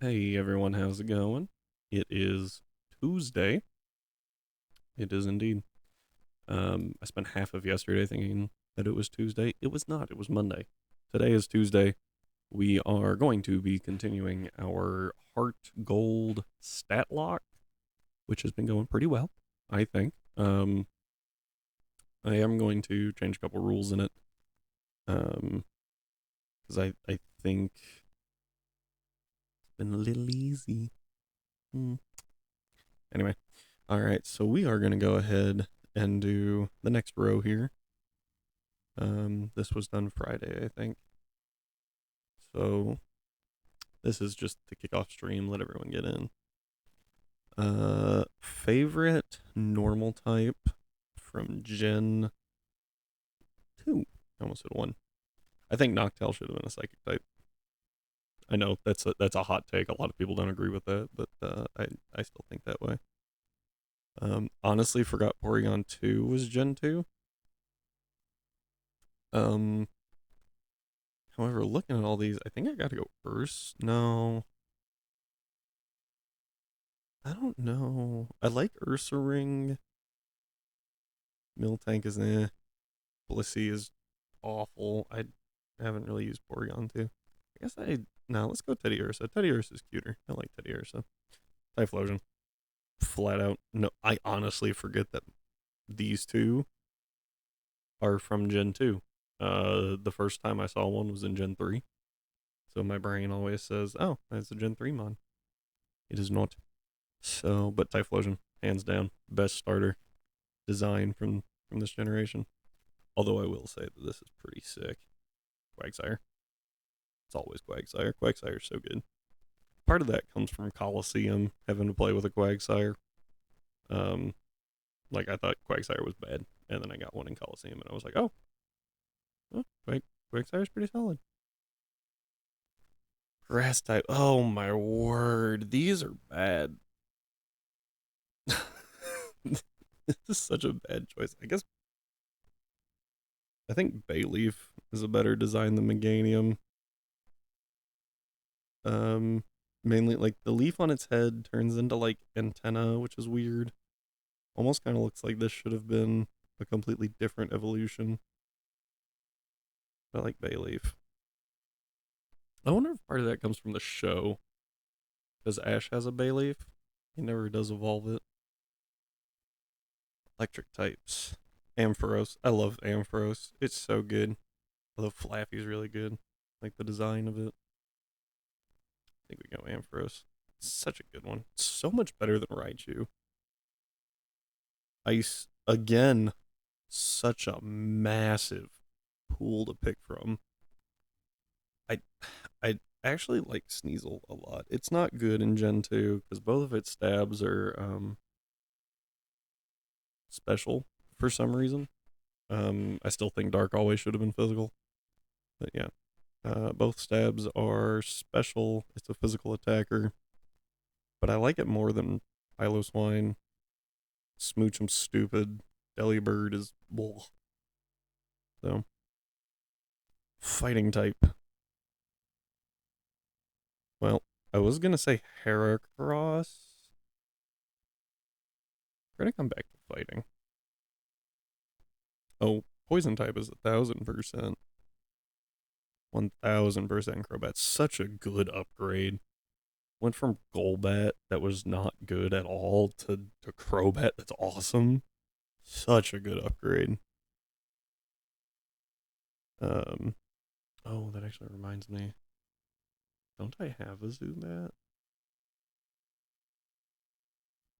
Hey everyone, how's it going? It is Tuesday. It is indeed. I spent half of yesterday thinking that it was Tuesday. It was not, it was Monday. Today is Tuesday. We are going to be continuing our Heart Gold stat lock, which has been going pretty well, I think. I am going to change a couple rules in it. Because I think it's been a little easy. Hmm. Anyway, all right, so we are going to go ahead and do the next row here. This was done Friday, I think. So this is just to kick off stream, let everyone get in. Favorite normal type from Gen 2. I almost said 1. I think Noctowl should have been a psychic type. I know that's a hot take. A lot of people don't agree with that, but I still think that way. Honestly, forgot Porygon 2 was Gen 2. However, looking at all these, I think I gotta go Urs. No, I don't know. I like Ursaring. Miltank is eh. Blissey is awful. I haven't really used Porygon 2. I guess no. Let's go Teddy Ursa. Teddy Ursa is cuter. I like Teddy Ursa. Typhlosion. Flat out. No, I honestly forget that these two are from Gen 2. The first time I saw one was in Gen 3. So my brain always says, oh, that's a Gen 3 mon. It is not. So, but Typhlosion, hands down, best starter design from this generation. Although I will say that this is pretty sick. Quagsire. It's always Quagsire. Quagsire is so good. Part of that comes from Coliseum, having to play with a Quagsire. Like I thought Quagsire was bad, and then I got one in Coliseum, and I was like, oh, Quagsire's pretty solid. Grass type. Oh my word, these are bad. This is such a bad choice. I think Bayleaf is a better design than Meganium. Mainly like the leaf on its head turns into like antenna, which is weird. Almost kind of looks like this should have been a completely different evolution. I like Bayleaf. I wonder if part of that comes from the show, because Ash has a Bayleaf. He never does evolve it. Electric types. Ampharos. I love Ampharos. It's so good. Although Flaffy's really good. Like the design of it. I think we go Ampharos. Such a good one. So much better than Raichu. Ice, again, such a massive pool to pick from. I I actually like Sneasel a lot. It's not good in Gen 2 because both of its stabs are special for some reason. I still think Dark always should have been physical. But yeah. Both stabs are special. It's a physical attacker. But I like it more than Piloswine. Smooch 'em stupid. Delibird is bull. So fighting type. Well, I was gonna say Heracross. We're gonna come back to fighting. Oh, poison type is 1,000%. 1,000% Crobat. Such a good upgrade. Went from Golbat that was not good at all to Crobat that's awesome. Such a good upgrade. Um oh, that actually reminds me. Don't I have a Zubat?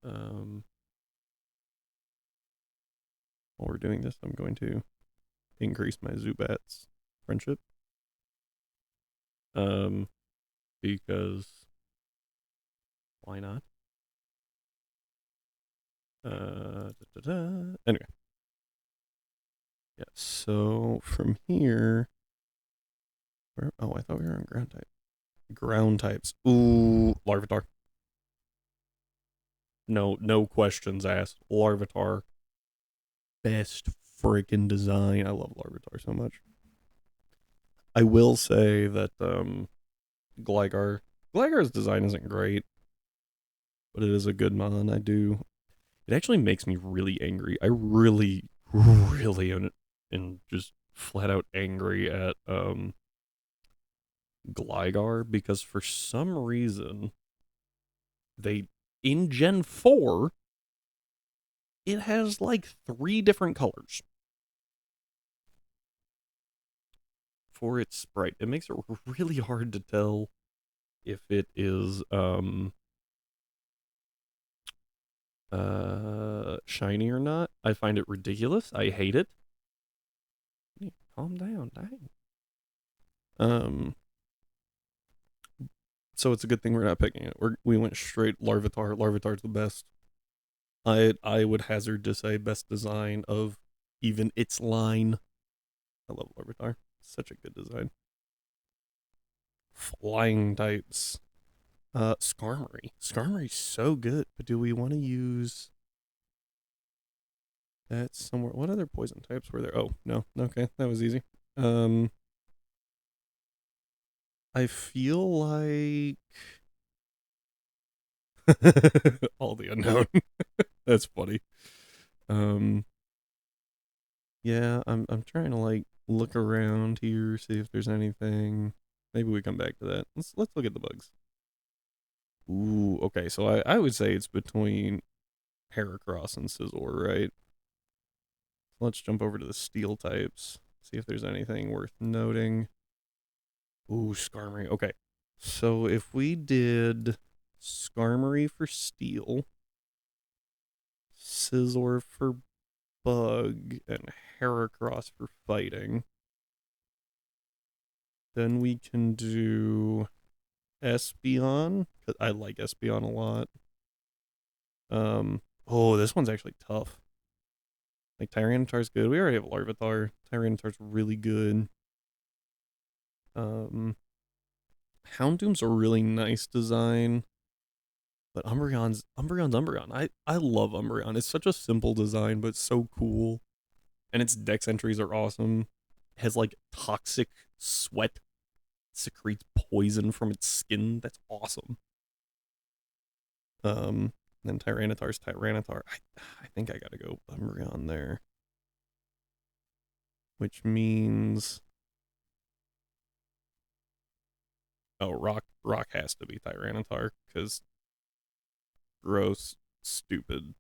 Um while we're doing this, I'm going to increase my Zubat's friendship. Um because why not? Anyway. Yeah, so from here I thought we were on ground type. Ground types. Ooh, Larvitar. No questions asked. Larvitar. Best freaking design. I love Larvitar so much. I will say that Gligar Gligar's design isn't great, but it is a good mon. It actually makes me really angry. I really, really am just flat out angry at Gligar because for some reason they in Gen 4 it has like 3 different colors for its sprite. It makes it really hard to tell if it is shiny or not. I find it ridiculous. I hate it. Calm down, dang. So it's a good thing we're not picking it. We went straight Larvitar. Larvitar's the best. I would hazard to say best design of even its line. I love Larvitar. Such a good design. Flying types. Skarmory. Skarmory's so good, but do we want to use that somewhere? What other poison types were there? Oh, no. Okay, that was easy. I feel like all the unknown. That's funny. Yeah, I'm trying to like look around here, see if there's anything. Maybe we come back to that. Let's look at the bugs. Ooh, okay. So I would say it's between Heracross and Scizor, right? Let's jump over to the steel types. See if there's anything worth noting. Ooh, Skarmory. Okay. So if we did Skarmory for steel, Scizor for bug, and Heracross for fighting, then we can do Espeon. I like Espeon a lot. Oh, this one's actually tough. Like Tyranitar's good. We already have Larvitar. Tyranitar's really good. Houndoom's a really nice design. But Umbreon's Umbreon. I love Umbreon. It's such a simple design, but so cool. And its dex entries are awesome. It has like toxic sweat. It secretes poison from its skin. That's awesome. Then Tyranitar's Tyranitar. I think I gotta go Umbreon there. Which means Rock has to be Tyranitar, because gross, stupid,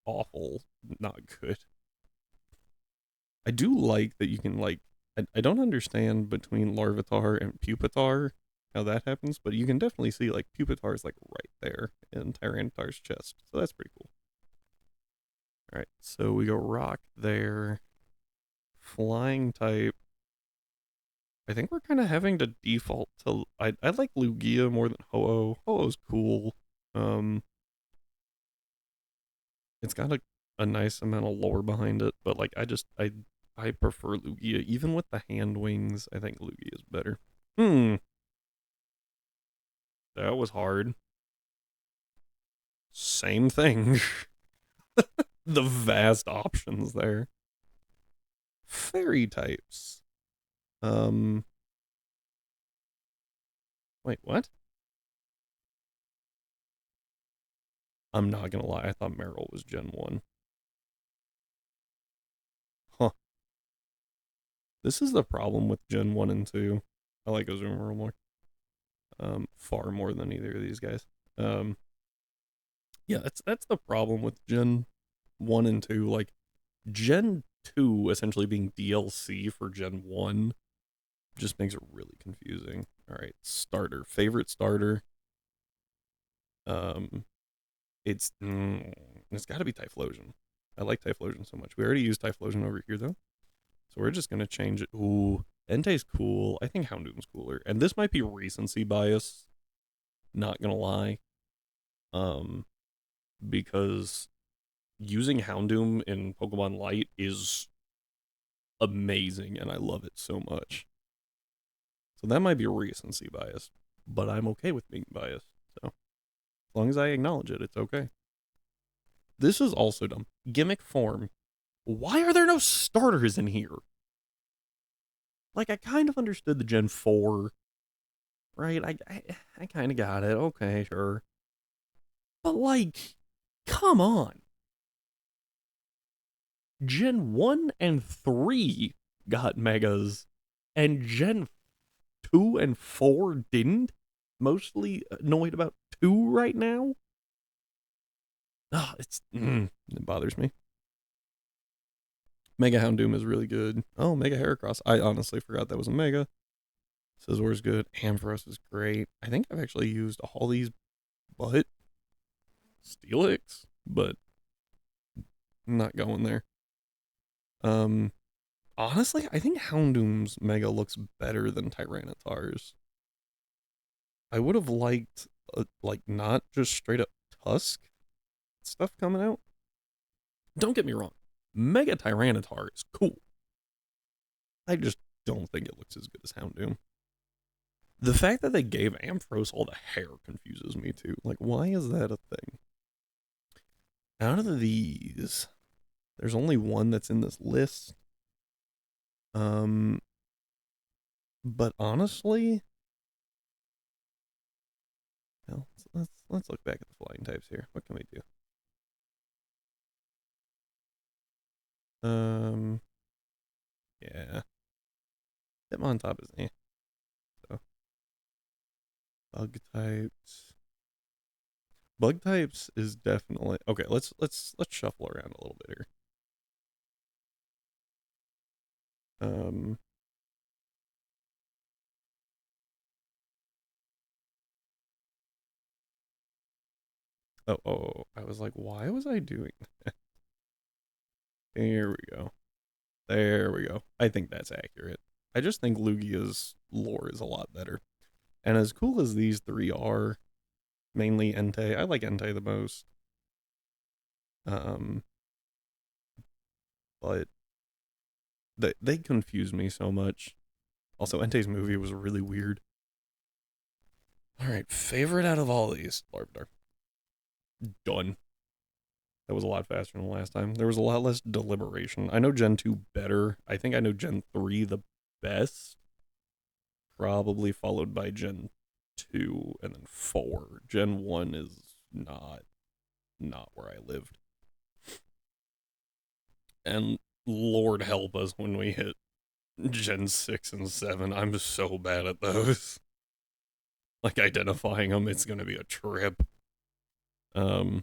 awful, not good. I do like that you can like I don't understand between Larvitar and Pupitar how that happens, but you can definitely see like Pupitar's like right there in Tyranitar's chest. So that's pretty cool. Alright, so we go Rock there. Flying type. I think we're kind of having to default to I like Lugia more than Ho-Oh. Ho-Oh's cool. It's got a nice amount of lore behind it, but like I prefer Lugia. Even with the hand wings, I think Lugia is better. That was hard. Same thing. The vast options there. Fairy types. Wait, what? I'm not gonna lie, I thought Meryl was Gen 1. Huh. This is the problem with Gen 1 and 2. I like Azumarill more. Far more than either of these guys. Yeah, that's the problem with Gen 1 and 2. Like, Gen 2 essentially being DLC for Gen 1 just makes it really confusing. Alright, starter. Favorite starter. It's gotta be Typhlosion. I like Typhlosion so much. We already used Typhlosion over here though. So we're just gonna change it. Ooh, Entei's cool. I think Houndoom's cooler. And this might be recency bias. Not gonna lie. Because using Houndoom in Pokemon Light is amazing and I love it so much. So that might be recency bias, but I'm okay with being biased. So as long as I acknowledge it, it's okay. This is also dumb. Gimmick form. Why are there no starters in here? Like, I kind of understood the Gen 4 right? I kind of got it. Okay, sure. But like, come on. Gen 1 and 3 got megas, and Gen 2 and 4 didn't. Mostly annoyed about 2 right now. It bothers me. Mega Houndoom is really good. Oh, Mega Heracross. I honestly forgot that was a Mega. Scizor is good. Ampharos is great. I think I've actually used all these but Steelix, but I'm not going there. Um, Honestly, I think Houndoom's Mega looks better than Tyranitar's. I would have liked, like, not just straight up Tusk stuff coming out. Don't get me wrong. Mega Tyranitar is cool. I just don't think it looks as good as Houndoom. The fact that they gave Ampharos all the hair confuses me too. Like, why is that a thing? Out of these, there's only one that's in this list. But honestly, well, let's look back at the flying types here. What can we do? Yeah, Hitmontop is so bug types. Bug types is definitely okay. Let's shuffle around a little bit here. Oh, I was like, why was I doing that? Here we go. There we go. I think that's accurate. I just think Lugia's lore is a lot better. And as cool as these three are, mainly Entei, I like Entei the most. Um, but they confuse me so much. Also, Entei's movie was really weird. All right, favorite out of all these, Larvitar. Done. That was a lot faster than the last time. There was a lot less deliberation. I know Gen 2 better. I think I know Gen 3 the best. Probably followed by Gen 2 and then 4. Gen 1 is not where I lived. And Lord help us when we hit Gen 6 and 7. I'm so bad at those. Like identifying them, it's going to be a trip. All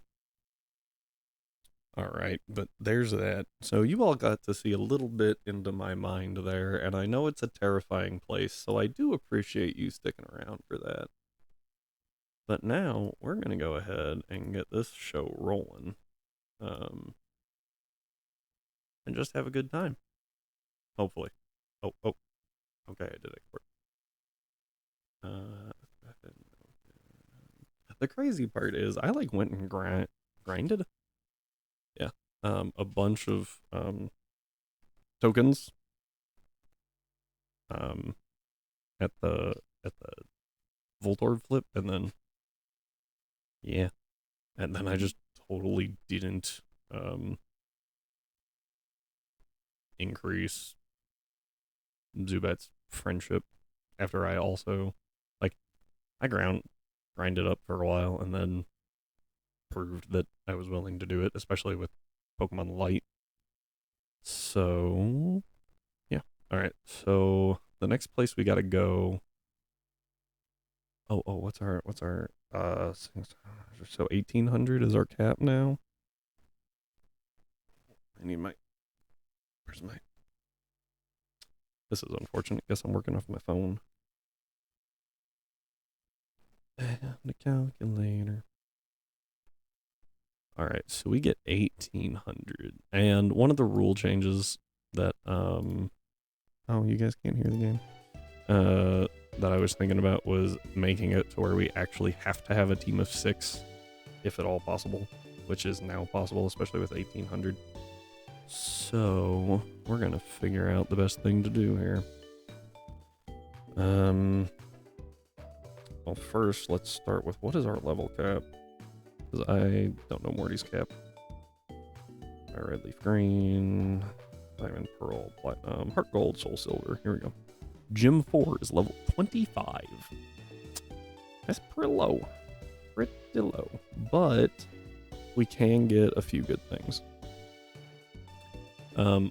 right, but there's that. So you all got to see a little bit into my mind there, and I know it's a terrifying place, so I do appreciate you sticking around for that. But now we're going to go ahead and get this show rolling. And just have a good time. Hopefully. Oh, okay, I did export. The crazy part is I like went and grinded. Yeah. A bunch of tokens at the Voltorb flip, and then yeah, and then I just totally didn't increase Zubat's friendship after I also like I grinded up for a while and then proved that I was willing to do it, especially with Pokemon Light. So yeah. All right. So the next place we gotta go. Oh, what's our so 1800 is our cap now. I need my where's my this is unfortunate. Guess I'm working off my phone. And the calculator. All right, so we get 1800. And one of the rule changes that oh, you guys can't hear the game. That I was thinking about was making it to where we actually have to have a team of 6 if at all possible, which is now possible, especially with 1800. So, we're going to figure out the best thing to do here. Well, first, let's start with what is our level cap? Because I don't know Morty's cap. Red Leaf Green, Diamond Pearl, Platinum, Heart Gold, Soul Silver. Here we go. Gym 4 is level 25. That's pretty low. Pretty low. But we can get a few good things.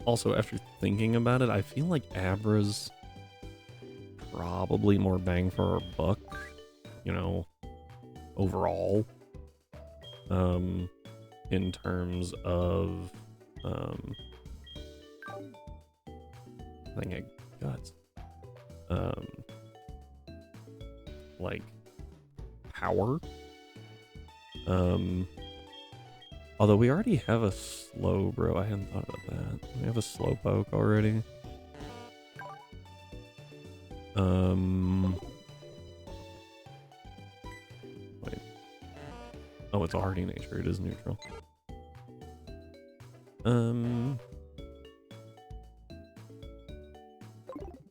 Also, after thinking about it, I feel like Abra's probably more bang for our buck, you know, overall. In terms of, I think I got, like, power. Although we already have a slow, bro. I hadn't thought about that. We have a slow poke already. Wait. Oh, it's a hardy nature. It is neutral. Man,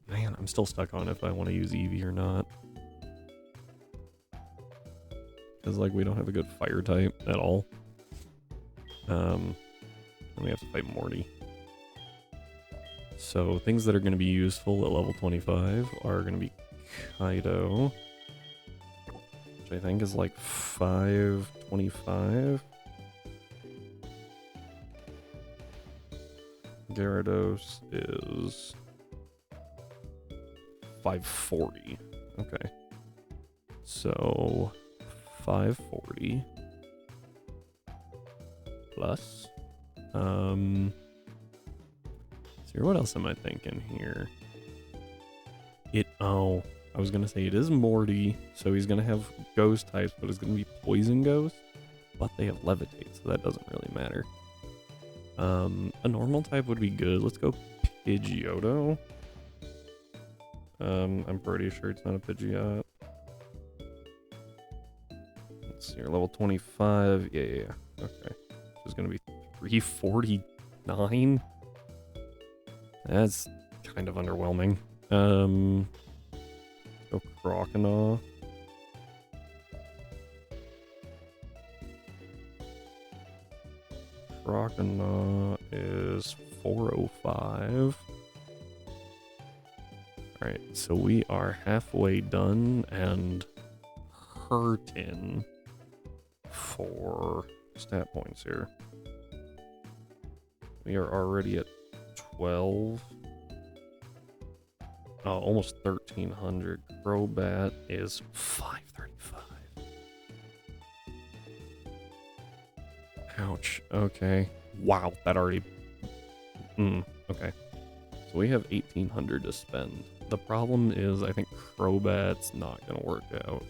I'm still stuck on if I want to use Eevee or not. Because, like, we don't have a good fire type at all. And we have to fight Morty. So, things that are going to be useful at level 25 are going to be Kaido, which I think is like 525. Gyarados is 540. Okay. So 540 plus. So what else am I thinking here? I was gonna say it is Morty, so he's gonna have ghost types, but it's gonna be poison ghost. But they have levitate, so that doesn't really matter. A normal type would be good. Let's go Pidgeotto. I'm pretty sure it's not a Pidgeot. Let's see, you're level 25. Yeah. Okay. This is gonna be 349. That's kind of underwhelming. Go Croconaw. Croconaw is 405. Alright, so we are halfway done and hurting for stat points here. We are already at 12. Oh, almost 1300. Crobat is 535. Ouch. Okay. Wow, that already... okay. So we have 1800 to spend. The problem is I think Crobat's not going to work out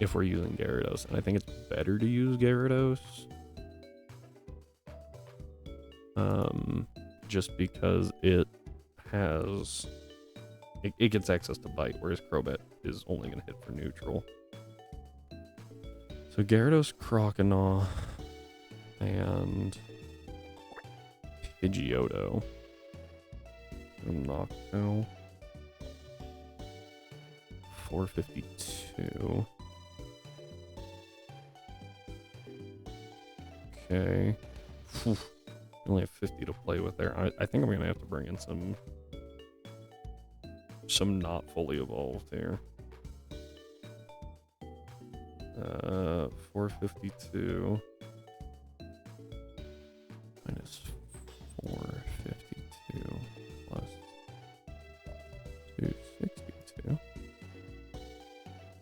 if we're using Gyarados. And I think it's better to use Gyarados. Just because it has... It gets access to Bite, whereas Crobat is only going to hit for neutral. So Gyarados, Croconaw, and Pidgeotto. Noctowl. 452. Okay. Whew. Only have 50 to play with there. I think I'm gonna have to bring in some not fully evolved here. 452 minus 452 plus 262.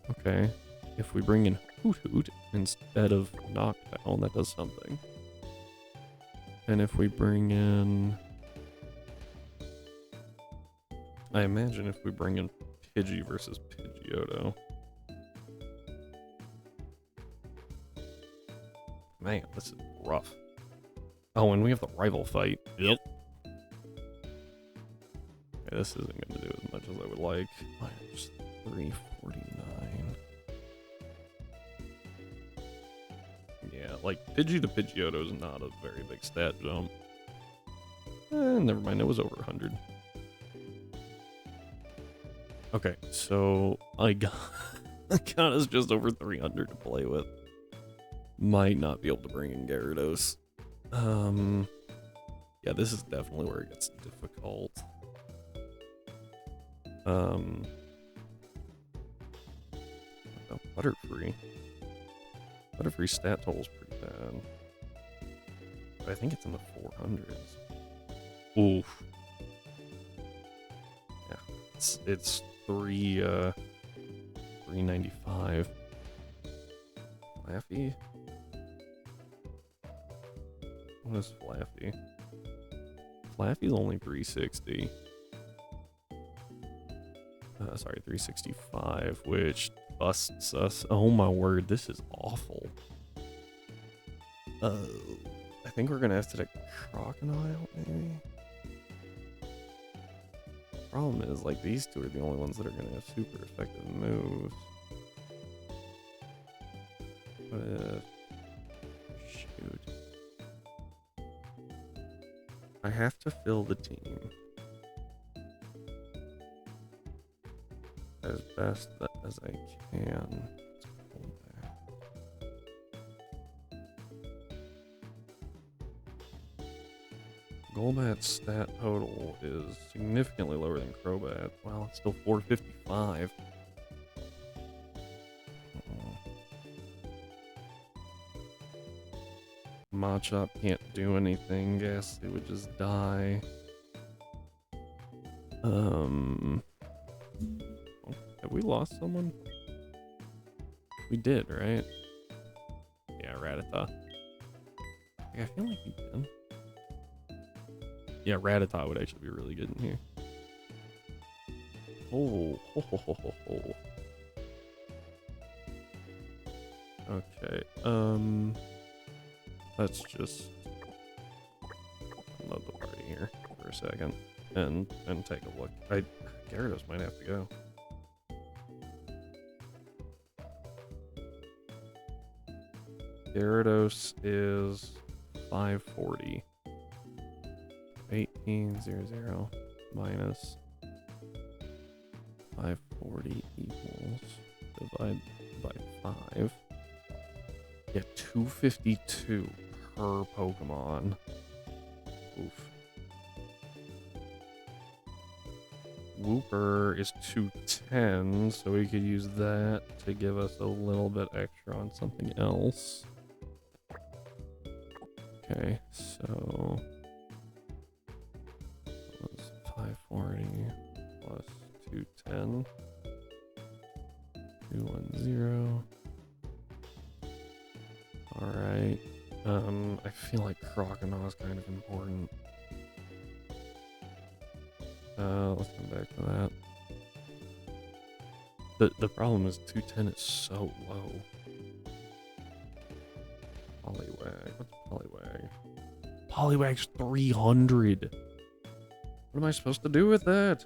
Okay, if we bring in Hoot Hoot instead of Noctowl, that does something. And if we bring in... I imagine if we bring in Pidgey versus Pidgeotto... Man, this is rough. Oh, and we have the rival fight. Yep. Okay, this isn't going to do as much as I would like. Minus 349. Yeah, like, Pidgey to Pidgeotto is not a very big stat jump. Never mind, it was over 100. Okay, so I got us just over 300 to play with. Might not be able to bring in Gyarados. Yeah, this is definitely where it gets difficult. Butterfree. Butterfree stat total's pretty bad. But I think it's in the 400s. Oof. Yeah, it's 395. Flaffy? What is Flaffy? Flaffy's only 360. Sorry, 365, which busts us. Oh my word, this is awful. I think we're gonna have to take Crocodile, maybe? Problem is, like, these two are the only ones that are gonna have super effective moves. But shoot. I have to fill the team as best as I can. Golbat's stat total is significantly lower than Crobat. Well, it's still 455. Machop can't do anything. Guess it would just die. Have we lost someone? We did, right? Yeah, Rattata. Yeah, I feel like we did. Yeah, Rattata would actually be really good in here. Oh, ho, ho, ho, ho, ho. Okay, let's just unload the party here for a second and take a look. Gyarados might have to go. Gyarados is 540. 1800 minus 540 equals divide by 5. Yeah, 252 per Pokemon. Oof. Wooper is 210, so we could use that to give us a little bit extra on something else. Okay, so 540 plus 210, 210. All right. I feel like Croconaw is kind of important. Let's come back to that. The problem is 210 is so low. Poliwag. What's Poliwag? Poliwag's 300. What am I supposed to do with that?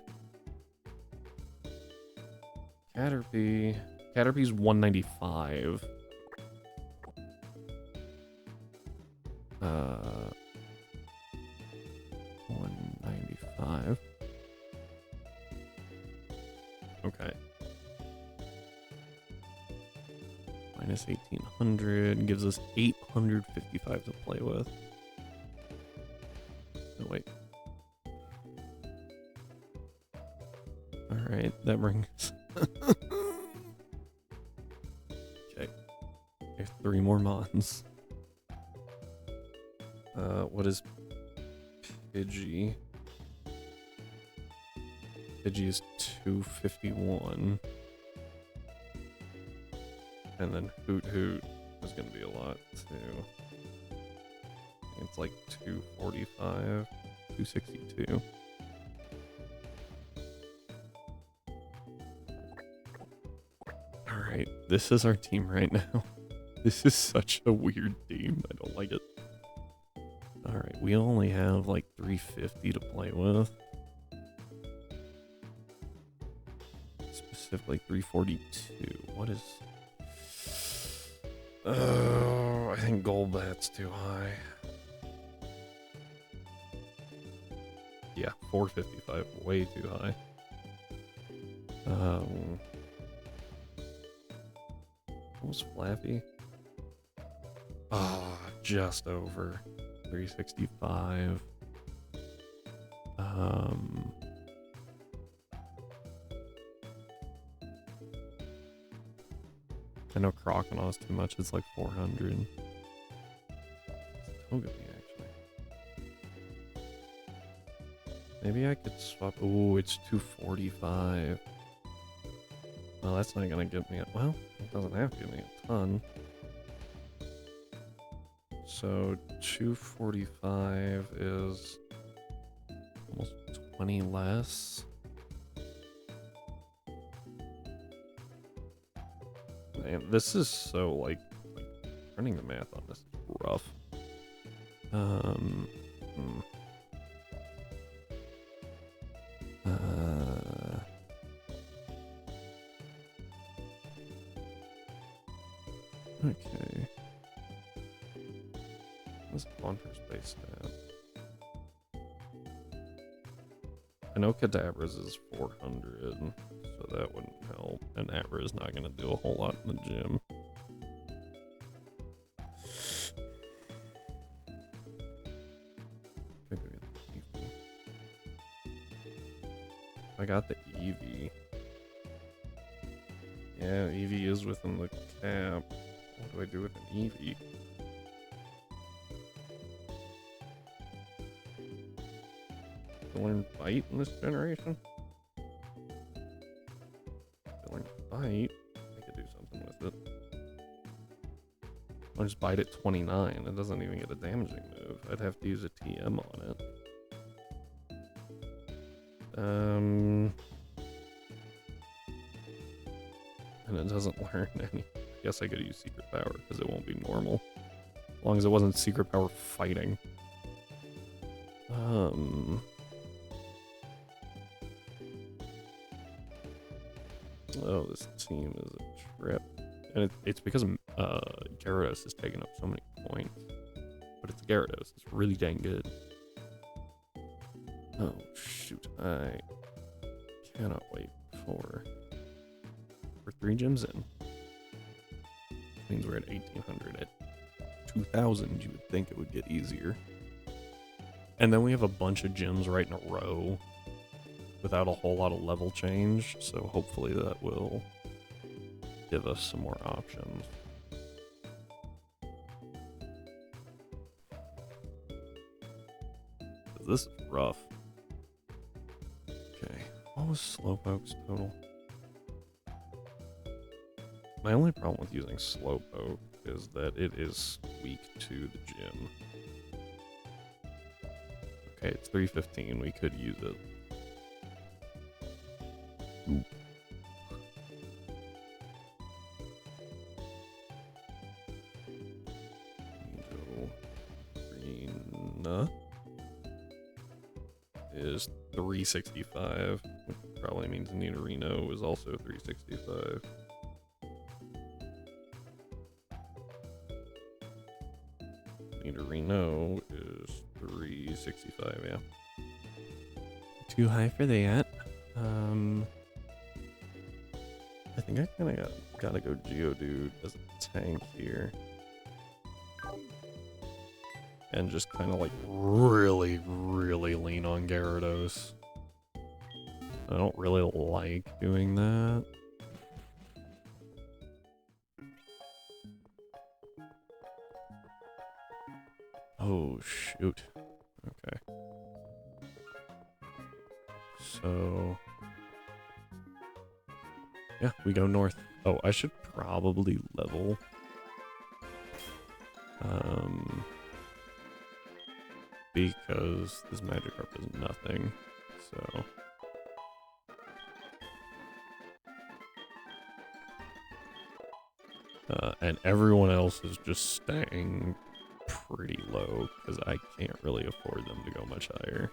Caterpie. Caterpie's 195. 195. Okay. Minus 1800 gives us 855 to play with. Oh, wait. Alright, that brings... Okay. We have 3 more Mons. What is Pidgey? Pidgey is 251. And then Hoot Hoot is going to be a lot too. It's like 245, 262. Alright, this is our team right now. This is such a weird team. I don't like it. Alright, we only have like 350 to play with. Specifically 342. What is... Oh, I think Golbat's too high. Yeah, 455, way too high. What was Flappy? Ah, just over 365. I know Croconaw is too much. It's like 400. Togepi, actually. Maybe I could swap. Oh, it's 245. Well, that's not gonna give me a. Well, it doesn't have to give me a ton. So 245 is almost 20 less. Man, this is so like running the math on this is rough. Okay. What's Haunter's base stat? I know Cadabra's is 400, so that wouldn't help. And Abra is not going to do a whole lot in the gym. I got the Eevee. Yeah, Eevee is within the cap. What do I do with an Eevee? I learn Bite in this generation? I learn Bite. I could do something with it. I'll just Bite at 29. It doesn't even get a damaging move. I'd have to use a TM on it. And it doesn't learn any. I guess I could use Secret Power because it won't be normal. As long as it wasn't Secret Power fighting. Oh, this team is a trip. And it's because Gyarados is taking up so many points. But it's Gyarados. It's really dang good. Oh, shoot. I cannot wait for... We're 3 gyms in. Which means we're at 1,800. At 2,000, you would think it would get easier. And then we have a bunch of gyms right in a row without a whole lot of level change. So hopefully that will give us some more options. This is rough. Okay, what was Slowpoke's total? My only problem with using Slowpoke is that it is weak to the gym. Okay, it's 315. We could use it. Ooh. Green is 365, which probably means Nidorino is also 365. Nidorino is 365, yeah. Too high for that. I think I kind of gotta go Geodude as a tank here. And just kind of like really lean on Gyarados. I don't really like doing that. Oh, shoot. Okay. So... yeah, we go north. Oh, I should probably level. Because this Magikarp is nothing, so... and everyone else is just staying pretty low, because I can't really afford them to go much higher.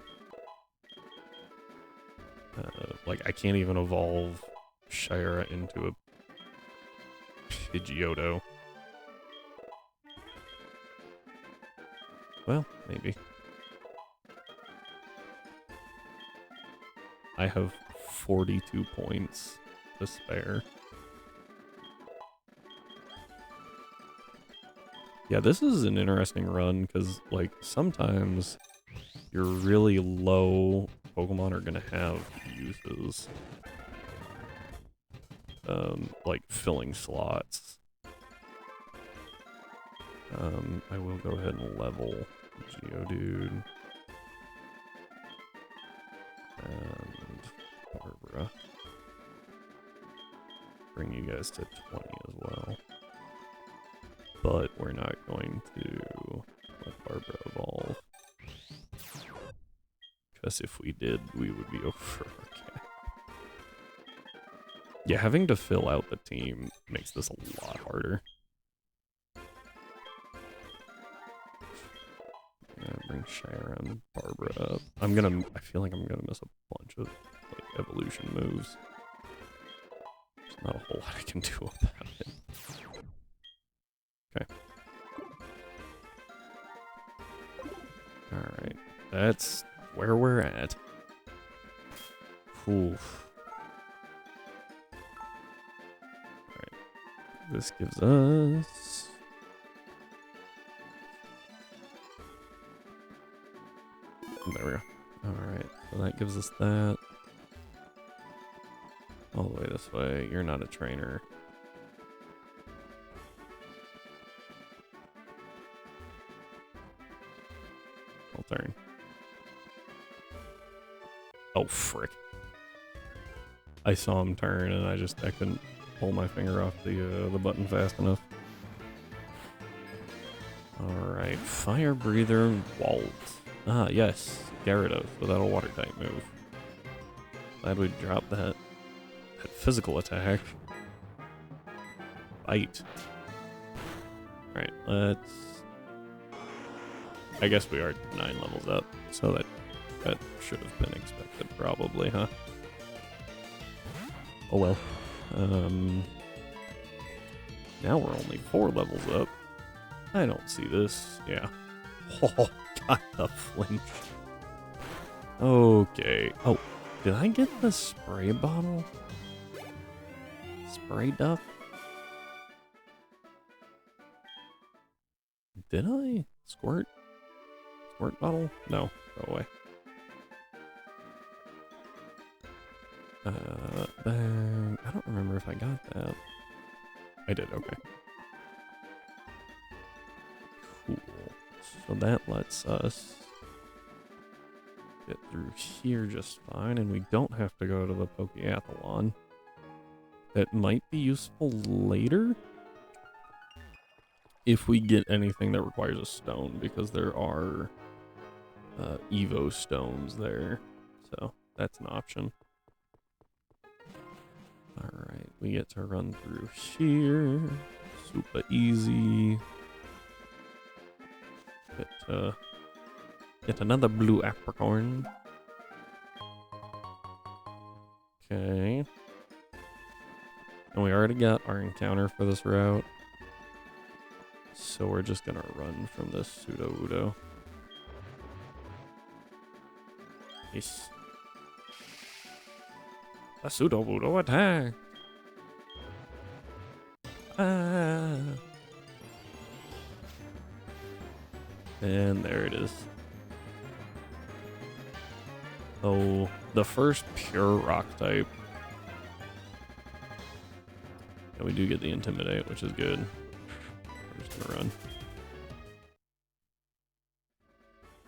Like, I can't even evolve Shira into a Pidgeotto. Well, maybe. I have 42 points to spare. Yeah, this is an interesting run, because, like, sometimes your really low Pokemon are gonna have uses. Like filling slots. I will go ahead and level Geodude and Barbara. Bring you guys to 20 as well. But we're not going to let Barbara evolve. Because if we did, we would be over. Okay. Yeah, having to fill out the team makes this a lot harder. Bring Shire and Barbara up. I feel like I'm gonna miss a bunch of like evolution moves. There's not a whole lot I can do about it. Okay. Alright. That's where we're at. Oof. Alright. This gives us... There we go. Alright, so that gives us that. All the way this way. You're not a trainer. I'll turn. Oh, frick. I saw him turn and I couldn't pull my finger off the button fast enough. Alright, Fire Breather, Walt. Ah, yes, Gyarados without a water type move. Glad we dropped that physical attack. Bite. Alright, let's... I guess we are 9 levels up, so that should have been expected probably, huh? Oh well. Now we're only 4 levels up. I don't see this. Yeah. Oh, got the flinch. Okay. Oh, did I get the spray bottle? Spray duck? Did I? Squirt? Squirt bottle? No. Go away. Bang. I don't remember if I got that. I did, okay. Cool. So that lets us get through here just fine, and we don't have to go to the Pokeathlon. That might be useful later if we get anything that requires a stone, because there are Evo stones there, so that's an option. Alright, we get to run through here. Super easy. Get another blue apricorn. Okay. And we already got our encounter for this route. So we're just gonna run from this Pseudo-Udo. Yes. A Pseudo-Udo attack! Ah! And there it is. Oh, the first pure rock type. And we do get the Intimidate, which is good. We're just gonna run.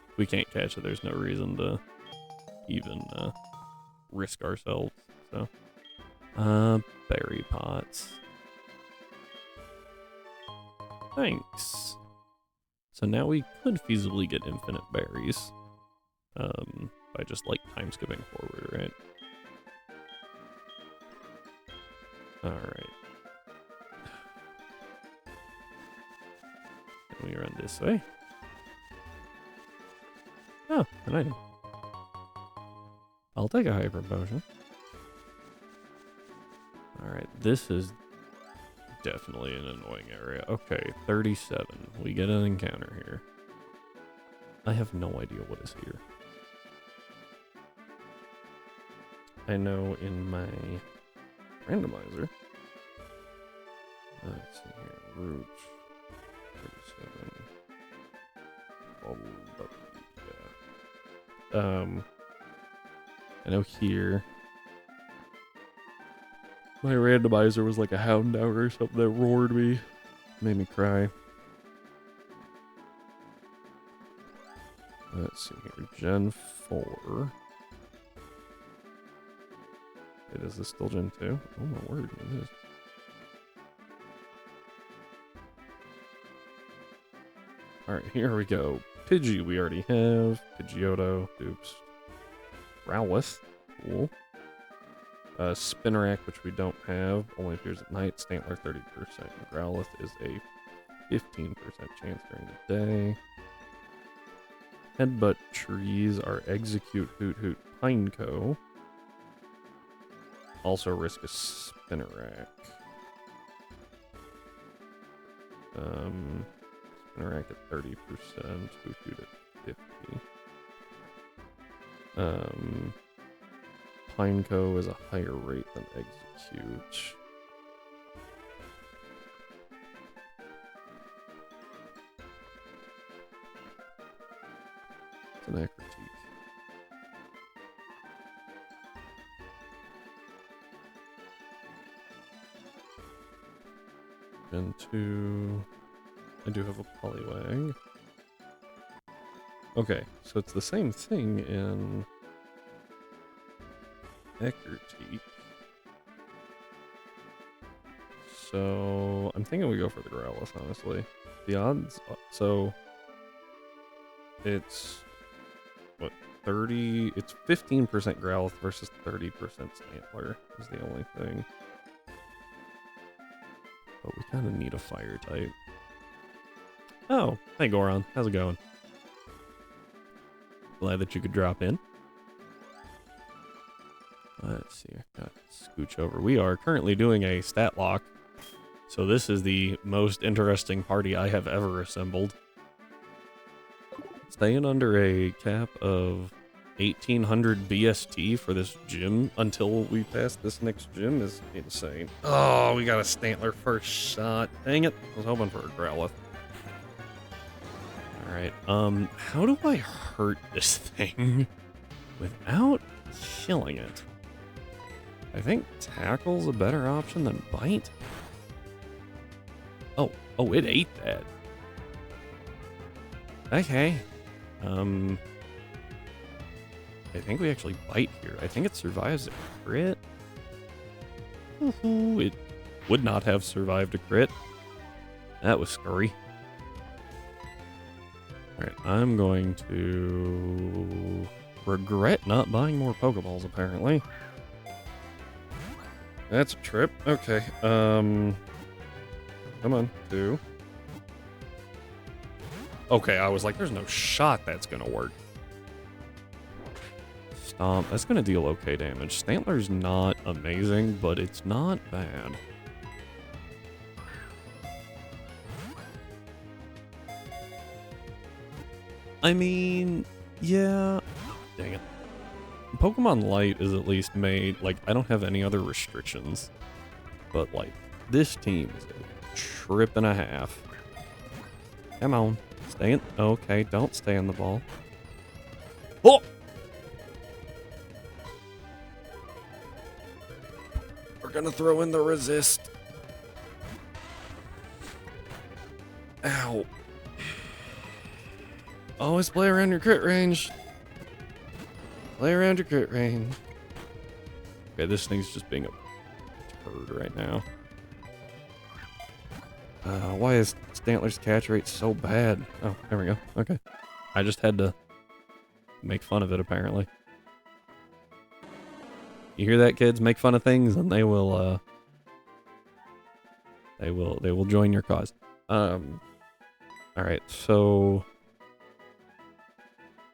If we can't catch it, there's no reason to even risk ourselves. So, berry pots. Thanks. So now we could feasibly get infinite berries. By just like time skipping forward, right? Alright. We run this way. Oh, an item. I'll take a hyper potion. Alright, this is definitely an annoying area. Okay, 37. We get an encounter here. I have no idea what is here. I know in my randomizer. Let's see here. Root. 37. Yeah. I know here. My randomizer was like a Houndour or something that roared me. Made me cry. Let's see here. Gen 4. Wait, is this still Gen 2? Oh my word, it is. Alright, here we go. Pidgey we already have. Pidgeotto. Oops. Growlithe. Cool. Spinarak, which we don't have. Only appears at night. Stantler 30%. Growlithe is a 15% chance during the day. Headbutt trees are Execute, Hoot Hoot, Pineco. Also risk a Spinarak. Spinarak at 30%, Hoot Hoot at 50. Pineco is a higher rate than Execute. It's an Critique. Gen 2. I do have a Poliwag. Okay, so it's the same thing in Critique. So I'm thinking we go for the Growlithe, honestly. The odds, so it's what, 30? It's 15% Growlithe versus 30% Stantler is the only thing. But we kind of need a fire type. Oh, hey Goron, how's it going? Glad that you could drop in. Let's see, I got scooch over. We are currently doing a stat lock, so this is the most interesting party I have ever assembled. Staying under a cap of 1800 BST for this gym until we pass this next gym is insane. Oh, we got a Stantler first shot. Dang it, I was hoping for a Growlithe. Alright, how do I hurt this thing without killing it? I think Tackle's a better option than Bite. Oh, it ate that. Okay. I think we actually Bite here. I think it survives a crit. It would not have survived a crit. That was scary. Alright, I'm going to regret not buying more Pokeballs, apparently. That's a trip. Okay, come on, 2. Okay, I was like, there's no shot that's gonna work. Stomp, that's gonna deal okay damage. Stantler's not amazing, but it's not bad. I mean, yeah. Dang it. Pokemon Light is at least made, like, I don't have any other restrictions. But, like, this team is a trip and a half. Come on. Stay in. Okay, don't stay on the ball. Oh! We're gonna throw in the resist. Ow. Always play around your crit range. Play around your crit range. Okay, this thing's just being a turd right now. Why is Stantler's catch rate so bad? Oh, there we go. Okay. I just had to make fun of it, apparently. You hear that, kids? Make fun of things and they will join your cause. Alright, so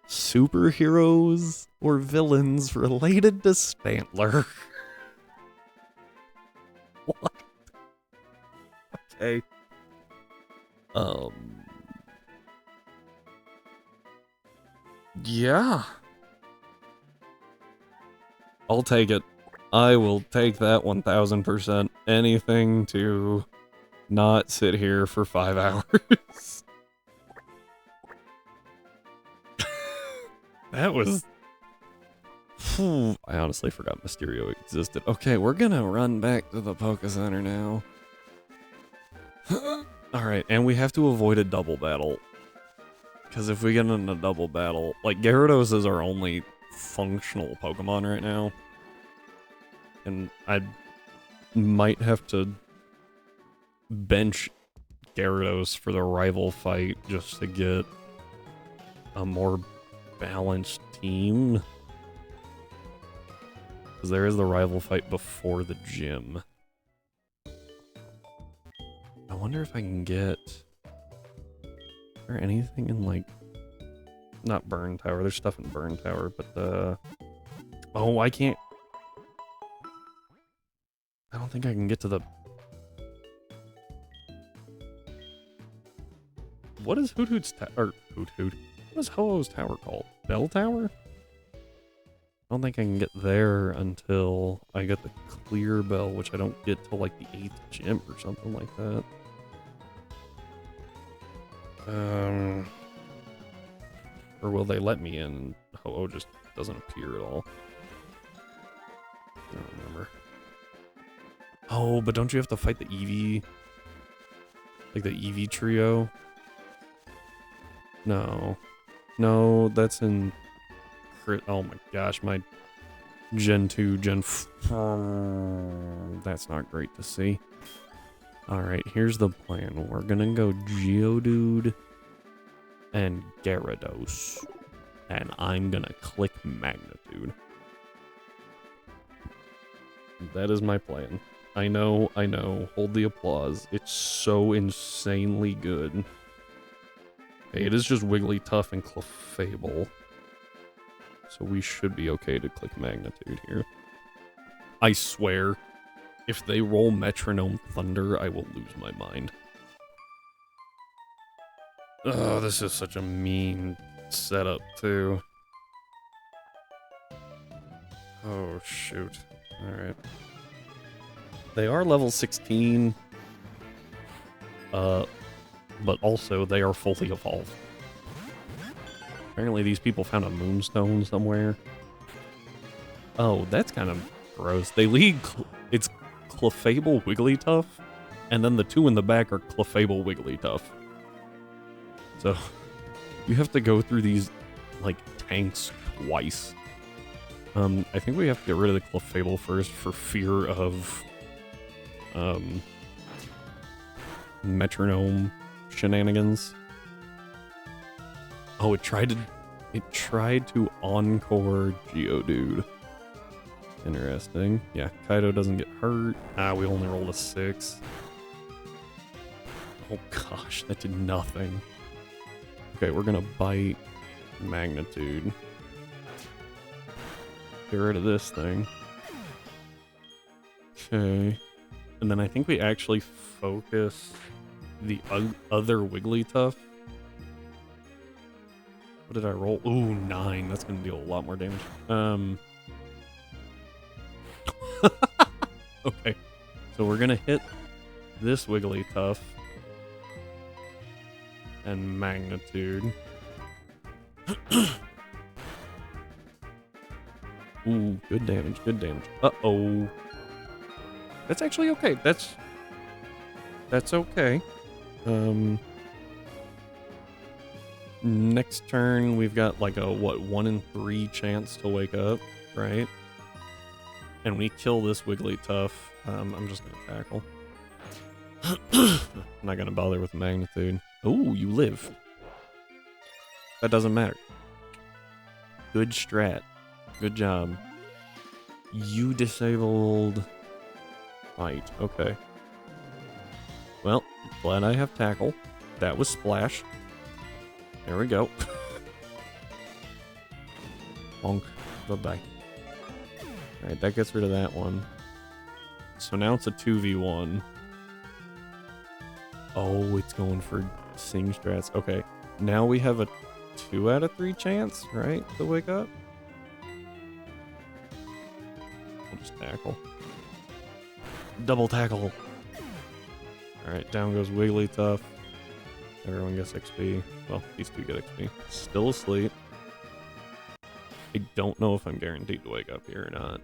superheroes or villains related to Stantler. What? Okay. Yeah. I'll take it. I will take that 1000%. Anything to not sit here for 5 hours. That was... I honestly forgot Mysterio existed. Okay, we're gonna run back to the Poké Center now. Alright, and we have to avoid a double battle. Because if we get in a double battle, like, Gyarados is our only functional Pokemon right now. And I might have to bench Gyarados for the rival fight just to get a more balanced team. Because there is the rival fight before the gym. I wonder if I can get... Is there anything in, like... Not Burn Tower. There's stuff in Burn Tower, but oh, I can't... I don't think I can get to the... What is Hoothoot's tower? Hoothoot. What is Ho-Oh's tower called? Bell Tower? I don't think I can get there until I get the Clear Bell, which I don't get till like the 8th gym or something like that. Or will they let me in? Ho-Oh just doesn't appear at all. I don't remember. Oh, but don't you have to fight the Eevee? Like the Eevee trio? No. No, that's in... Oh my gosh, my Gen 2, Gen 4... That's not great to see. Alright, here's the plan. We're gonna go Geodude and Gyarados. And I'm gonna click Magnitude. That is my plan. I know. Hold the applause. It's so insanely good. Okay, it is just Wigglytuff and Clefable. So we should be okay to click Magnitude here. I swear, if they roll Metronome Thunder, I will lose my mind. Oh, this is such a mean setup, too. Oh, shoot. Alright. They are level 16. But also, they are fully evolved. Apparently, these people found a Moonstone somewhere. Oh, that's kind of gross. They lead... It's Clefable Wigglytuff, and then the two in the back are Clefable Wigglytuff. So, you have to go through these, like, tanks twice. I think we have to get rid of the Clefable first for fear of, Metronome shenanigans. Oh, it tried to encore Geodude. Interesting. Yeah, Kaido doesn't get hurt. Ah, we only rolled a 6. Oh gosh, that did nothing. Okay, we're gonna bite Magnitude. Get rid of this thing. Okay. And then I think we actually focus the other Wigglytuff. What did I roll? Ooh, 9. That's gonna deal a lot more damage. Okay. So we're gonna hit this Wigglytuff. And Magnitude. Ooh, good damage, good damage. Uh-oh. That's actually okay. That's okay. Next turn, we've got like a, what, 1 in 3 chance to wake up, right? And we kill this Wigglytuff. I'm just gonna tackle. I'm not gonna bother with Magnitude. Ooh, you live. That doesn't matter. Good strat. Good job. You disabled... Fight. Okay. Well, glad I have Tackle. That was Splash. There we go. Bonk. Bye-bye. Alright, that gets rid of that one. So now it's a 2v1. Oh, it's going for Sing strats. Okay. Now we have a 2 out of 3 chance, right? To wake up? I'll just tackle. Double tackle. Alright, down goes Wigglytuff. Everyone gets XP. Well, these two get XP. Still asleep. I don't know if I'm guaranteed to wake up here or not.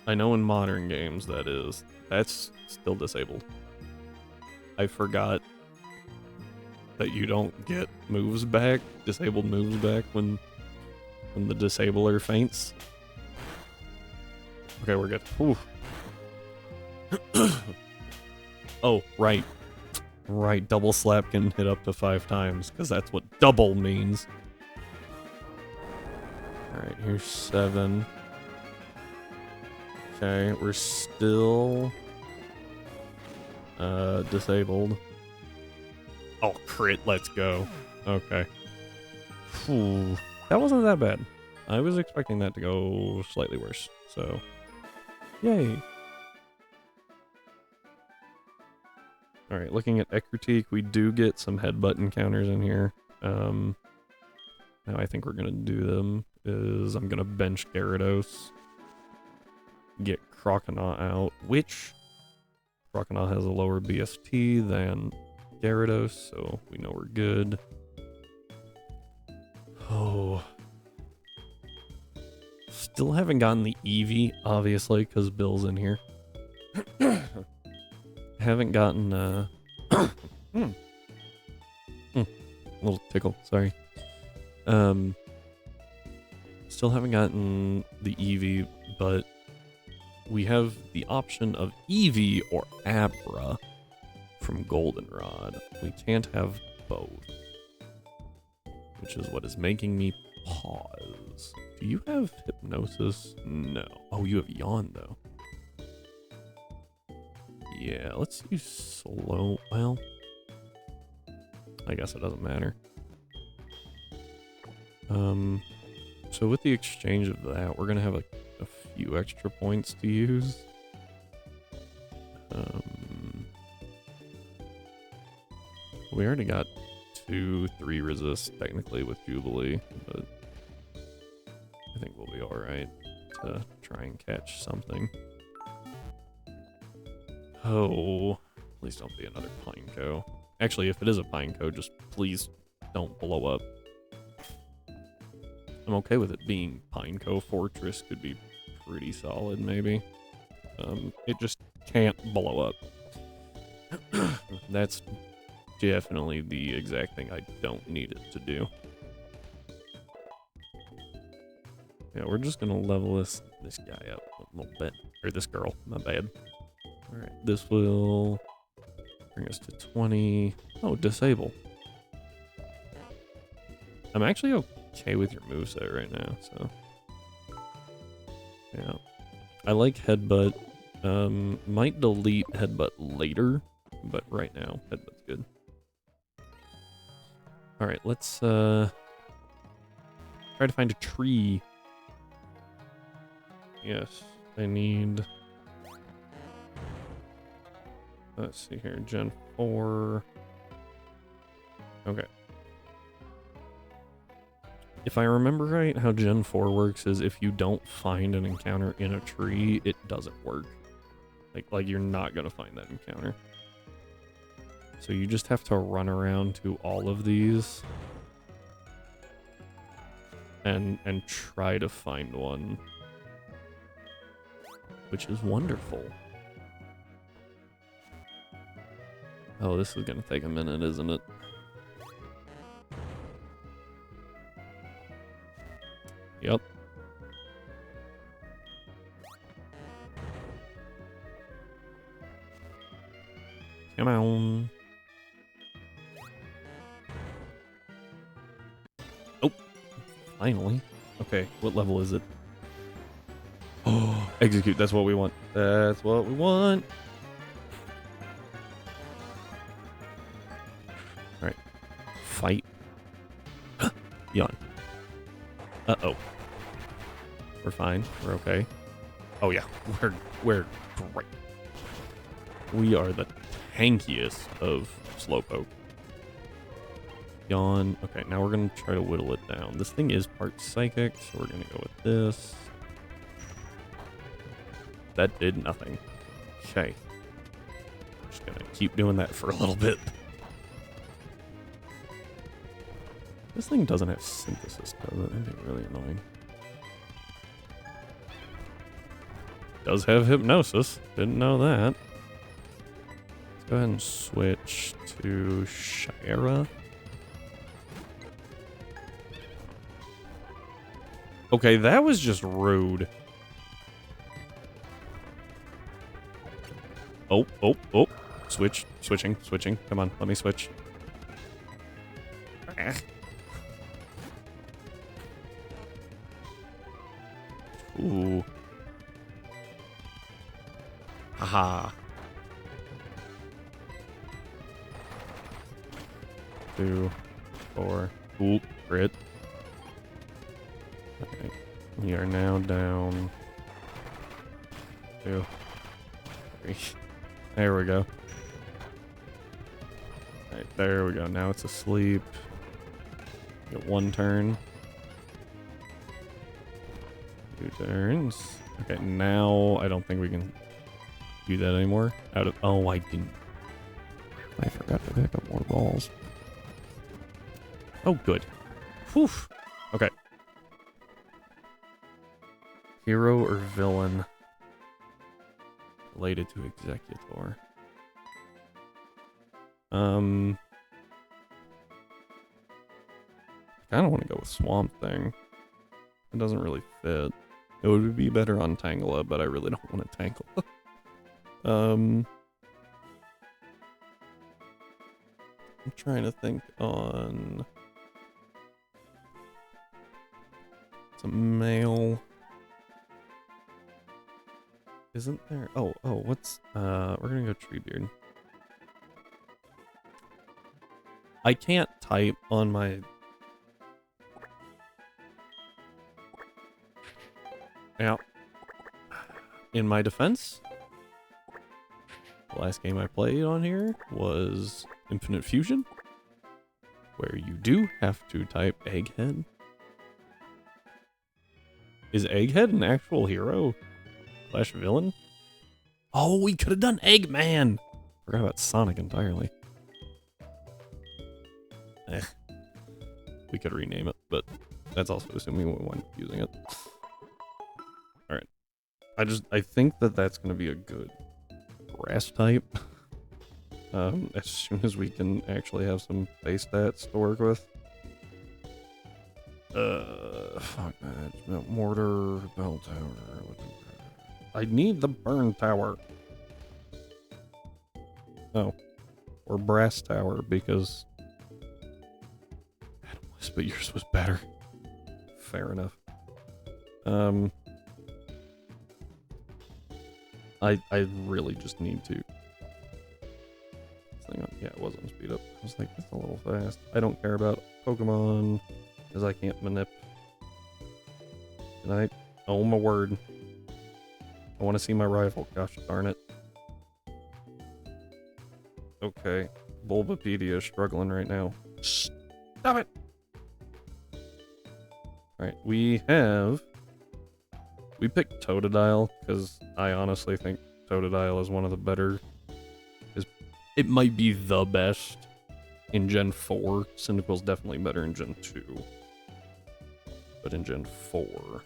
I know in modern games that is. That's still disabled. I forgot that you don't get moves back, disabled moves back when the disabler faints. Okay, we're good. Oof. Oh, right. Right, double slap can hit up to 5 times, because that's what double means. Alright, here's 7. Okay, we're still disabled. Oh, crit, let's go. Okay. Whew. That wasn't that bad. I was expecting that to go slightly worse, so yay. Alright, looking at Ekritique, we do get some headbutt encounters in here. How I think we're gonna do them is I'm gonna bench Gyarados, get Croconaw out, which Croconaw has a lower BST than Gyarados, so we know we're good. Oh. Still haven't gotten the Eevee, obviously, because Bill's in here. Haven't gotten, little tickle, sorry. Still haven't gotten the Eevee, but we have the option of Eevee or Abra from Goldenrod. We can't have both, which is what is making me pause. Do you have Hypnosis? No. Oh, you have Yawn, though. Yeah, let's use Slow. Well, I guess it doesn't matter. So with the exchange of that, we're gonna have a few extra points to use. We already got 2-3 resists technically with Jubilee, but I think we'll be alright to try and catch something. Oh, please don't be another Pineco. Actually, if it is a Pineco, just please don't blow up. I'm okay with it being Pineco. Fortress could be pretty solid, maybe. It just can't blow up. That's definitely the exact thing I don't need it to do. Yeah, we're just gonna level this guy up a little bit. Or this girl, my bad. Alright, this will bring us to 20. Oh, disable. I'm actually okay with your moveset right now, so. Yeah. I like Headbutt. Might delete Headbutt later, but right now, Headbutt's good. Alright, let's try to find a tree. Yes, I need... Let's see here, Gen 4. Okay. If I remember right, how Gen 4 works is if you don't find an encounter in a tree, it doesn't work. Like you're not gonna find that encounter. So you just have to run around to all of these and try to find one, which is wonderful. Oh, this is gonna take a minute, isn't it? Yep. Come on. Oh, finally. Okay, what level is it? Oh, execute, that's what we want. That's what we want. Alright. Fight. Yawn. Uh-oh. We're fine. We're okay. Oh yeah, we're great. We are the tankiest of Slowpoke. Yawn. Okay, now we're gonna try to whittle it down. This thing is part psychic, so we're gonna go with this. That did nothing. Okay. Just gonna keep doing that for a little bit. This thing doesn't have synthesis, does it? That'd be really annoying. Does have hypnosis. Didn't know that. Let's go ahead and switch to Shira. Okay, that was just rude. Oh, oh, oh. Switching. Come on, let me switch. Ooh. Haha. 2, 4. Ooh, crit. Okay. We are now down 2, 3. There we go. Alright, there we go. Now it's asleep. Get 1 turn. 2 turns. Okay, now I don't think we can do that anymore. Oh, I didn't. I forgot to pick up more balls. Oh, good. Whew. Okay. Hero or villain related to Executor? I kind of want to go with Swamp Thing. It doesn't really fit. It would be better on Tangela, but I really don't want to Tangela. I'm trying to think on some male. Isn't there? Oh, what's we're gonna go Treebeard. I can't type on my in my defense. The last game I played on here was Infinite Fusion, where you do have to type Egghead. Is Egghead an actual hero / villain? Oh, we could have done Eggman! Forgot about Sonic entirely. We could rename it, but that's also assuming we wind up using it. Alright. I think that's going to be a good grass type. As soon as we can actually have some base stats to work with. Fuck that. Mortar, bell tower. I need the burn tower. Oh. Or brass tower, because but yours was better. Fair enough. I really just need to. Yeah, it was on speed up. I was like, that's a little fast. I don't care about Pokemon, because I can't manip. And oh my word. I want to see my rival. Gosh darn it. Okay. Bulbapedia is struggling right now. Stop it! Alright, we picked Totodile, because I honestly think Totodile is one of the better. It might be the best in Gen 4. Cyndaquil's definitely better in Gen 2. But in Gen 4...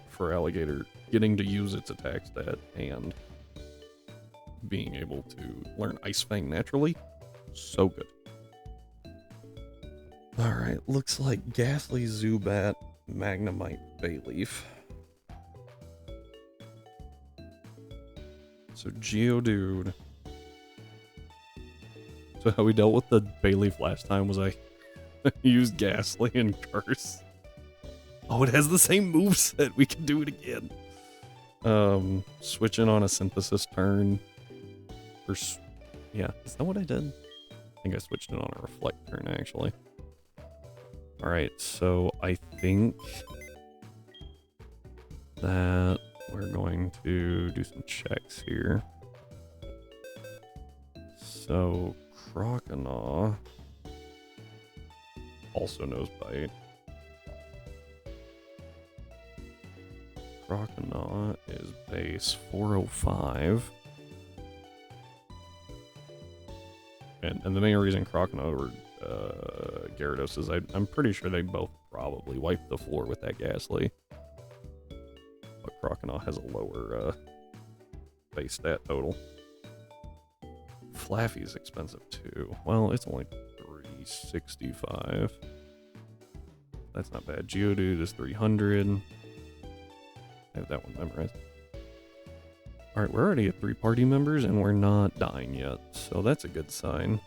for Alligator, getting to use its attack stat and being able to learn Ice Fang naturally, so good. Alright, looks like Ghastly, Zubat, Magnemite, Bayleaf. So Geodude. So how we dealt with the Bayleaf last time was I used Ghastly and Curse. Oh, it has the same moveset. We can do it again. Switching on a Synthesis turn. Yeah, is that what I did? I think I switched it on a Reflect turn, actually. Alright, so I think that we're going to do some checks here. So, Croconaw also knows Bite. Croconaw is base 405. And the main reason Croconaw over Gyarados is I'm pretty sure they both probably wiped the floor with that Ghastly. But Croconaw has a lower base stat total. Flaffy's expensive too. Well, it's only $365. That's not bad. Geodude is 300. I have that one memorized. Alright, we're already at 3 party members and we're not dying yet, so that's a good sign.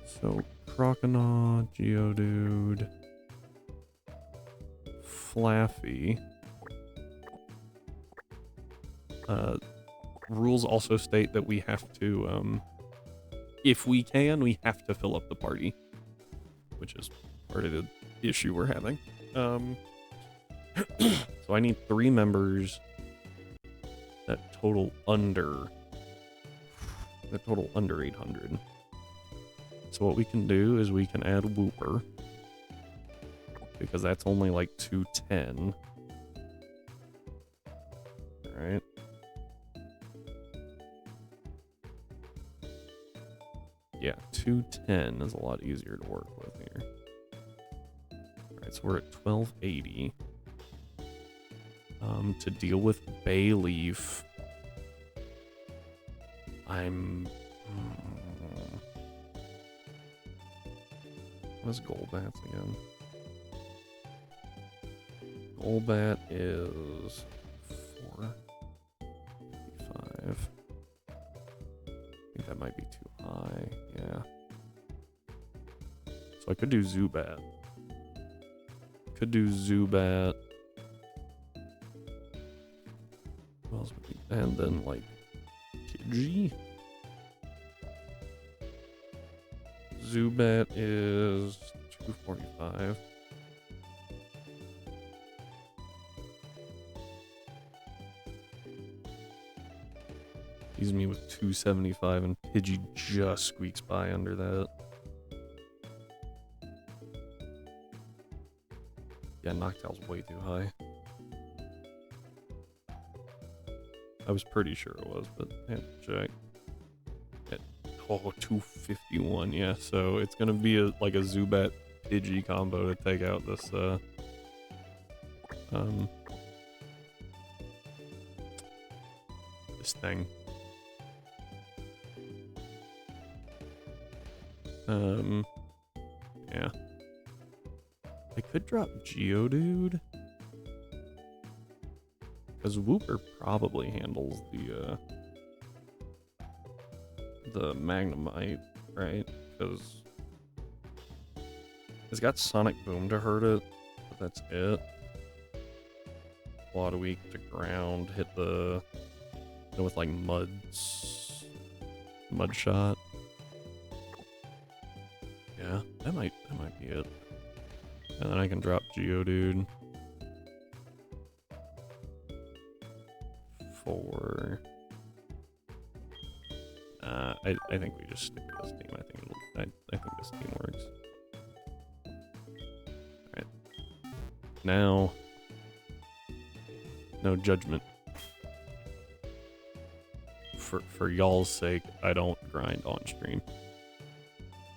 So Croconaw, Geodude, Flaffy. Rules also state that we have to, if we can, we have to fill up the party, which is part of the issue we're having. So I need 3 members that total under 800. So what we can do is we can add Wooper, because that's only like 210. Alright. Yeah, 210 is a lot easier to work with here. Alright, so we're at 1280. To deal with Bayleaf, what's Golbat's again? Golbat is 455. I think that might be too high. Yeah. So I could do Zubat. What else would be? And then like Pidgey. Zubat is 245. Leaves me with 275, and Pidgey just squeaks by under that. Yeah, Noctowl's way too high. I was pretty sure it was, but I had to check. Oh, 251, yeah, so it's gonna be like a Zubat Pidgey combo to take out this, this thing. Yeah. I could drop Geodude, because Wooper probably handles the Magnemite, right? Because it's got Sonic Boom to hurt it, but that's it. A lot of weak to ground, hit the, with like Mud Shot. Yeah, that might be it. And then I can drop Geodude for. I think we just stick with this team. I think this team works. Alright. Now, no judgment. For y'all's sake, I don't grind on stream,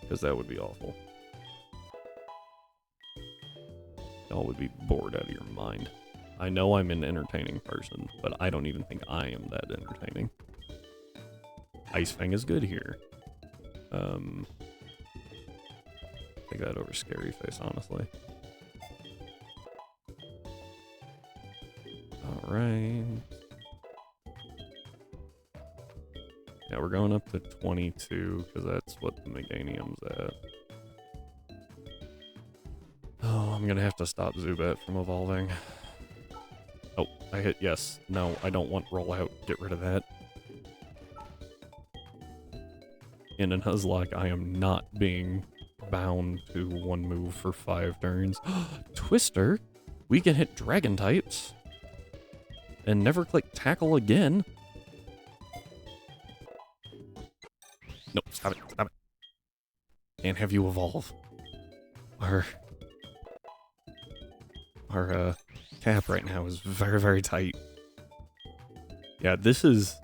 because that would be awful. Y'all would be bored out of your mind. I know I'm an entertaining person, but I don't even think I am that entertaining. Ice Fang is good here. Take that over Scary Face, honestly. Alright. Yeah, we're going up to 22, because that's what the Meganium's at. Oh, I'm gonna have to stop Zubat from evolving. Oh, I hit yes. No, I don't want Rollout. Get rid of that. In a Nuzlocke, I am not being bound to one move for 5 turns. Twister? We can hit Dragon types and never click Tackle again. No, stop it, stop it. Can't have you evolve. Our cap right now is very, very tight. Yeah, this is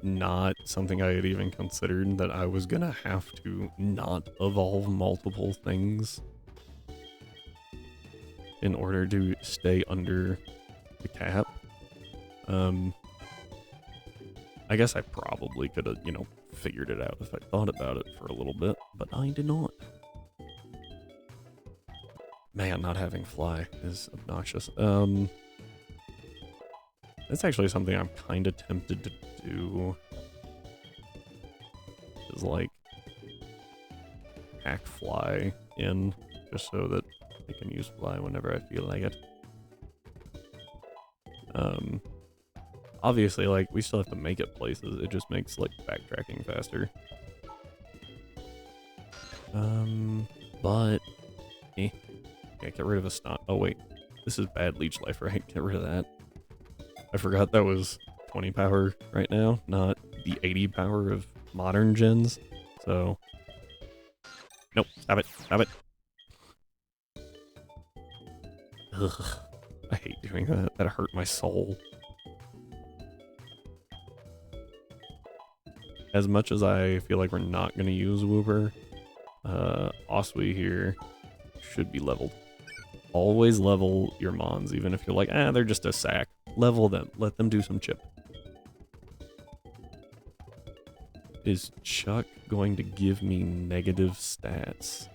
not something I had even considered, that I was gonna have to not evolve multiple things in order to stay under the cap. I guess I probably could have, figured it out if I thought about it for a little bit, but I did not. Man, not having fly is obnoxious. That's actually something I'm kind of tempted to do. Is like hack fly in just so that I can use fly whenever I feel like it. Obviously, like, we still have to make it places. It just makes, like, backtracking faster. But... Yeah, get rid of a stunt. Oh, wait. This is bad leech life, right? Get rid of that. I forgot that was 20 power right now, not the 80 power of modern gens. So... Nope. Stop it. Stop it. Ugh. I hate doing that. That hurt my soul. As much as I feel like we're not going to use Wooper, Oswey here should be leveled. Always level your Mons, even if you're like, they're just a sack. Level them. Let them do some chip. Is Chuck going to give me negative stats?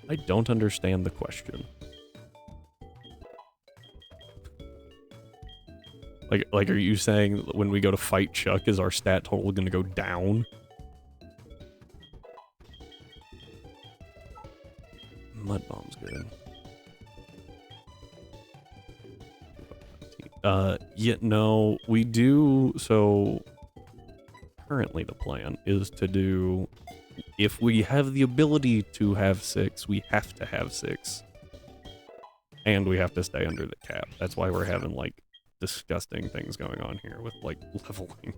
I don't understand the question. Like, are you saying when we go to fight Chuck, is our stat total going to go down? Mud Bomb's good. Yeah, no, we do, so currently the plan is to do, if we have the ability to have 6, we have to have 6. And we have to stay under the cap. That's why we're having, like, disgusting things going on here with, like, leveling.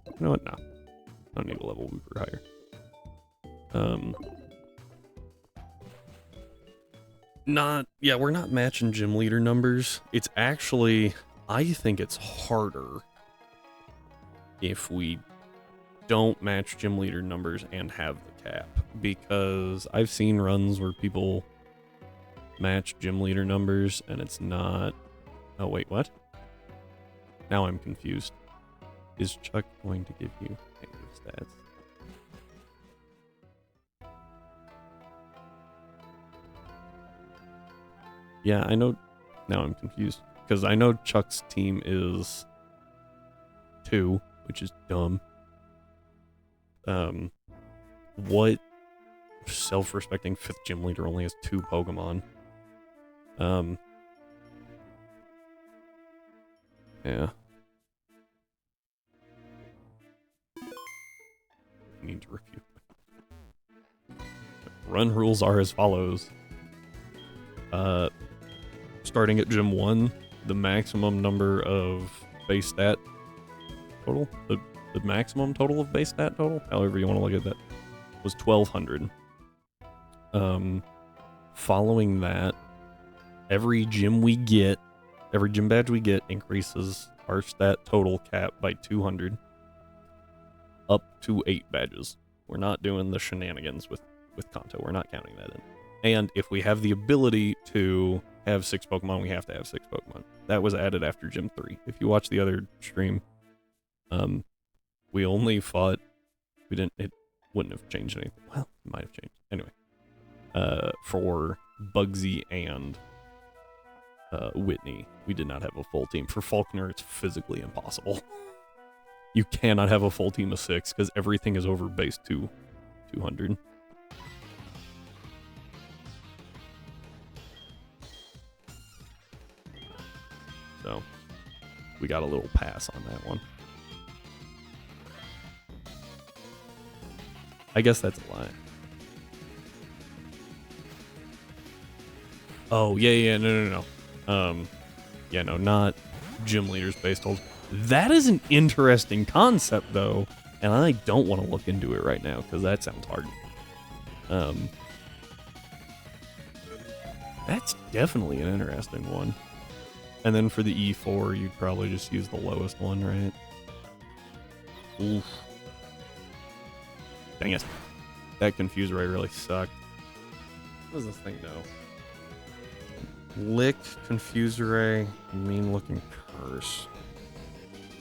You know what? No. I don't need to level Wooper higher. Yeah, we're not matching gym leader numbers. It's actually, I think it's harder if we don't match gym leader numbers and have the cap. Because I've seen runs where people match gym leader numbers and it's not... Oh, wait, what? Now I'm confused. Is Chuck going to give you negative stats? Yeah, I know. Now I'm confused. Because I know Chuck's team is 2, which is dumb. What self-respecting 5th gym leader only has 2 Pokemon? Yeah. I need to review. Run rules are as follows. Starting at Gym 1, the maximum number of base stat total, the maximum total of base stat total, however you want to look at that, was 1,200. Following that, every gym badge we get increases our stat total cap by 200, up to 8 badges. We're not doing the shenanigans with Kanto. We're not counting that in. And if we have the ability to have 6 Pokemon, we have to have 6 Pokemon. That was added after Gym 3. If you watch the other stream, we only fought... It wouldn't have changed anything. Well, it might have changed. Anyway. For Bugsy and Whitney, we did not have a full team. For Faulkner, it's physically impossible. You cannot have a full team of 6 because everything is over base 200. So, we got a little pass on that one. I guess that's a lie. Oh, yeah, no. Yeah, no, not gym leaders based holds. That is an interesting concept, though, and I don't want to look into it right now, because that sounds hard. That's definitely an interesting one. And then for the E4, you'd probably just use the lowest one, right? Oof. Dang it. That Confuse Ray really sucked. What does this thing know? Lick, Confuse Ray, Mean Looking Curse.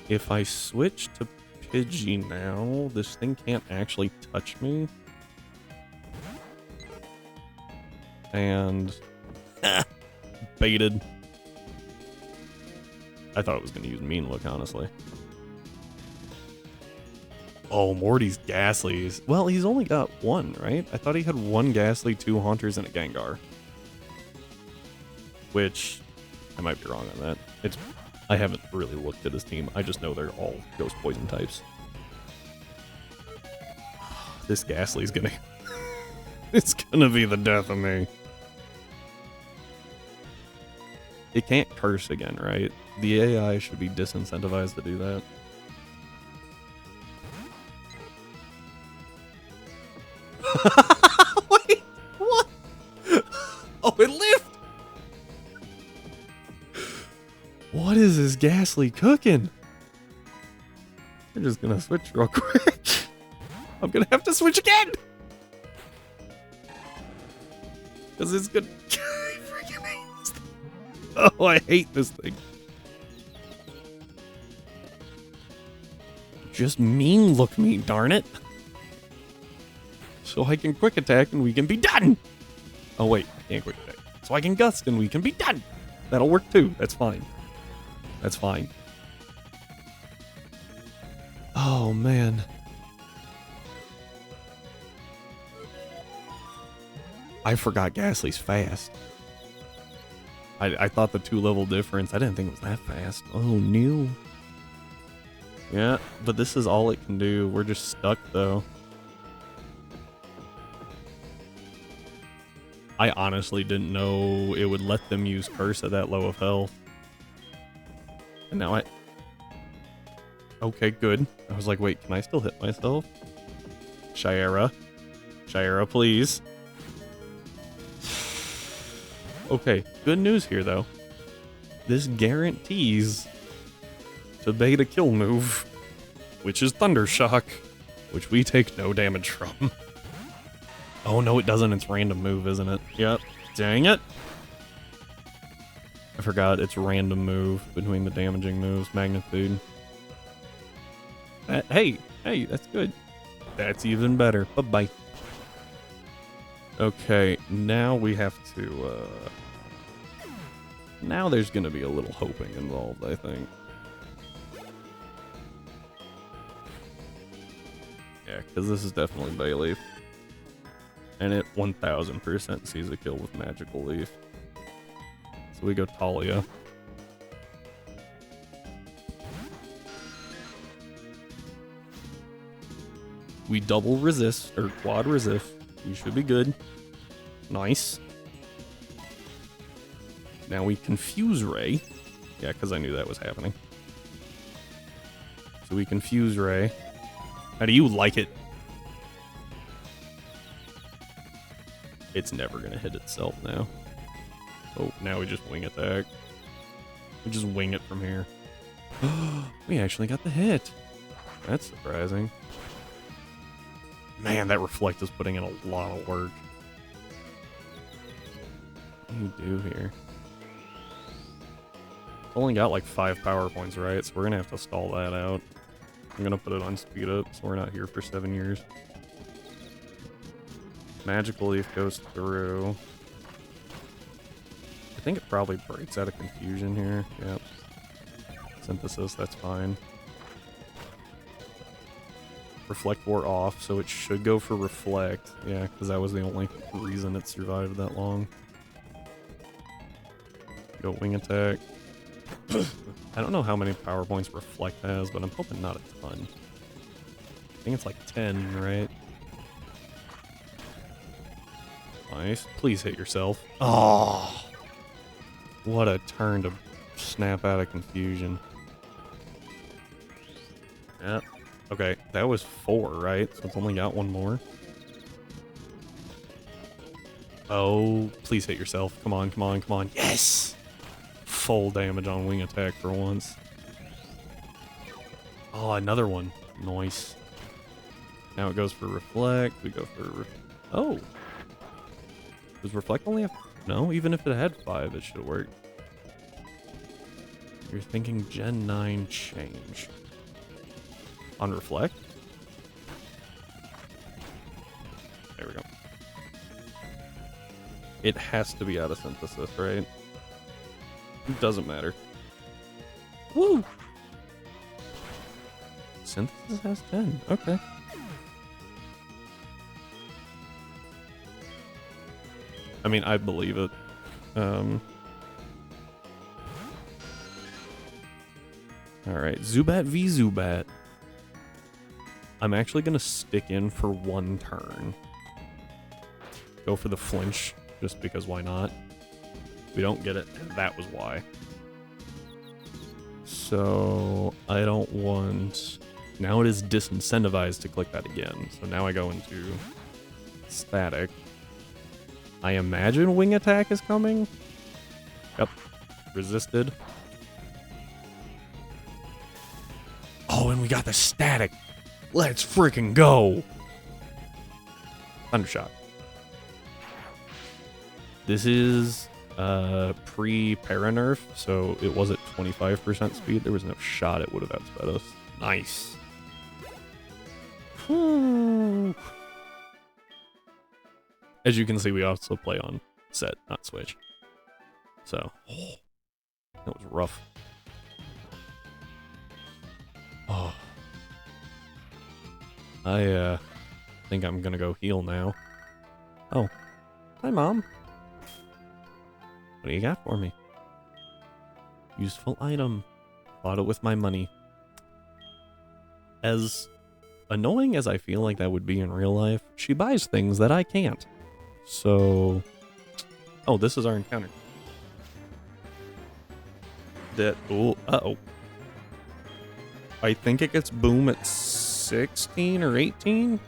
If I switch to Pidgey now, this thing can't actually touch me. And baited. I thought it was going to use Mean Look, honestly. Oh, Morty's Ghastlies. Well, he's only got one, right? I thought he had one Ghastly, 2 Haunters, and a Gengar. Which, I might be wrong on that. I haven't really looked at his team. I just know they're all Ghost Poison types. This Ghastly's gonna... it's gonna be the death of me. It can't curse again, right? The AI should be disincentivized to do that. Wait, what? Oh, it lived! What is this Ghastly cooking? We're just gonna switch real quick. I'm gonna have to switch again! Because it's good. Freaking hate this thing. Oh, I hate this thing. Just Mean Look me, darn it. So I can Quick Attack and we can be done. Oh wait, I can't Quick Attack. So I can Gust and we can be done. That'll work too. That's fine. That's fine. Oh man. I forgot Ghastly's fast. I thought the 2-level difference, I didn't think it was that fast. Oh, no. Yeah, but this is all it can do. We're just stuck, though. I honestly didn't know it would let them use Curse at that low of health. And now I... Okay, good. I was like, wait, can I still hit myself? Shira. Shira, please. Okay, good news here, though. This guarantees to bait a kill move, which is Thunder Shock, which we take no damage from. Oh, no, it doesn't. It's random move, isn't it? Yep. Dang it. I forgot it's random move between the damaging moves. Magnitude. Hey, that's good. That's even better. Bye-bye. Okay, now we have to, now there's gonna be a little hoping involved, I think. Yeah, because this is definitely Bayleaf. And it 1000% sees a kill with Magical Leaf. So we go Talia. We double resist, or quad resist. We should be good. Nice. Now we Confuse Ray. Yeah, because I knew that was happening. So we Confuse Ray. How do you like it? It's never going to hit itself now. Oh, now we just Wing Attack. We just wing it from here. We actually got the hit. That's surprising. Man, that Reflect is putting in a lot of work. What do you do here? Only got like 5 power points, right? So we're gonna have to stall that out. I'm gonna put it on speed up so we're not here for 7 years. Magical Leaf goes through. I think it probably breaks out of Confusion here. Yep. Synthesis, that's fine. Reflect wore off, so it should go for Reflect. Yeah, because that was the only reason it survived that long. Go Wing Attack. I don't know how many power points Reflect has, but I'm hoping not a ton. I think it's like 10, right? Nice. Please hit yourself. Oh! What a turn to snap out of Confusion. Yep. Okay, that was 4, right? So it's only got 1 more. Oh, please hit yourself. Come on, come on, come on. Yes! Full damage on Wing Attack for once. Oh, another one. Nice. Now it goes for Reflect. We go for... Oh! Does Reflect only have... No, even if it had 5, it should have worked. You're thinking Gen 9 change. On Reflect? There we go. It has to be out of Synthesis, right? It doesn't matter. Woo! Synthesis has 10. Okay. I mean, I believe it. Alright, Zubat v Zubat. I'm actually going to stick in for one turn. Go for the flinch, just because why not? We don't get it, and that was why. So, I don't want... Now it is disincentivized to click that again. So now I go into static. I imagine wing attack is coming. Yep. Resisted. Oh, and we got the static. Let's freaking go. Thundershot. This is pre-para nerf, so it was at 25% speed. There was no shot it would have outsped us. Nice. As you can see, we also play on set, not switch. So, that was rough. Oh. I think I'm gonna go heal now. Oh. Hi, Mom. What do you got for me? Useful item. Bought it with my money. As annoying as I feel like that would be in real life, she buys things that I can't. So... Oh, this is our encounter. That... Oh, uh-oh. I think it gets boom at 16 or 18.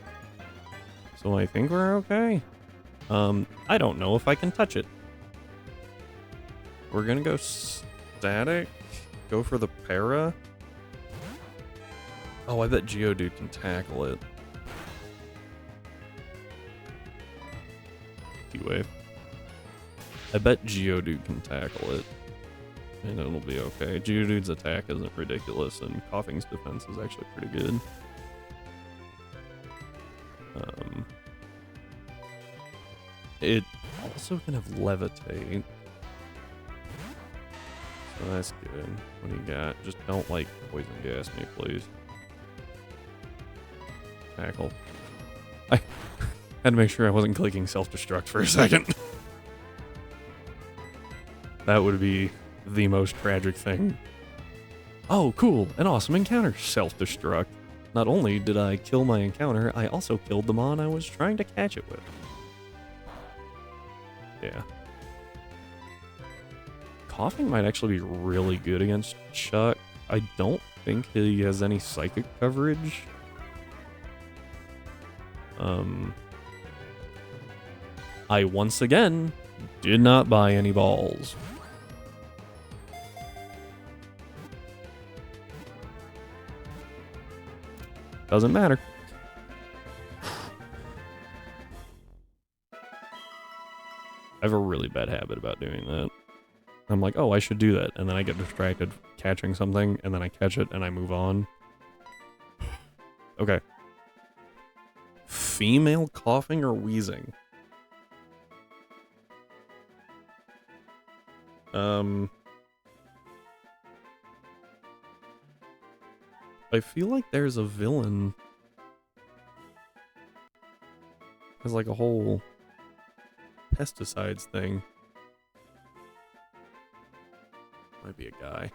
So I think we're okay. I don't know if I can touch it. We're gonna go static. Go for the para. Oh, I bet Geodude can tackle it. T-Wave. I bet Geodude can tackle it. And it'll be okay. Geodude's attack isn't ridiculous, and Coughing's defense is actually pretty good. It also can have Levitate. So that's good. What do you got? Just don't, like, poison gas me, please. Tackle. I had to make sure I wasn't clicking self-destruct for a second. That would be the most tragic thing. Oh, cool. An awesome encounter. Self-destruct. Not only did I kill my encounter, I also killed the mon I was trying to catch it with. Yeah. Coughing might actually be really good against Chuck. I don't think he has any psychic coverage. I once again did not buy any balls. Doesn't matter. I have a really bad habit about doing that. I'm like, oh, I should do that. And then I get distracted catching something, and then I catch it, and I move on. Okay. Female coughing or wheezing? I feel like there's a villain. There's like a whole pesticides thing. Might be a guy.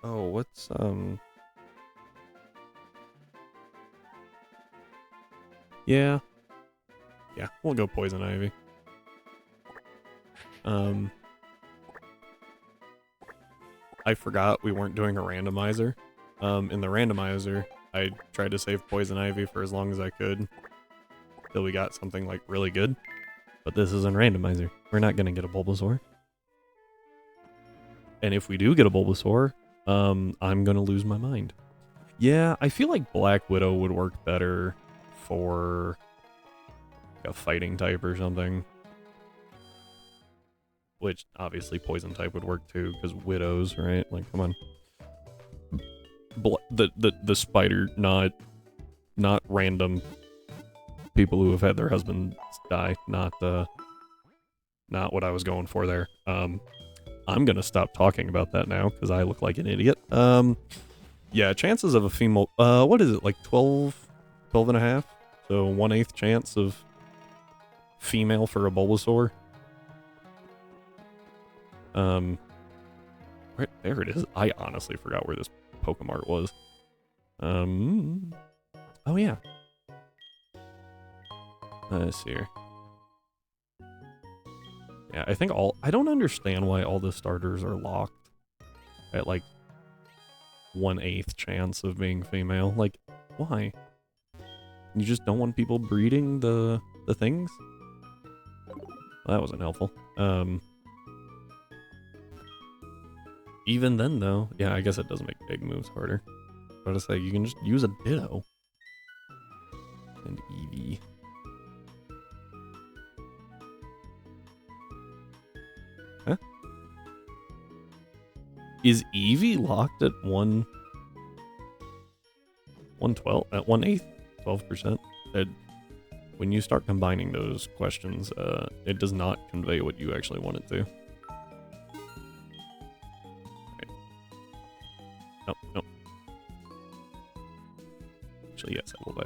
Oh, what's Yeah. Yeah, we'll go Poison Ivy. I forgot we weren't doing a randomizer. In the randomizer, I tried to save Poison Ivy for as long as I could. Till we got something, like, really good. But this isn't randomizer. We're not gonna get a Bulbasaur. And if we do get a Bulbasaur, I'm gonna lose my mind. Yeah, I feel like Black Widow would work better for a fighting type or something. Which, obviously, poison type would work too, because widows, right? Like, come on. The spider, not random people who have had their husbands die. Not what I was going for there. I'm gonna stop talking about that now, because I look like an idiot. Yeah, chances of a female, what is it, like 12 and a half? So 1/8 chance of female for a Bulbasaur. Right there it is. I honestly forgot where this Pokemart was. Oh yeah. Let's see here. Yeah, I think I don't understand why all the starters are locked at like 1/8 chance of being female. Like, why? You just don't want people breeding the things? Well, that wasn't helpful. Even then, though, yeah, I guess it does make big moves harder. But it's like, you can just use a Ditto. And Eevee. Huh? Is Eevee locked at 112? At 1/8? 12%? When you start combining those questions, it does not convey what you actually want it to. Nope. Actually, yes, I will buy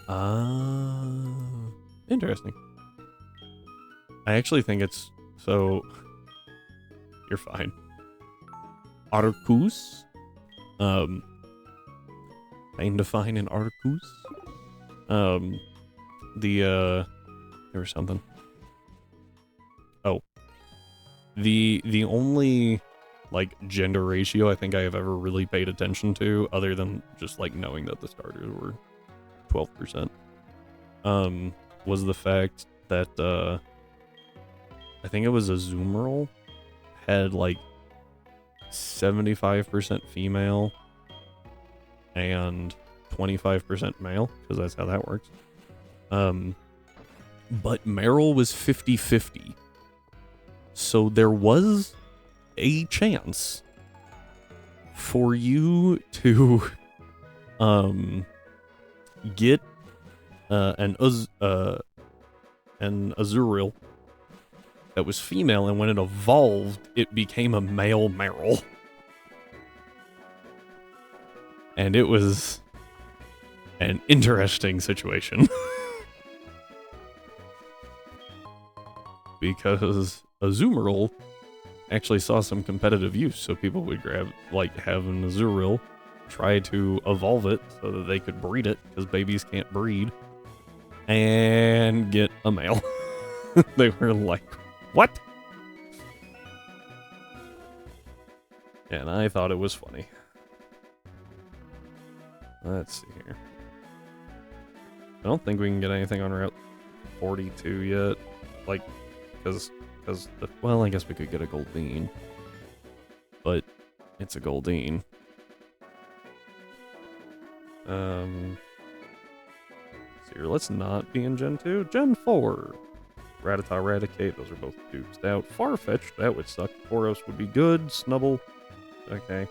5. Interesting. I actually think it's... So... You're fine. Arcus? Trying to find an Arcus? There was something. Oh. The only, like, gender ratio I think I have ever really paid attention to, other than just, like, knowing that the starters were 12%, was the fact that, I think it was Azumarill had, like, 75% female and 25% male, because that's how that works. But Meryl was 50-50. So there was a chance for you to get an Azurill that was female, and when it evolved, it became a male Meryl. And it was an interesting situation. Because Azumarill actually saw some competitive use, so people would have an Azurill, try to evolve it so that they could breed it, because babies can't breed, and get a male. They were like, what? And I thought it was funny. Let's see here. I don't think we can get anything on Route 42 yet. Like, because well, I guess we could get a Goldeen. But it's a Goldeen. So here, let's not be in Gen 2. Gen 4. Rattata, Raticate, those are both duped out. Farfetch'd, that would suck. Boros would be good. Snubble, okay.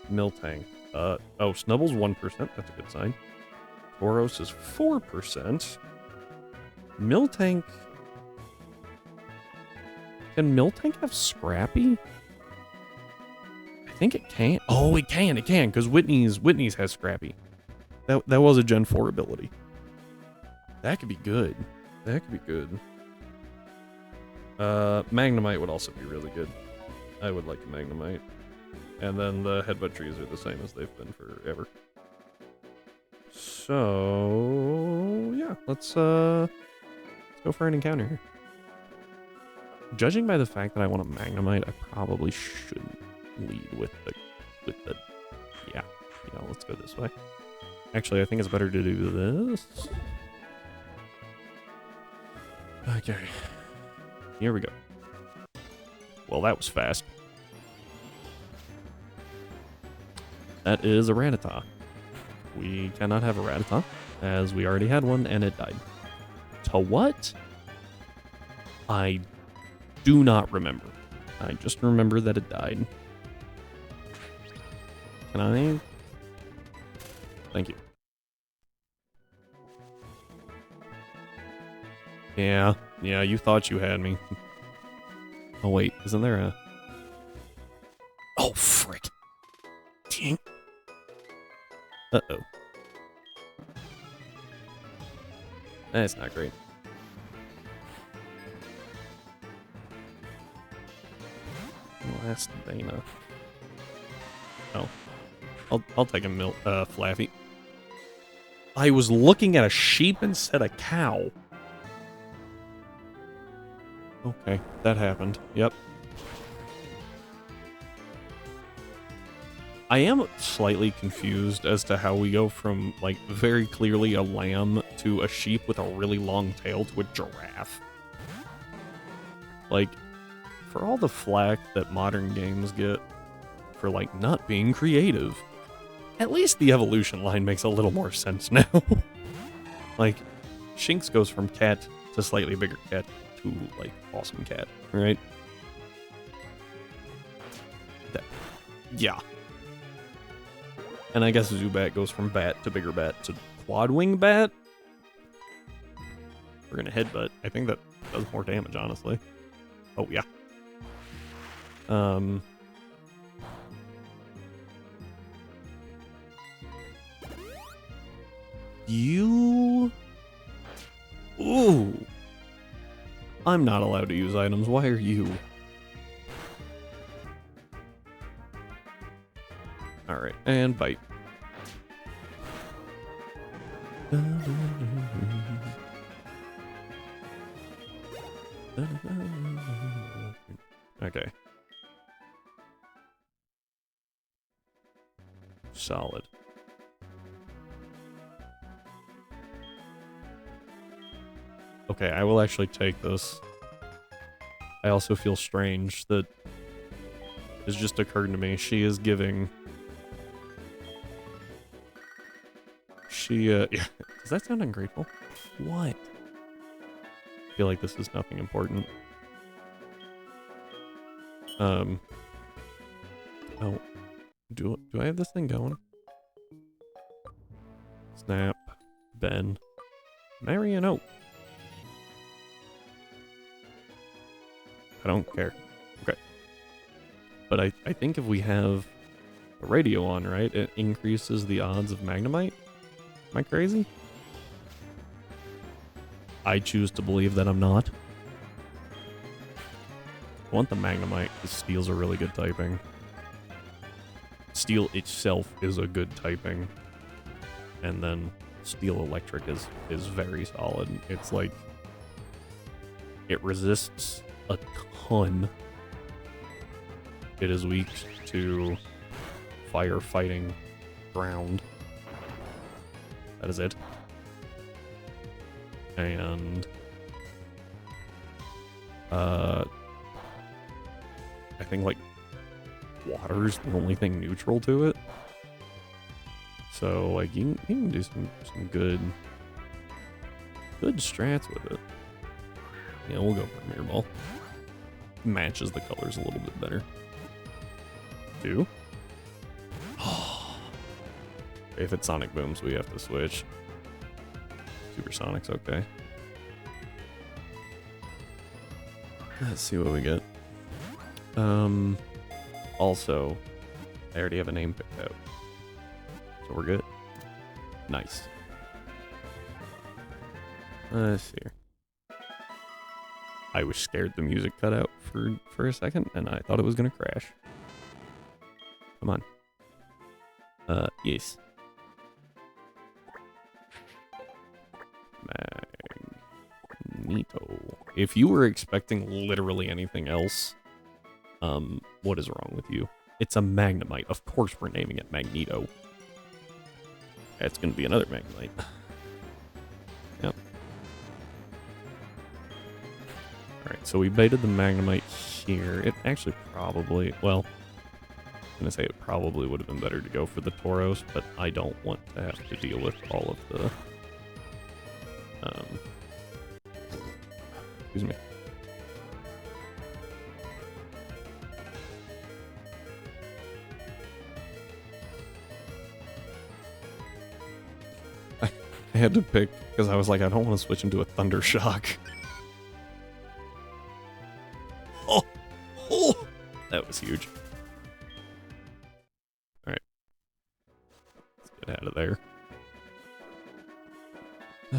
Miltank. Snubble's 1%, that's a good sign. Boros is 4%. Miltank... Can Miltank have Scrappy? I think it can. Oh, it can, because Whitney's has Scrappy. That was a Gen 4 ability. That could be good. Magnemite would also be really good. I would like a Magnemite. And then the headbutt trees are the same as they've been forever. So yeah, let's go for an encounter here. Judging by the fact that I want a Magnemite, I probably shouldn't lead with the yeah. Let's go this way. Actually, I think it's better to do this. Okay. Here we go. Well, that was fast. That is a Rattata. we cannot have a Rattata, as we already had one and it died. To what? I do not remember. I just remember that it died. Can I? Thank you. Yeah, you thought you had me. Oh wait, isn't there a... Oh, frick. Dang. Uh-oh. That's not great. Last Dana. Oh. I'll take a Flaffy. I was looking at a sheep instead of cow. Okay, that happened. Yep. I am slightly confused as to how we go from, like, very clearly a lamb to a sheep with a really long tail to a giraffe. Like, for all the flack that modern games get for, like, not being creative, at least the evolution line makes a little more sense now. Like, Shinx goes from cat to slightly bigger cat to, like, awesome cat, right? Yeah. And I guess Zubat goes from bat to bigger bat to quad wing bat. We're gonna headbutt. I think that does more damage, honestly. Oh, yeah. You... Ooh. I'm not allowed to use items. Why are you? Alright, and bite. Okay. Solid. Okay, I will actually take this. I also feel strange that it's just occurred to me. She is giving... yeah. Does that sound ungrateful? What? I feel like this is nothing important. Oh. Do I have this thing going? Snap. Ben. Marry an oak. I don't care. Okay. But I think if we have the radio on, right, it increases the odds of Magnemite? Am I crazy? I choose to believe that I'm not. I want the Magnemite because Steel's a really good typing. Steel itself is a good typing. And then Steel Electric is very solid. It's like... It resists a ton. It is weak to fire, fighting, ground. That is it. And I think like water's the only thing neutral to it. So like you can do some good strats with it. Yeah, we'll go for Mirror Ball. Matches the colors a little bit better. Do? If it's Sonic Booms, we have to switch. Supersonic's okay. Let's see what we get. Also, I already have a name picked out. So we're good. Nice. Let's see here. I was scared the music cut out for a second, and I thought it was gonna crash. Come on. Yes. Magneto. If you were expecting literally anything else, what is wrong with you? It's a Magnemite. Of course we're naming it Magneto. It's gonna be another Magnemite. Yep. Alright, so we baited the Magnemite here. It actually probably, well, gonna say it probably would have been better to go for the Tauros, but I don't want to have to deal with all of the excuse me. I had to pick because I was like, I don't want to switch into a Thunder Shock. Oh, that was huge. All right, let's get out of there.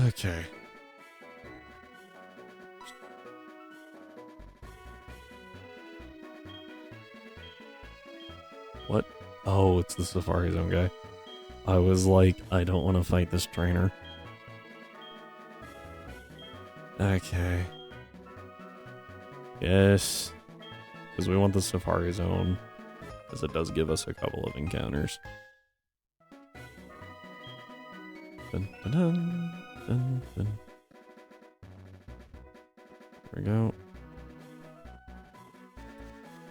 Okay. What? Oh, it's the Safari Zone guy. I was like, I don't want to fight this trainer. Okay. Yes. Because we want the Safari Zone. Because it does give us a couple of encounters. Dun, dun, dun, dun, dun. There we go.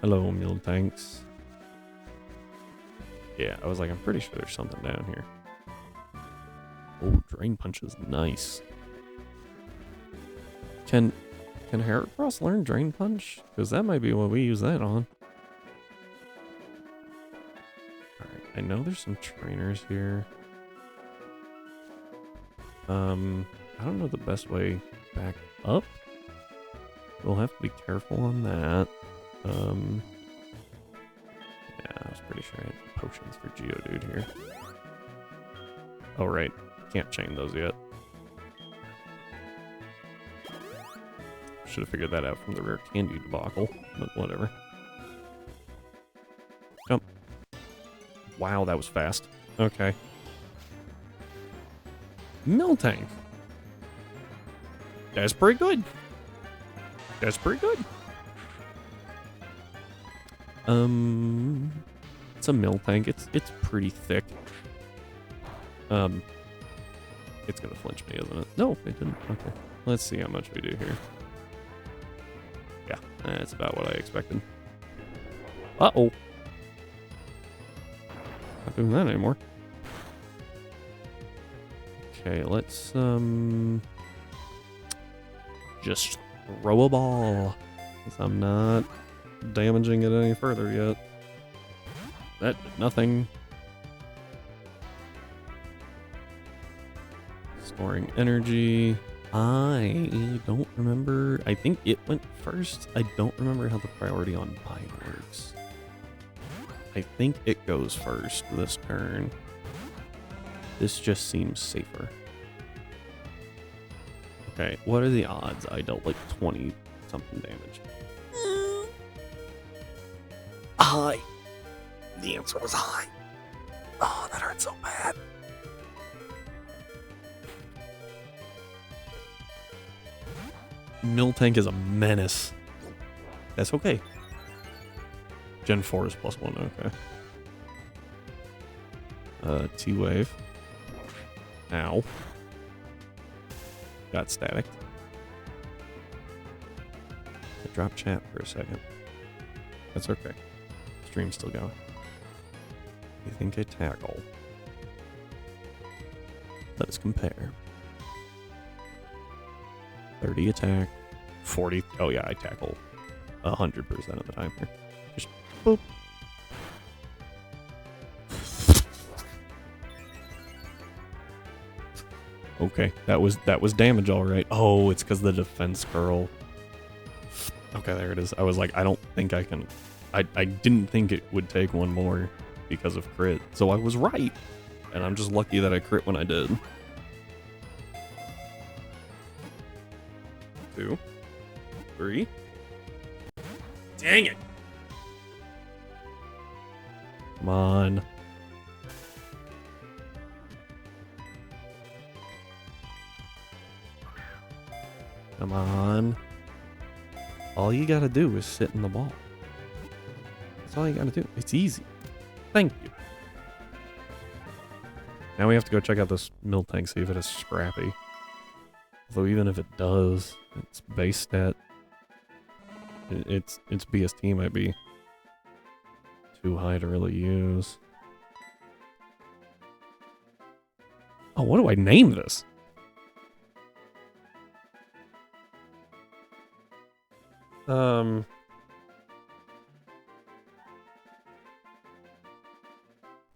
Hello, mule tanks. Yeah, I was like, I'm pretty sure there's something down here. Oh, Drain Punch is nice. Can Heracross learn Drain Punch? Because that might be what we use that on. Alright, I know there's some trainers here. I don't know the best way back up. We'll have to be careful on that. Yeah, I was pretty sure I had potions for Geodude here. Oh, right. Can't chain those yet. Should have figured that out from the rare candy debacle, but whatever. Jump. Wow, that was fast. Okay. Miltank. That's pretty good. That's pretty good. It's a Miltank. It's pretty thick. It's gonna flinch me, isn't it? No, it didn't. Okay. Let's see how much we do here. Yeah, that's about what I expected. Uh-oh. Not doing that anymore. Okay, let's, just throw a ball. Because I'm not damaging it any further yet. That did nothing. Storing energy. I don't remember. I think it went first. I don't remember how the priority on mine works. I think it goes first this turn. This just seems safer. Okay, what are the odds I dealt like 20 something damage? High. The answer was high. Oh, that hurt so bad. Miltank is a menace. That's okay. Gen 4 is +1, okay. T-Wave. Ow. Got static. I dropped chat for a second. That's okay. Stream's still going. You think I tackle? Let us compare. 30 attack, 40. Oh yeah, I tackle 100% of the time here. Just boop. Okay, that was damage, all right. Oh, it's because the defense curl. Okay, there it is. I was like, I don't think I can. I didn't think it would take one more because of crit, so I was right, and I'm just lucky that I crit when I did. 2, 3. Dang it! Come on. Come on. All you gotta do is sit in the ball. That's all you gotta do. It's easy. Thank you. Now we have to go check out this Miltank, see if it is scrappy. Although even if it does, its base stat, its BST might be too high to really use. Oh, what do I name this?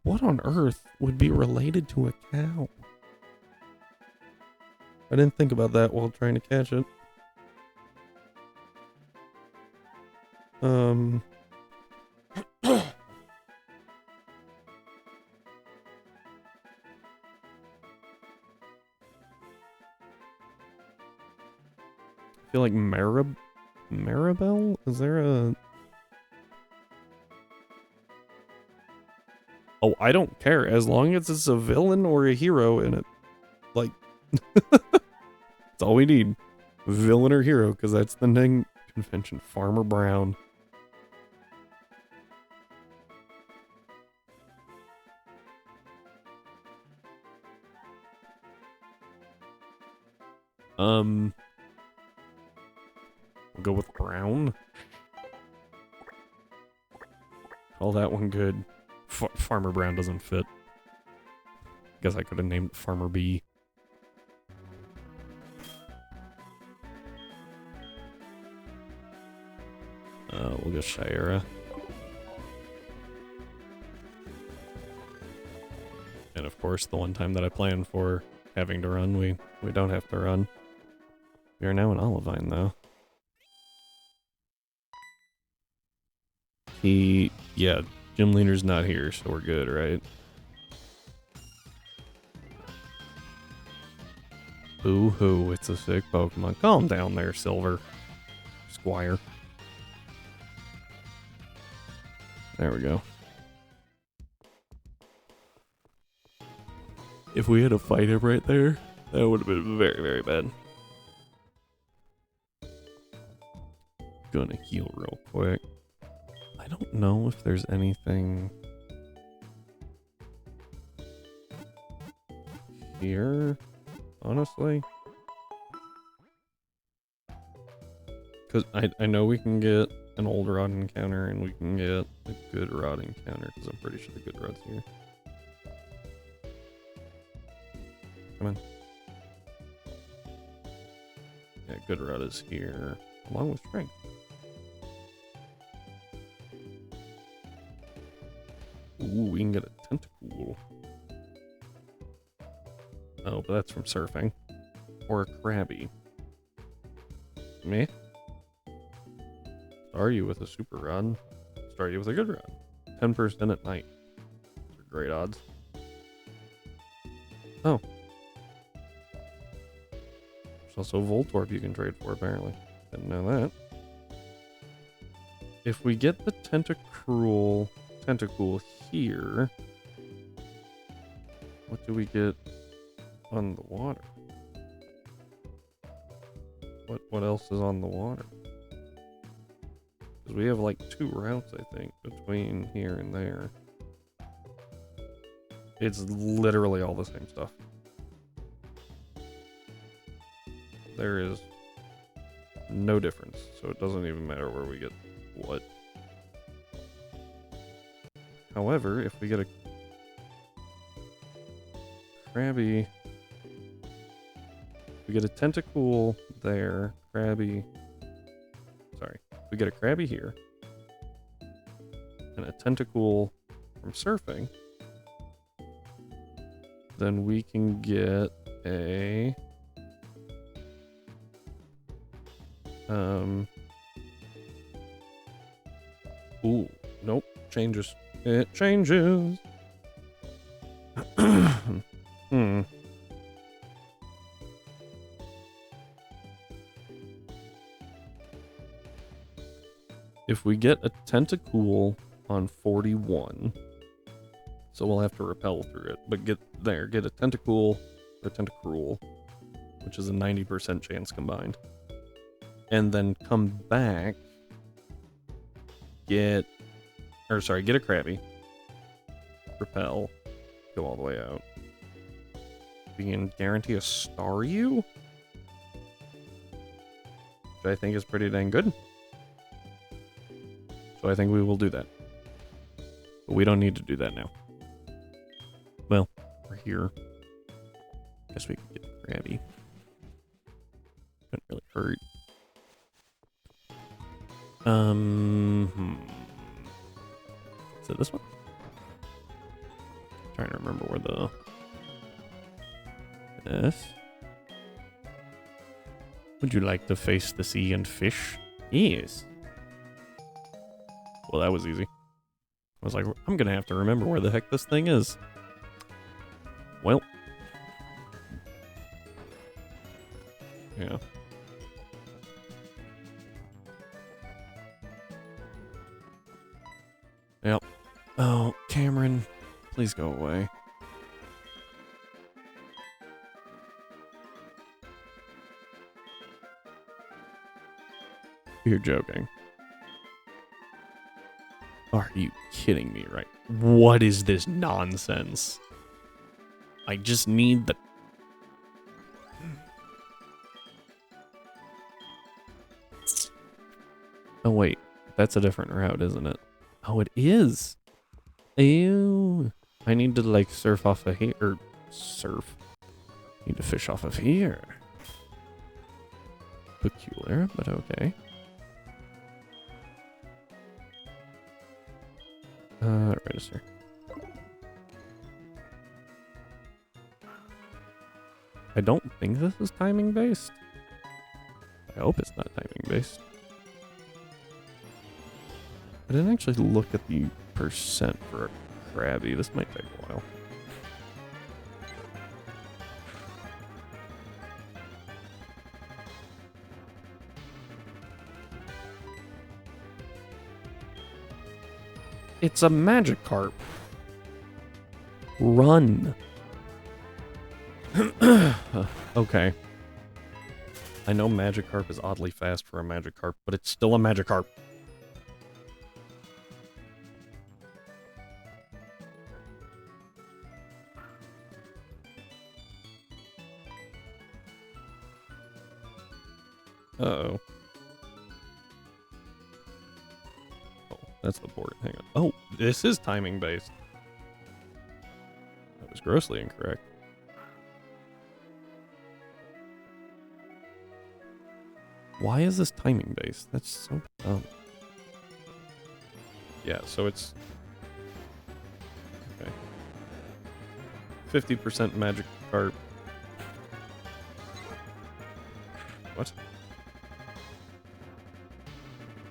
What on earth would be related to a cow? I didn't think about that while trying to catch it. I feel like Maribel? Is there a... Oh, I don't care. As long as it's a villain or a hero in it. Like... That's all we need. Villain or hero, because that's the name convention. Farmer Brown. We'll go with Brown. Call that one good. Farmer Brown doesn't fit. Guess I could have named it Farmer B. We'll go Shira. And of course, the one time that I planned for having to run, we don't have to run. We are now in Olivine, though. Yeah, Gym Leader's not here, so we're good, right? Boo-hoo, it's a sick Pokemon. Calm down there, Silver. Squire. There we go. If we had to fight him right there, that would have been very, very bad. Gonna heal real quick. I don't know if there's anything here, honestly. Because I know we can get an old rod encounter and we can get a good rod encounter, because I'm pretty sure the good rod's here. Come on. Yeah, good rod is here, along with strength. Ooh, we can get a tentacle. Oh, but that's from surfing. Or a crabby. Me? Start you with a super rod. Start you with a good rod. 10% at night. Those are great odds. Oh. There's also Voltorb you can trade for, apparently. Didn't know that. If we get the tentacle here, what do we get on the water? What else is on the water? Because we have like 2 routes, I think, between here and there. It's literally all the same stuff. There is no difference, so it doesn't even matter where we get what. However, if we get a crabby, we get a tentacle there, crabby. Sorry, we get a crabby here, and a tentacle from surfing. Then we can get a ooh, nope, changes. It changes. If we get a tentacle on 41, so we'll have to repel through it, but get a tentacle or tentacruel, which is a 90% chance combined, and then come back, get a crabby, repel, go all the way out. We can guarantee a Staryu, which I think is pretty dang good. So I think we will do that. But we don't need to do that now. Well, we're here. Guess we can get crabby. Couldn't really hurt. Is it this one? Trying to remember where the... Yes. Would you like to face the sea and fish? Yes. Well, that was easy. I was like, I'm gonna have to remember where the heck this thing is. Well. Yeah. Yep. Oh, Cameron, please go away. You're joking. Are you kidding me, right? What is this nonsense? I just need the... Oh, wait. That's a different route, isn't it? Oh, it is. Ew. I need to, like, surf off of here. Or, surf. Need to fish off of here. Peculiar, but okay. Register. I don't think this is timing based. I hope it's not timing based. I didn't actually look at the percent for a crabby. This might take a while. It's a Magikarp. Run. Okay. I know Magikarp is oddly fast for a Magikarp, but it's still a Magikarp. Uh-oh. Oh, that's the board. Hang on. Oh, this is timing based. That was grossly incorrect. Why is this timing based? That's so dumb. Yeah, so it's... Okay. 50% Magikarp. What?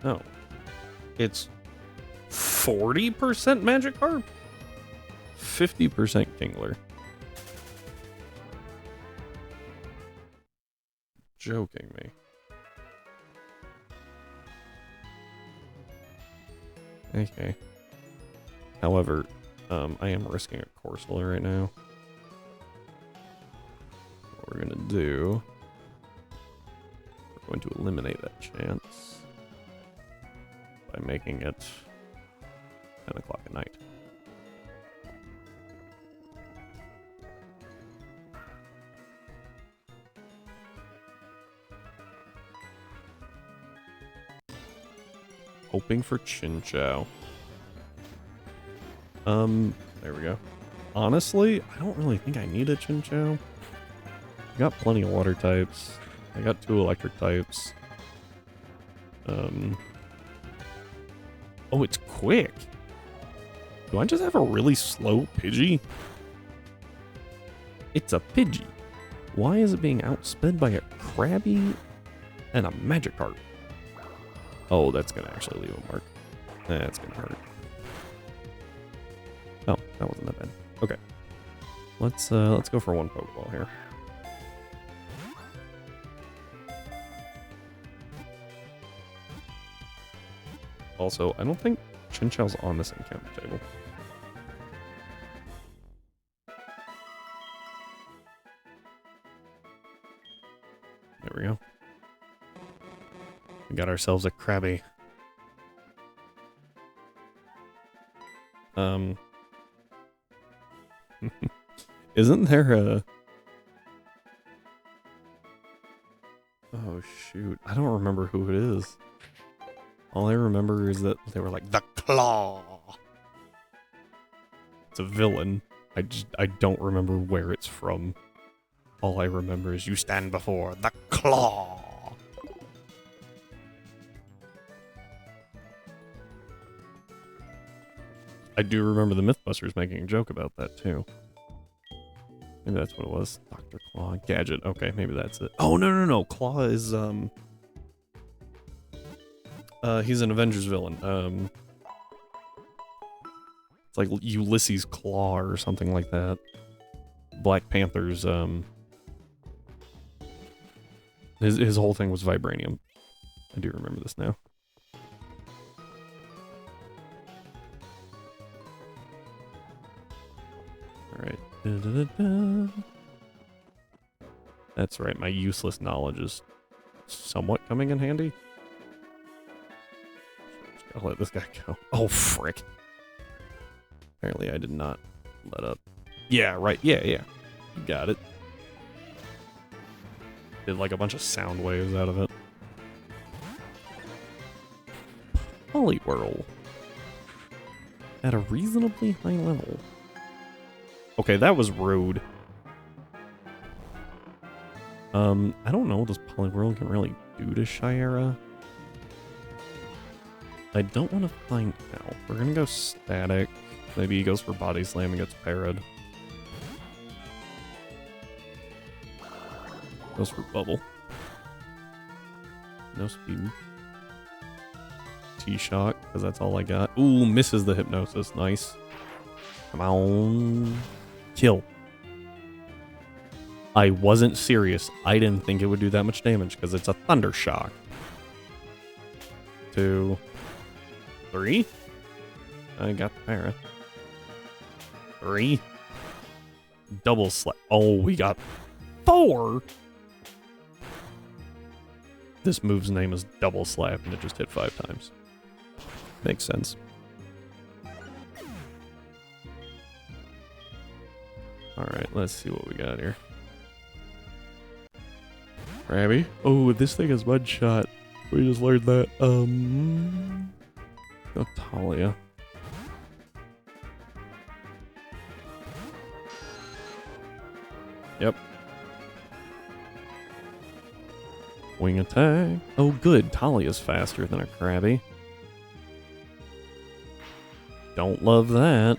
No. It's 40% Magikarp? 50% Kingler. Joking me. Okay. However, I am risking a Corsola right now. What we're gonna do... We're going to eliminate that chance by making it 10 o'clock at night. Hoping for Chinchou. There we go. Honestly, I don't really think I need a Chinchou. I got plenty of water types. I got 2 electric types. Oh, it's quick. Do I just have a really slow Pidgey? It's a Pidgey. Why is it being outsped by a Krabby and a Magikarp? Oh, that's gonna actually leave a mark. That's gonna hurt. Oh, that wasn't that bad. Okay. Let's go for 1 Pokeball here. Also, I don't think Chinchou's on this encounter table. There we go. We got ourselves a Krabby. Isn't there a... Oh, shoot. I don't remember who it is. All I remember is that they were like, the claw. It's a villain. I don't remember where it's from. All I remember is you stand before the claw. I do remember the Mythbusters making a joke about that too. Maybe that's what it was. Dr. Claw. Gadget. Okay, maybe that's it. Oh, no. Claw is, he's an Avengers villain. It's like Ulysses Claw or something like that. Black Panther's, his whole thing was vibranium. I do remember this now. Alright. That's right, my useless knowledge is somewhat coming in handy. Just gotta let this guy go. Oh, frick. Apparently I did not let up. Yeah, right. Yeah. You got it. Did like a bunch of sound waves out of it. Polywhirl. At a reasonably high level. Okay, that was rude. I don't know what this Polywhirl can really do to Shira. I don't want to find out. We're gonna go static. Maybe he goes for Body Slam and gets parried. Goes for Bubble. No speed. T-Shock, because that's all I got. Ooh, misses the Hypnosis. Nice. Come on. Kill. I wasn't serious. I didn't think it would do that much damage because it's a Thunder Shock. 2, 3. I got the para. 3. Double slap. Oh, we got 4. This move's name is Double Slap and it just hit 5 times. Makes sense. Alright, let's see what we got here. Krabby. Oh, this thing is Mud Shot. We just learned that. Go Talia. Yep. Wing attack. Oh, good. Talia's faster than a Krabby. Don't love that.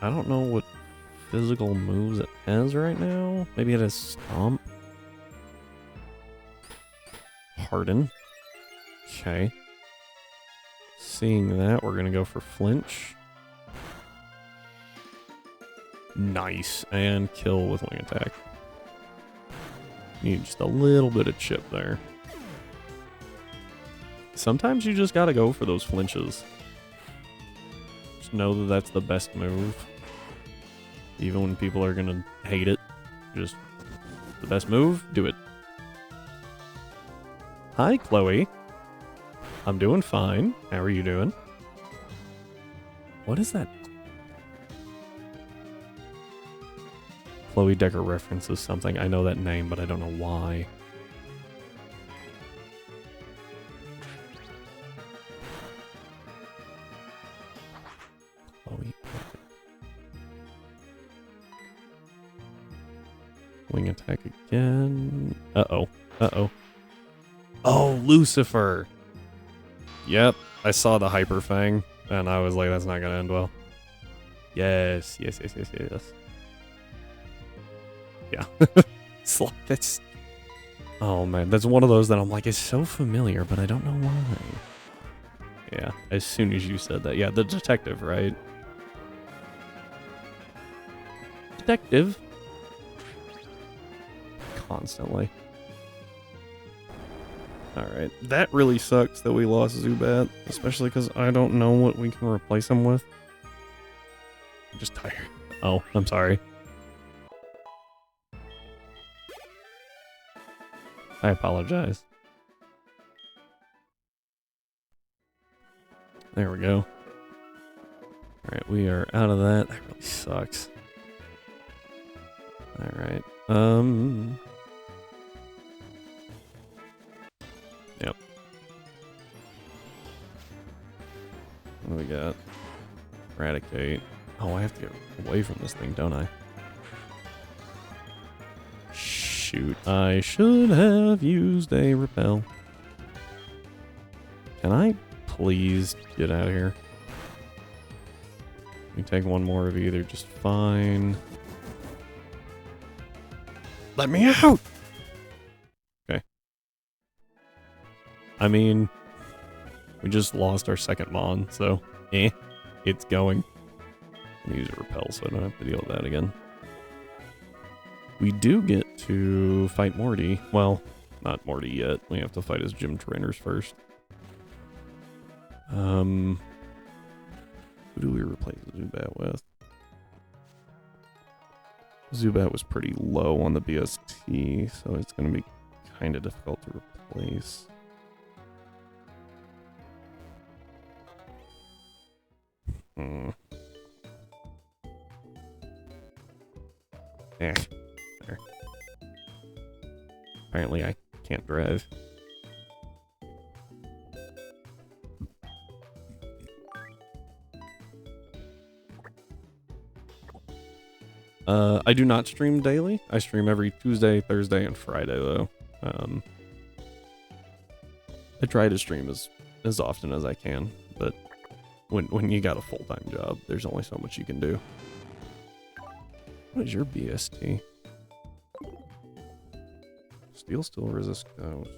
I don't know what physical moves it has right now. Maybe it has Stomp. Harden. Okay. Seeing that, we're gonna go for Flinch. Nice. And kill with Wing Attack. Need just a little bit of chip there. Sometimes you just gotta go for those flinches. Just know that that's the best move. Even when people are gonna hate it. Just the best move, do it. Hi, Chloe. I'm doing fine. How are you doing? What is that? Chloe Decker references something. I know that name, but I don't know why. Chloe. Wing attack again. Uh-oh. Uh-oh. Oh, Lucifer. Yep. I saw the Hyper Fang, and I was like, that's not going to end well. Yes. Yeah. It's like, that's... Oh, man. That's one of those that I'm like, it's so familiar, but I don't know why. Yeah, as soon as you said that. Yeah, the detective, right? Detective. Constantly. Alright, that really sucks that we lost Zubat, especially because I don't know what we can replace him with. I'm just tired. Oh, I'm sorry. I apologize. There we go. Alright, we are out of that. That really sucks. Alright, Yep. What do we got? Eradicate. Oh, I have to get away from this thing, don't I? Shoot, I should have used a repel. Can I please get out of here? Let me take one more of either, just fine. Let me out! Okay. I mean, we just lost our second Mon, so it's going. I'm gonna use a repel so I don't have to deal with that again. We do get to fight Morty. Well, not Morty yet. We have to fight his gym trainers first. Who do we replace Zubat with? Zubat was pretty low on the BST, so it's going to be kind of difficult to replace. There. Apparently I can't drive. I do not stream daily. I stream every Tuesday, Thursday, and Friday, though. I try to stream as often as I can, but when you got a full-time job, there's only so much you can do. What is your BST? Steel still resist ghost.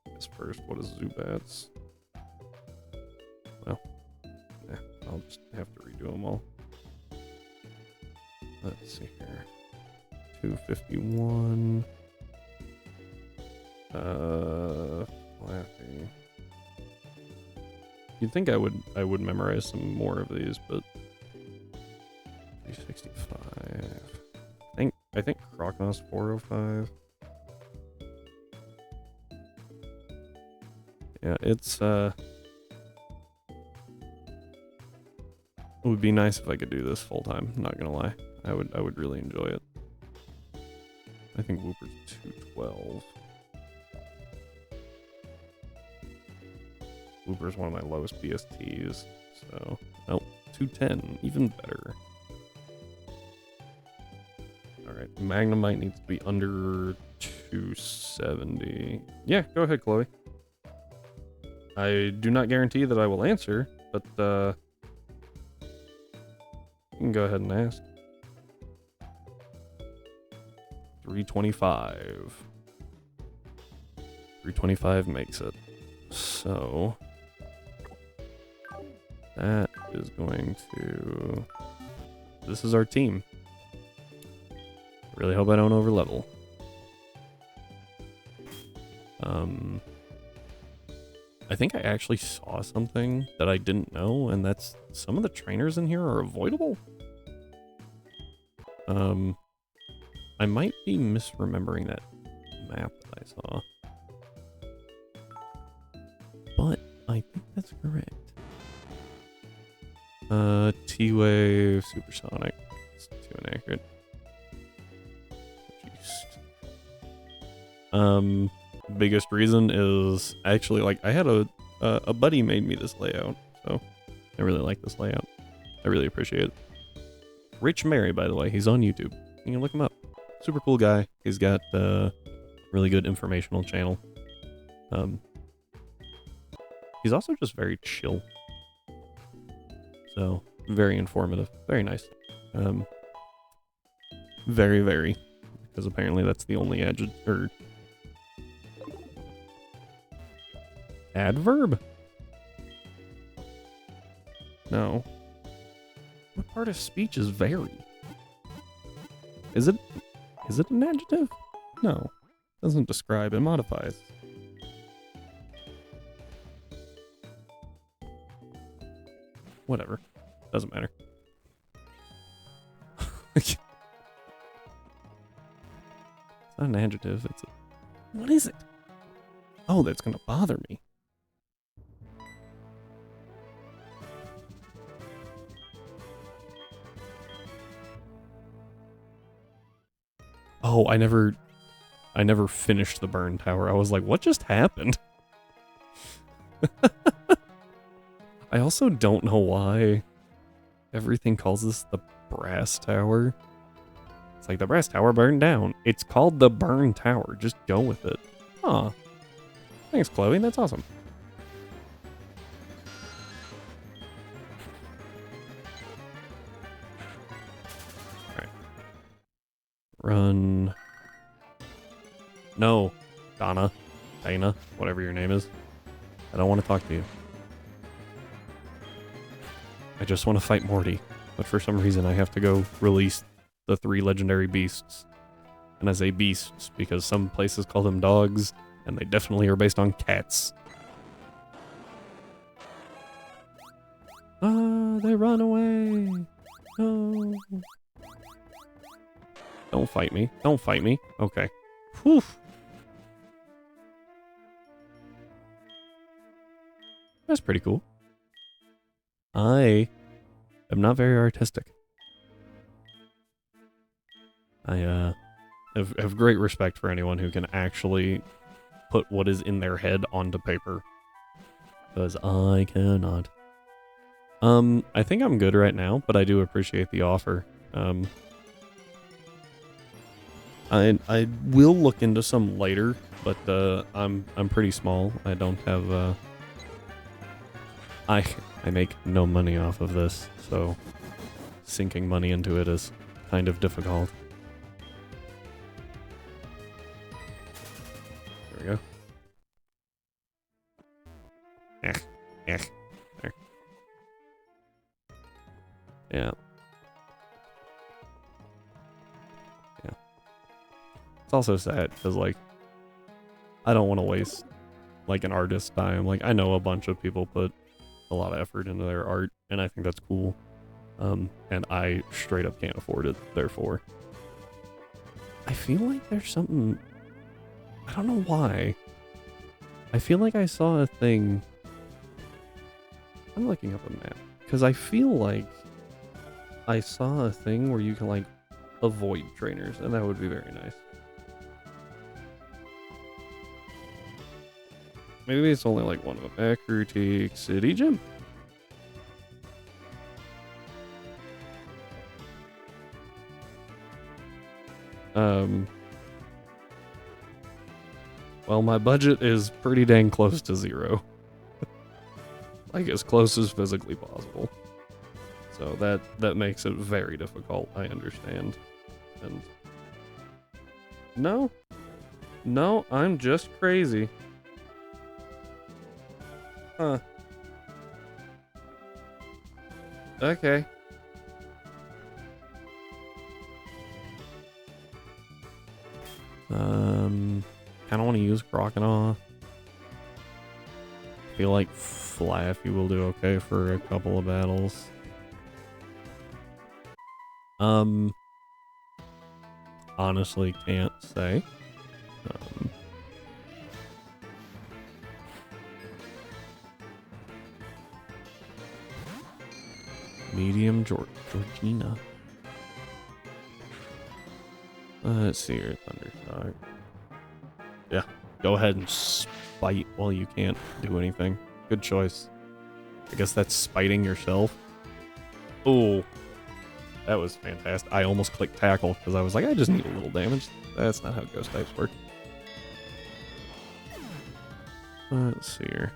Guess first, what is Zubat's? Well, yeah, I'll just have to redo them all. Let's see here. 251. Flappy. You'd think I would memorize some more of these, but 365. I think Crocnos 405. Yeah, it's it would be nice if I could do this full time, not gonna lie. I would really enjoy it. I think Wooper's 212. Wooper's one of my lowest BSTs, so oh, 210, even better. Alright, Magnemite needs to be under 270. Yeah, go ahead, Chloe. I do not guarantee that I will answer, but you can go ahead and ask. 325. 325 makes it. So that is going to... This is our team. Really hope I don't overlevel. I think I actually saw something that I didn't know, and that's some of the trainers in here are avoidable. I might be misremembering that map that I saw. But I think that's correct. T-Wave, Supersonic. It's too inaccurate. Biggest reason is actually, like, I had a buddy made me this layout, so I really like this layout. I really appreciate it. Rich Mary, by the way, he's on YouTube. You can look him up. Super cool guy. He's got a really good informational channel. He's also just very chill. So, very informative. Very nice. Very, very. Because apparently that's the only adverb? No. What part of speech is very? Is it an adjective? No. Doesn't describe, it modifies. Whatever. Doesn't matter. It's not an adjective, it's a... What is it? Oh, that's gonna bother me. Oh, I never finished the burn tower. I was like, what just happened? I also don't know why everything calls this the Brass Tower. It's like the Brass Tower burned down. It's called the Burn Tower. Just go with it. Aw. Thanks, Chloe. That's awesome. Alright. Run. No. Dana. Whatever your name is. I don't want to talk to you. I just want to fight Morty. But for some reason I have to go release the 3 legendary beasts. And I say beasts because some places call them dogs, and they definitely are based on cats. Ah, they run away. No. Don't fight me. Don't fight me. Okay. Whew. That's pretty cool. I am not very artistic. I have great respect for anyone who can actually put what is in their head onto paper. Because I cannot. I think I'm good right now, but I do appreciate the offer. I will look into some later, but I'm pretty small. I don't have I make no money off of this, so sinking money into it is kind of difficult. There we go. There. Yeah. It's also sad because, like, I don't want to waste, like, an artist's time. Like, I know a bunch of people put a lot of effort into their art, and I think that's cool. And I straight up can't afford it, therefore. I feel like there's something... I don't know why. I feel like I saw a thing... I'm looking up a map. Because I feel like I saw a thing where you can, like, avoid trainers, and that would be very nice. Maybe it's only like one of them. Akrutik City Gym. Well, my budget is pretty dang close to 0. Like, as close as physically possible. So that makes it very difficult, I understand. And No, I'm just crazy. Huh. Okay. Kind of want to use Croconaw. Feel like Flaffy will do okay for a couple of battles. Honestly can't say. Medium Georgina. Let's see here, Thundershock. Yeah, go ahead and spite while you can't do anything. Good choice. I guess that's spiting yourself. Oh, that was fantastic. I almost clicked tackle because I was like, I just need a little damage. That's not how ghost types work. Let's see here.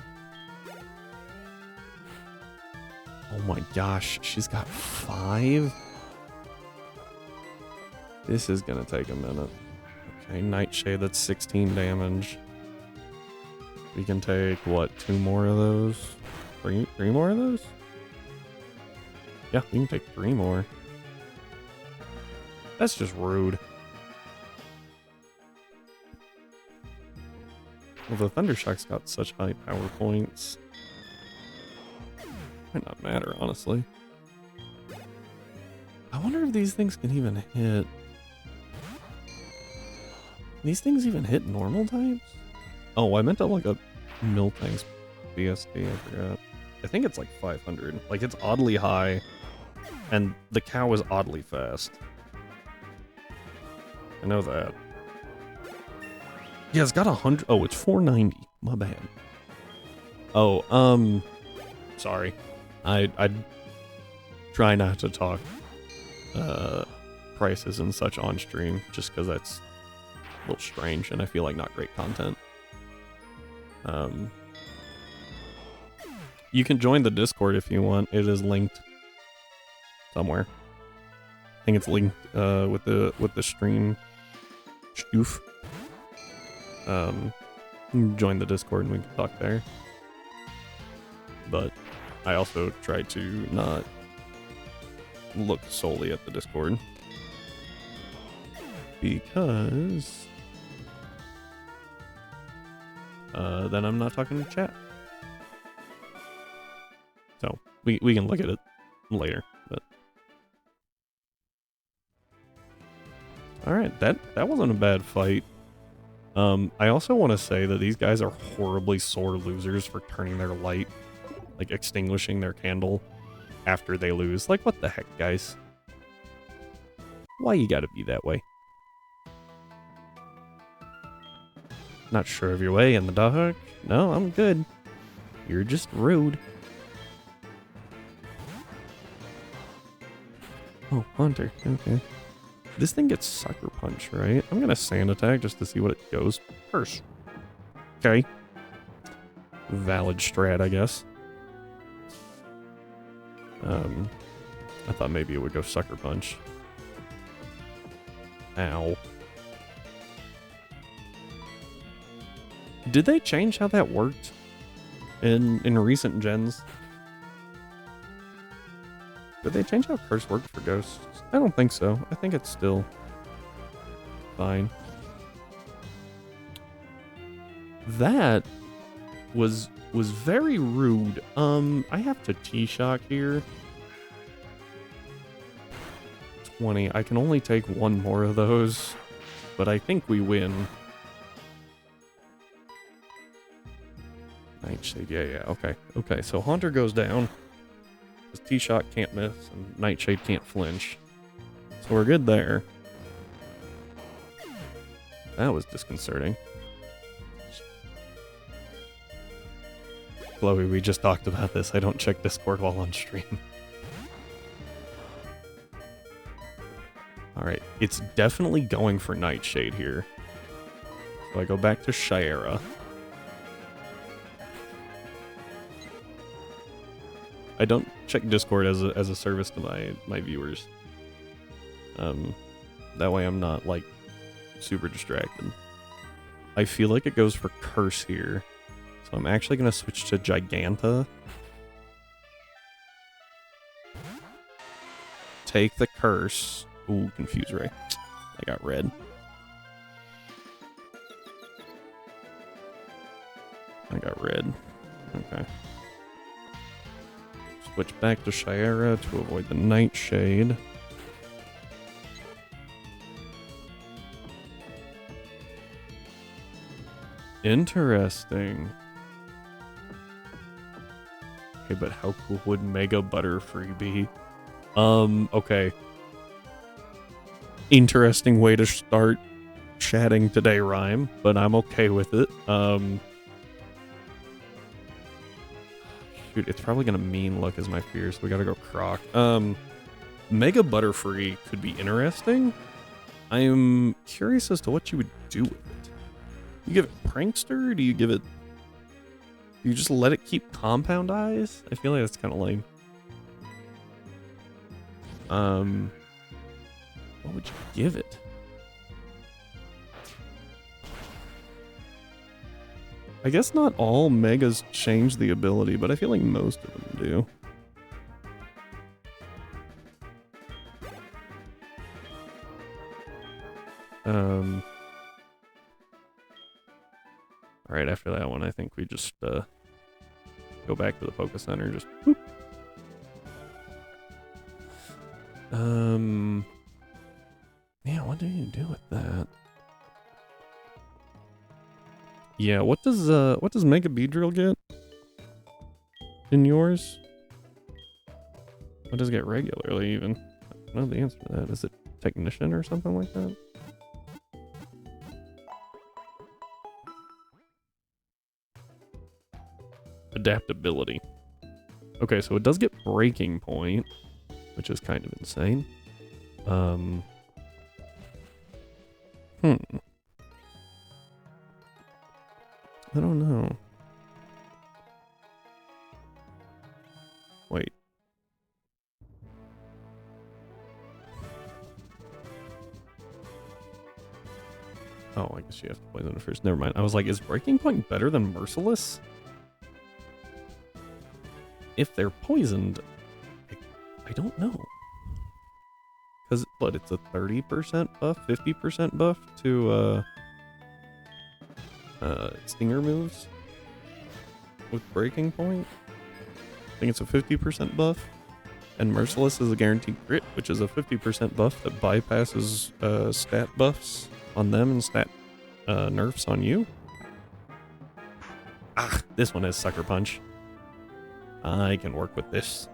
Oh my gosh, she's got 5? This is gonna take a minute. Okay, Nightshade, that's 16 damage. We can take, what, 2 more of those? 3 more of those? Yeah, we can take 3 more. That's just rude. Well, the Thundershock's got such high power points. Might not matter, honestly. I wonder if these things can even hit. These things even hit normal types? Oh, I meant to look up Miltank's BSD, I forgot. I think it's like 500. Like, it's oddly high, and the cow is oddly fast. I know that. Yeah, it's got 100. Oh, it's 490. My bad. Oh, Sorry. I try not to talk prices and such on stream, just because that's a little strange and I feel like not great content. You can join the Discord if you want. It is linked somewhere. I think it's linked with the stream stoof. You can join the Discord and we can talk there. But I also try to not look solely at the Discord, because then I'm not talking to chat. So we can look at it later. But all right, that wasn't a bad fight. I also want to say that these guys are horribly sore losers for turning their light, like extinguishing their candle after they lose. Like, what the heck, guys? Why you gotta be that way? Not sure of your way in the dark? No, I'm good. You're just rude. Oh, Hunter. Okay. This thing gets Sucker Punch, right? I'm gonna Sand Attack just to see what it goes. Curse. Okay. Valid strat, I guess. I thought maybe it would go Sucker Punch. Ow. Did they change how that worked in recent gens? Did they change how Curse worked for Ghosts? I don't think so. I think it's still fine. That was very rude. I have to T-Shock here. 20. I can only take one more of those, but I think we win. Nightshade, yeah, okay. Okay, so Haunter goes down. Because T-Shock can't miss, and Nightshade can't flinch. So we're good there. That was disconcerting. Chloe, we just talked about this. I don't check Discord while on stream. Alright, it's definitely going for Nightshade here. So I go back to Shayera. I don't check Discord as a service to my viewers. That way I'm not, like, super distracted. I feel like it goes for Curse here. So I'm actually going to switch to Giganta. Take the Curse. Ooh, Confuse Ray. I got red. I got red. Okay. Switch back to Shayera to avoid the Nightshade. Interesting. Okay, but how cool would Mega Butterfree be? Okay. Interesting way to start chatting today, Rhyme, but I'm okay with it. Shoot, it's probably gonna mean look as my fear, so we gotta go Croc. Mega Butterfree could be interesting. I'm curious as to what you would do with it. You give it Prankster, or do you give it... Do you just let it keep Compound Eyes? I feel like that's kind of lame. What would you give it? I guess not all Megas change the ability, but I feel like most of them do. Alright, after that one, I think we just go back to the Poké Center, just whoop. Yeah, what do you do with that? Yeah, what does Mega Beedrill get in yours? What does it get regularly even? I don't know the answer to that. Is it Technician or something like that? Adaptability. Okay, so it does get breaking point, which is kind of insane. I don't know. Wait. Oh, I guess you have to poison it first. Never mind. I was like, is breaking point better than merciless? If they're poisoned, I don't know. Because, what, it's a 30% buff, 50% buff to, stinger moves with breaking point. I think it's a 50% buff. And merciless is a guaranteed crit, which is a 50% buff that bypasses, stat buffs on them and stat, nerfs on you. Ah, this one has sucker punch. I can work with this.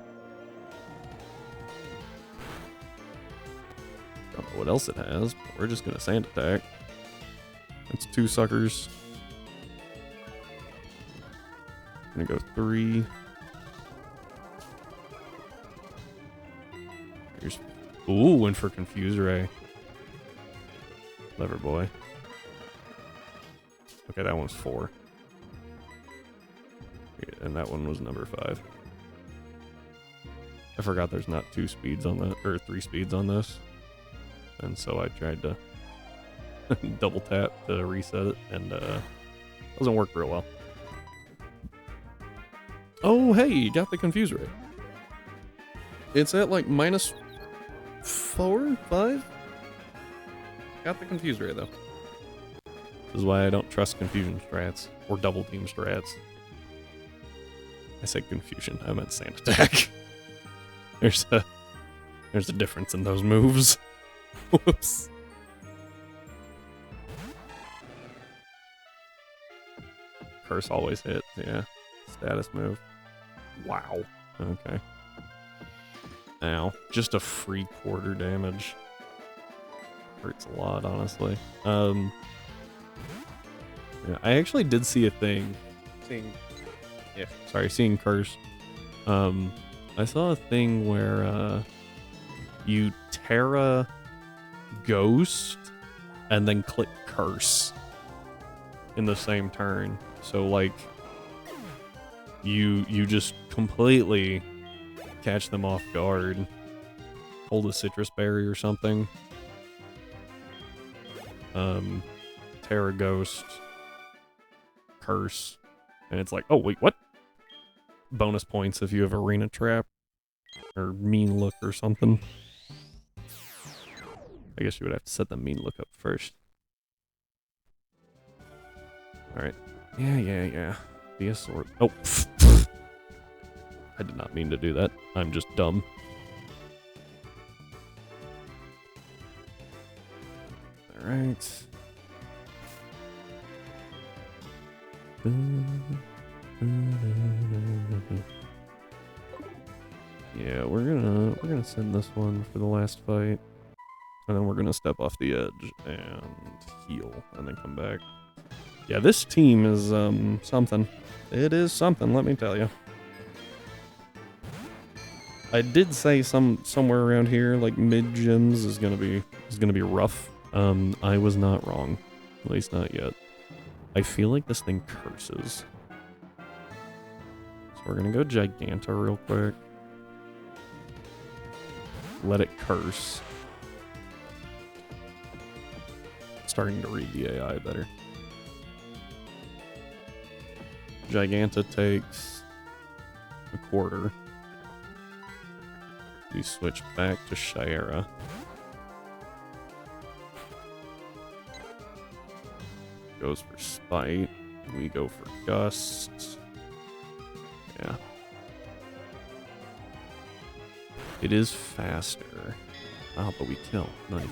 Don't know what else it has, but we're just gonna sand attack. It's 2 suckers. I'm gonna go 3. Here's, ooh, went for Confuse Ray. Clever boy. Okay, that one's 4. And that one was number 5. I forgot there's not 2 speeds on that, or 3 speeds on this. And so I tried to double tap to reset it, and doesn't work real well. Oh, hey, you got the Confuse Ray. It's at like minus 4, 5? Got the Confuse Ray, though. This is why I don't trust confusion strats, or double team strats. I said confusion, I meant sand attack. There's a difference in those moves. Whoops. Curse always hits, yeah. Status move. Wow. Okay. Ow. Just a free quarter damage. Hurts a lot, honestly. Yeah, I actually did see a thing. Seeing Curse. I saw a thing where you Terra Ghost and then click Curse in the same turn. So like you just completely catch them off guard. Hold a citrus berry or something. Terra Ghost, Curse, and it's like, oh wait, what? Bonus points if you have Arena Trap or Mean Look or something. I guess you would have to set the Mean Look up first. Alright. Yeah. Be a sword. Oh, I did not mean to do that. I'm just dumb. Alright. Yeah, we're gonna send this one for the last fight. And then we're gonna step off the edge and heal and then come back. Yeah, this team is something. It is something, let me tell you. I did say somewhere around here, like mid gyms is gonna be rough. I was not wrong. At least not yet. I feel like this thing curses. So we're gonna go Giganta real quick. Let it curse. Starting to read the AI better. Giganta takes a quarter. We switch back to Shira. Goes for Spite. We go for Gust. Yeah. It is faster. Oh, but we kill. Nice.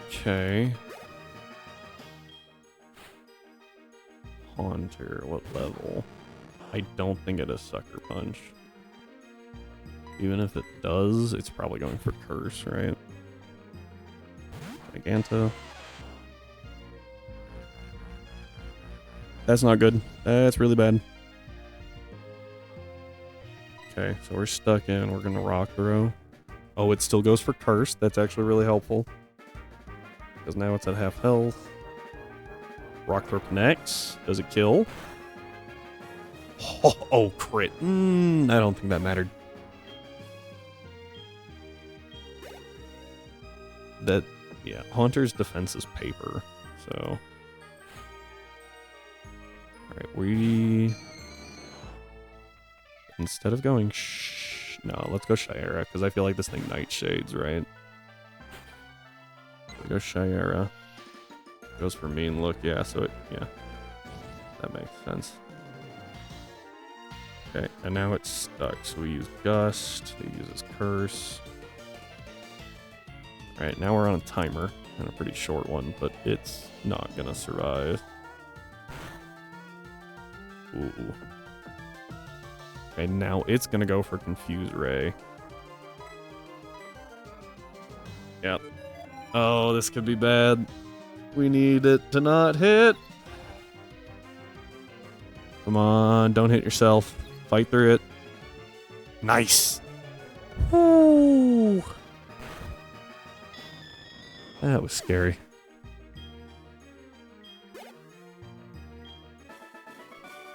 Okay. Haunter, what level? I don't think it has Sucker Punch. Even if it does, it's probably going for Curse, right? Giganta. That's not good. That's really bad. Okay, so we're stuck in. We're gonna rock throw. Oh, it still goes for curse. That's actually really helpful. Because now it's at half health. Rock throw connects. Does it kill? Oh, crit. I don't think that mattered. That, yeah, Haunter's defense is paper, so. Alright, we... Instead of going no, let's go Shayera, because I feel like this thing nightshades, right? We go Shayera. Goes for mean look, yeah, so it, yeah. That makes sense. Okay, and now it's stuck, so we use Gust, he uses Curse. Alright, now we're on a timer, and a pretty short one, but it's not gonna survive. Ooh. Okay, now it's gonna go for Confuse Ray. Yep. Oh, this could be bad. We need it to not hit. Come on, don't hit yourself. Fight through it. Nice. Woo. That was scary.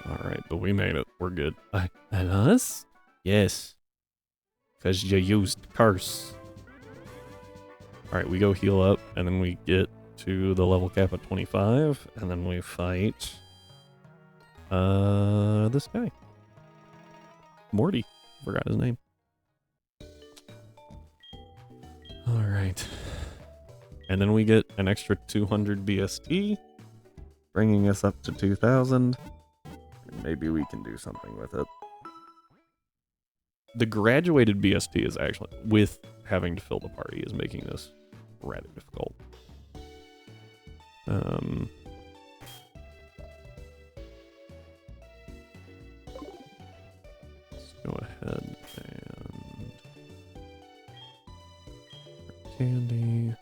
Alright, but we made it. We're good. And us? Yes. Because you used Curse. Alright, we go heal up, and then we get to the level cap at 25, and then we fight... this guy. Morty. Forgot his name. Alright. And then we get an extra 200 BST, bringing us up to 2,000. Maybe we can do something with it. The graduated BST is actually, with having to fill the party, is making this rather difficult. Let's go ahead and... Candy.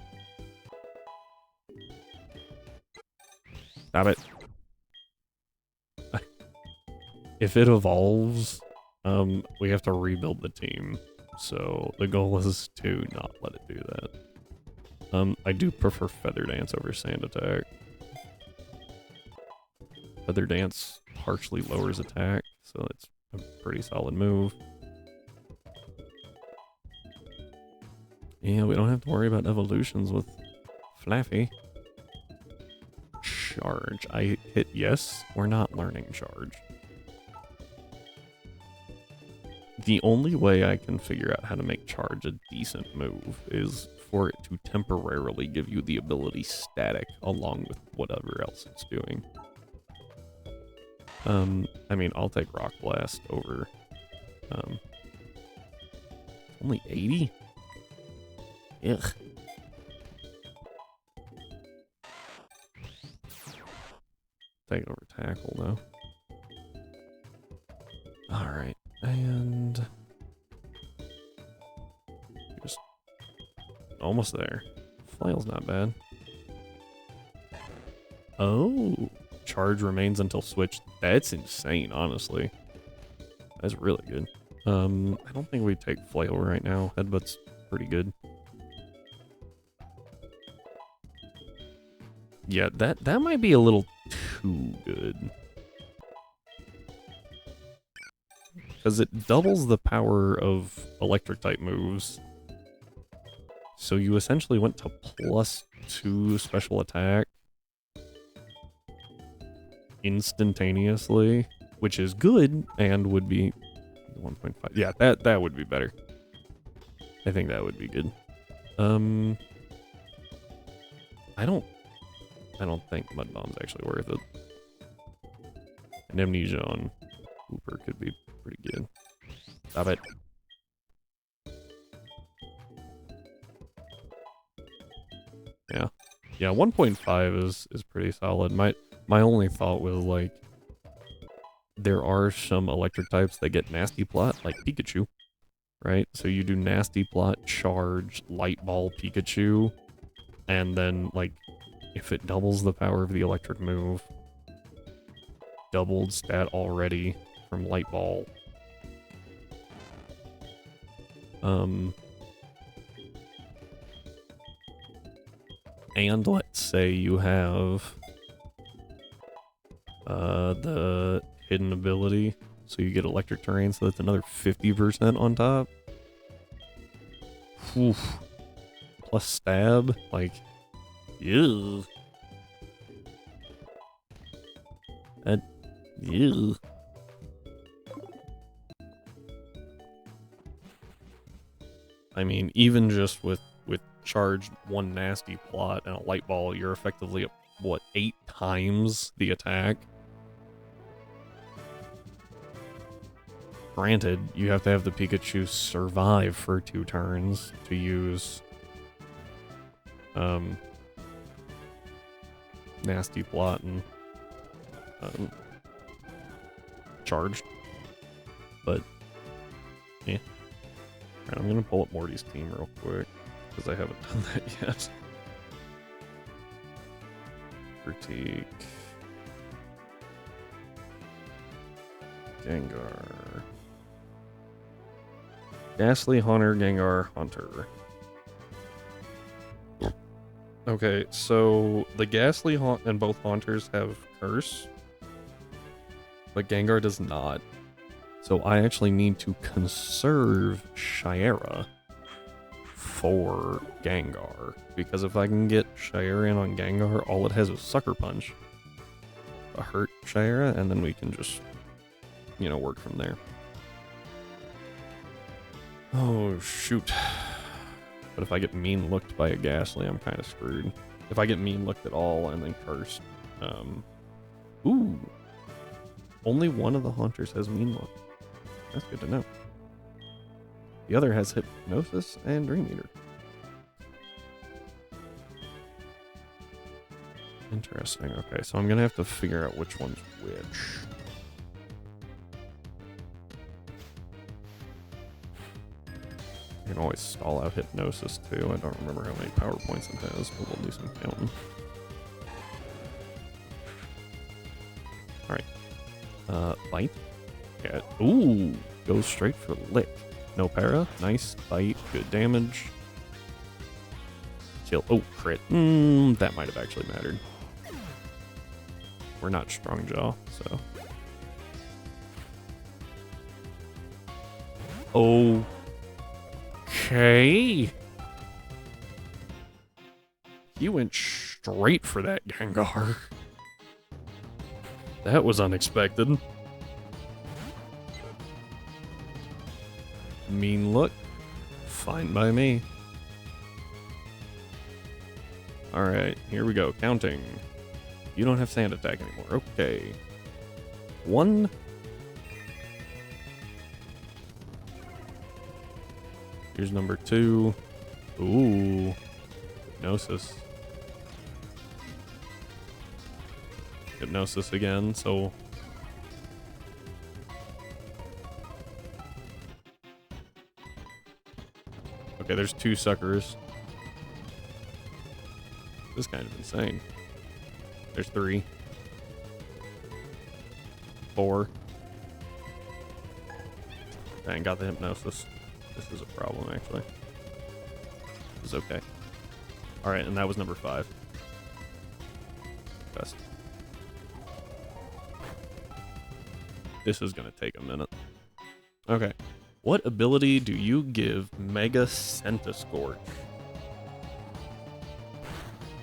Stop it. If it evolves, we have to rebuild the team. So the goal is to not let it do that. I do prefer Feather Dance over Sand Attack. Feather Dance partially lowers attack, so it's a pretty solid move. Yeah, we don't have to worry about evolutions with Flaffy. Charge. I hit yes. We're not learning charge. The only way I can figure out how to make charge a decent move is for it to temporarily give you the ability static along with whatever else it's doing. I mean, I'll take Rock Blast over, only 80? Ugh. Take over Tackle, though. Alright, and... just... almost there. Flail's not bad. Oh! Charge remains until switch. That's insane, honestly. That's really good. I don't think we take Flail right now. Headbutt's pretty good. Yeah, that might be a little too good. Because it doubles the power of electric type moves. So you essentially went to +2 special attack instantaneously, which is good and would be 1.5. Yeah, that would be better. I think that would be good. I don't think Mud Bomb's actually worth it. And Amnesia on Hooper could be pretty good. Stop it. Yeah. Yeah, 1.5 is pretty solid. My only thought was, like, there are some electric types that get Nasty Plot, like Pikachu, right? So you do Nasty Plot, Charge, Light Ball, Pikachu, and then, like, if it doubles the power of the electric move, doubled stat already from Light Ball, And let's say you have the hidden ability, so you get electric terrain, so that's another 50% on top. Oof. Plus stab, like, ew. That, ew. I mean, even just with charged one nasty plot and a light ball, you're effectively at, what, 8 times the attack? Granted, you have to have the Pikachu survive for 2 turns to use nasty plot and charged, but yeah. Alright, I'm gonna pull up Morty's team real quick because I haven't done that yet. Critique. Gengar. Ghastly, Haunter, Gengar, Haunter. Okay, so the Ghastly and both Haunters have Curse, but Gengar does not. So I actually need to conserve Shayera for Gengar, because if I can get Shayera in on Gengar, all it has is Sucker Punch to hurt Shayera, and then we can just, you know, work from there. Oh, shoot. But if I get mean looked by a Ghastly, I'm kind of screwed. If I get mean looked at all and then cursed. Ooh. Only one of the Haunters has mean look. That's good to know. The other has Hypnosis and Dream Eater. Interesting. Okay, so I'm gonna have to figure out which one's which. You can always stall out Hypnosis too. I don't remember how many power points it has, but we'll do some counting. Alright. Bite. Yeah. Ooh! Goes straight for Lick. No para. Nice. Bite. Good damage. Kill. Oh, crit. That might have actually mattered. We're not Strong Jaw, so. Okay. He went straight for that Gengar. That was unexpected. Mean look. Fine by me. Alright, here we go. Counting. You don't have Sand Attack anymore. Okay. 1. Here's number 2. Ooh. Hypnosis. Hypnosis again, so... Okay, there's 2 suckers. This is kind of insane. There's 3. 4. Dang, got the Hypnosis. This is a problem, actually. This is okay. Alright, and that was number 5. Best. This is gonna take a minute. Okay. What ability do you give Mega Centiskorch?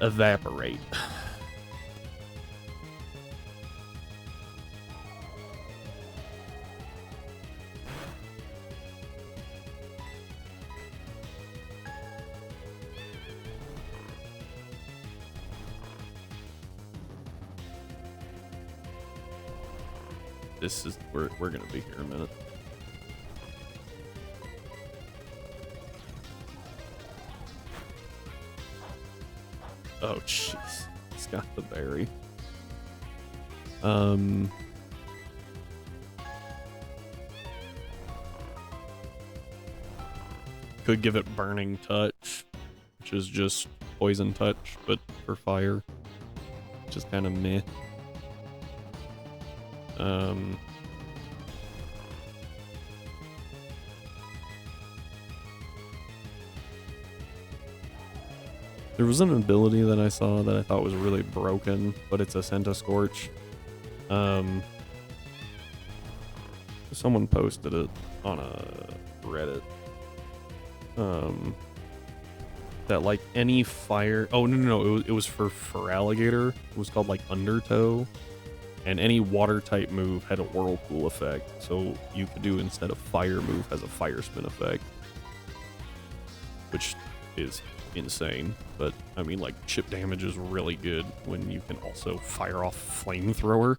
Evaporate. This is we're gonna be here a minute. Oh jeez, he's got the berry. Could give it Burning Touch, which is just Poison Touch, but for fire. Just kind of meh. There was an ability that I saw that I thought was really broken, but it's a Senta Scorch. Someone posted it on a Reddit. That like any fire. Oh no! It was for alligator. It was called like Undertow, and any water type move had a whirlpool effect. So you could do instead of fire move has a fire spin effect, which is insane. But I mean, like chip damage is really good when you can also fire off flamethrower.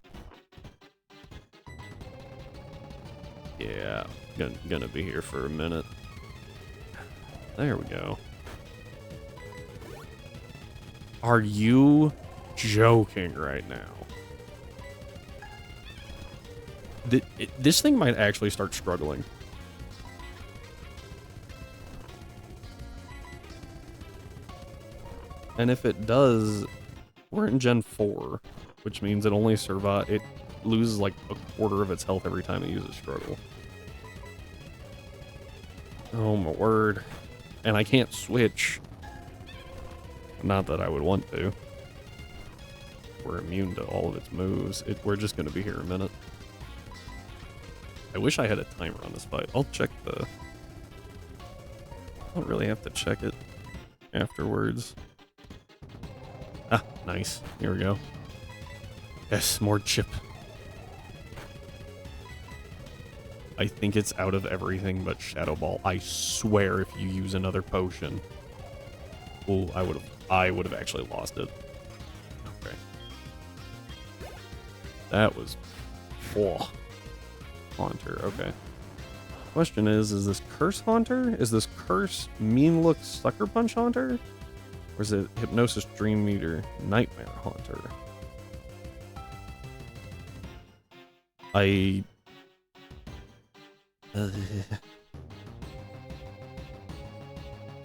Yeah, gonna be here for a minute. There we go. Are you joking right now? This thing might actually start struggling. And if it does, we're in Gen 4, which means it only it loses like a quarter of its health every time it uses struggle. Oh my word. And I can't switch. Not that I would want to. We're immune to all of its moves. We're just going to be here a minute. I wish I had a timer on this fight. I'll check the... I don't really have to check it afterwards. Ah, nice. Here we go. Yes, more chip. I think it's out of everything but Shadow Ball. I swear if you use another potion... Oh, I would have actually lost it. Okay. That was... Oh. Haunter, okay. Question is this Curse Haunter? Is this Curse Mean Look Sucker Punch Haunter? Or is it Hypnosis Dream Meter Nightmare Haunter?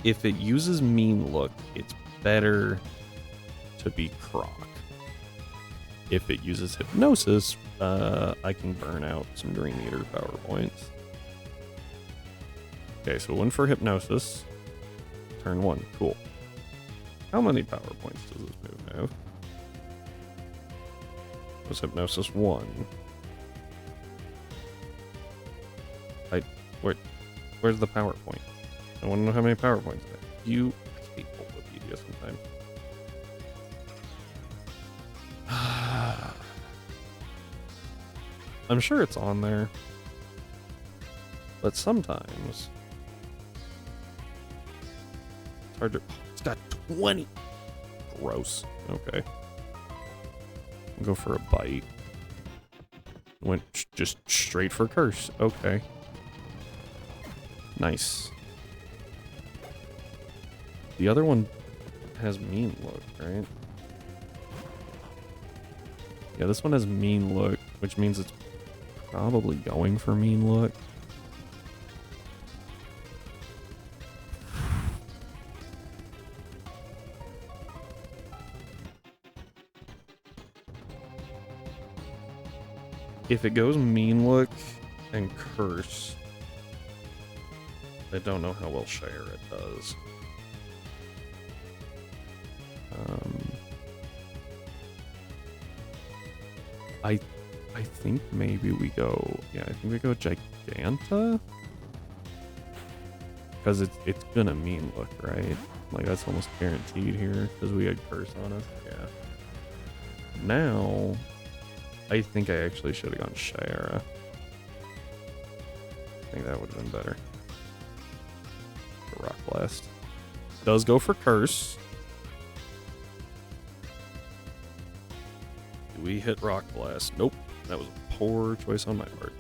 If it uses Mean Look, it's better to be Croc. If it uses Hypnosis, I can burn out some Dream Eater power points. Okay, so one for Hypnosis. Turn 1, cool. How many power points does this move have? Was Hypnosis 1? Where's the power point? I want to know how many power points I have. I hate Bulbapedia sometimes. I'm sure it's on there. But sometimes... It's hard to... It's got 20! Gross. Okay. Go for a bite. Went just straight for Curse. Okay. Nice. The other one has Mean Look, right? Yeah, this one has Mean Look, which means it's probably going for Mean Look. If it goes Mean Look and Curse, I don't know how well Share it does. I think maybe we go... Yeah, I think we go Giganta? Because it's gonna Mean Look, right? Like, that's almost guaranteed here, because we had Curse on us. Yeah. Now, I think I actually should have gone Shayera. I think that would have been better. Rock Blast. Does go for Curse. Do we hit Rock Blast? Nope. That was a poor choice on my part.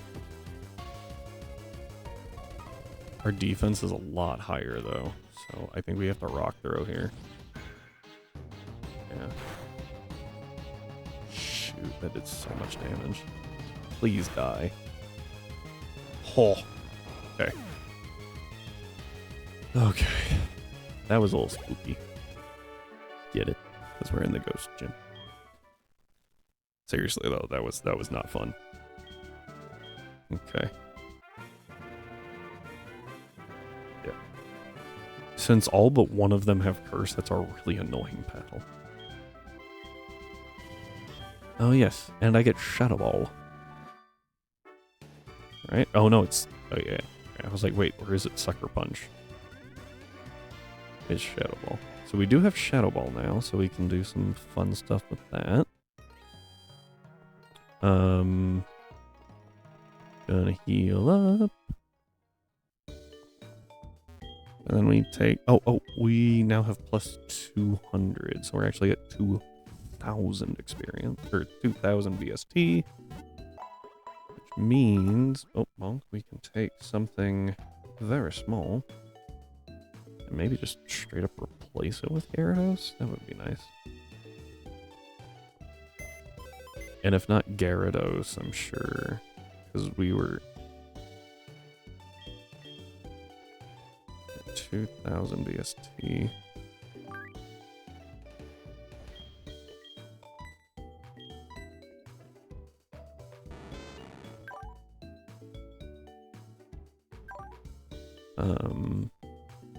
Our defense is a lot higher, though. So I think we have to Rock Throw here. Yeah. Shoot, that did so much damage. Please die. Oh. Okay. Okay. That was a little spooky. Get it? Because we're in the Ghost Gym. Seriously though, that was not fun. Okay. Yeah. Since all but one of them have curse, that's a really annoying battle. Oh yes, and I get Shadow Ball. Right? Oh no, it's... Oh yeah. I was like, wait, where is it? Sucker Punch. It's Shadow Ball. So we do have Shadow Ball now, so we can do some fun stuff with that. Gonna heal up. And then we take... Oh, we now have plus 200, so we're actually at 2,000 experience, or 2,000 VST. Which means... Oh, well, we can take something very small. And maybe just straight up replace it with Gyarados? That would be nice. And if not Gyarados, I'm sure... Because we were... 2,000 BST.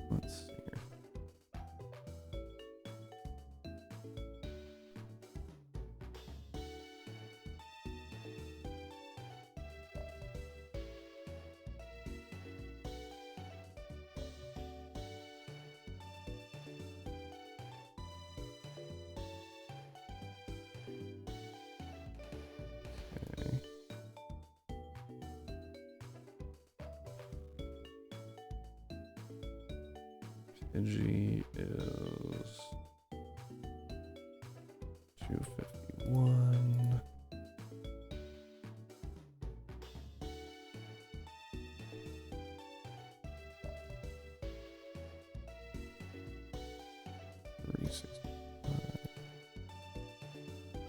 Let's see here. Pidgey is 251.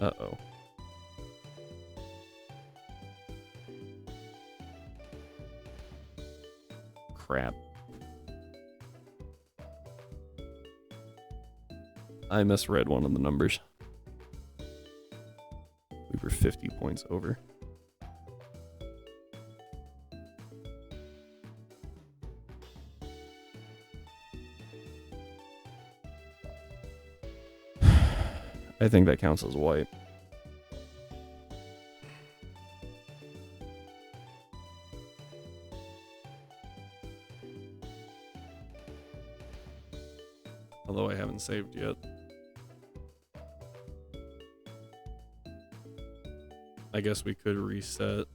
Uh-oh. Crap. I misread one of the numbers. We were 50 points over. I think that counts as white. Although I haven't saved yet. I guess we could reset.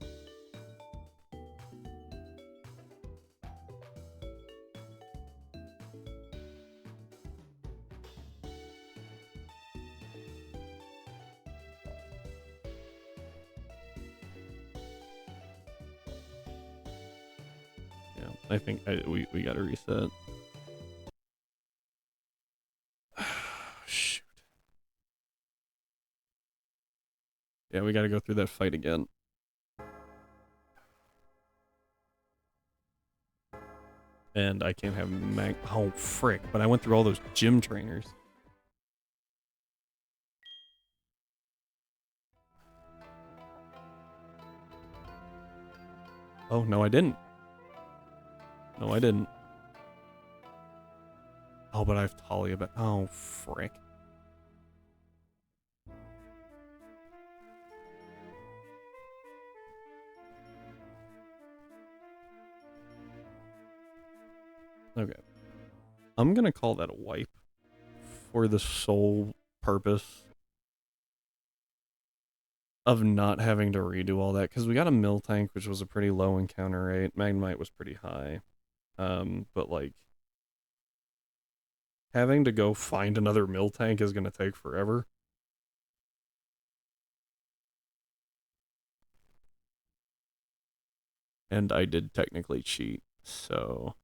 Yeah, I think we gotta reset. Shoot. Yeah, we gotta go through that fight again. And I can't have oh, frick. But I went through all those gym trainers. Oh, no, I didn't. No, I didn't. Oh, but I have Talia back. Oh, frick. Okay. I'm gonna call that a wipe for the sole purpose of not having to redo all that, because we got a Miltank, which was a pretty low encounter rate. Magnemite was pretty high. But like having to go find another Miltank is gonna take forever. And I did technically cheat, so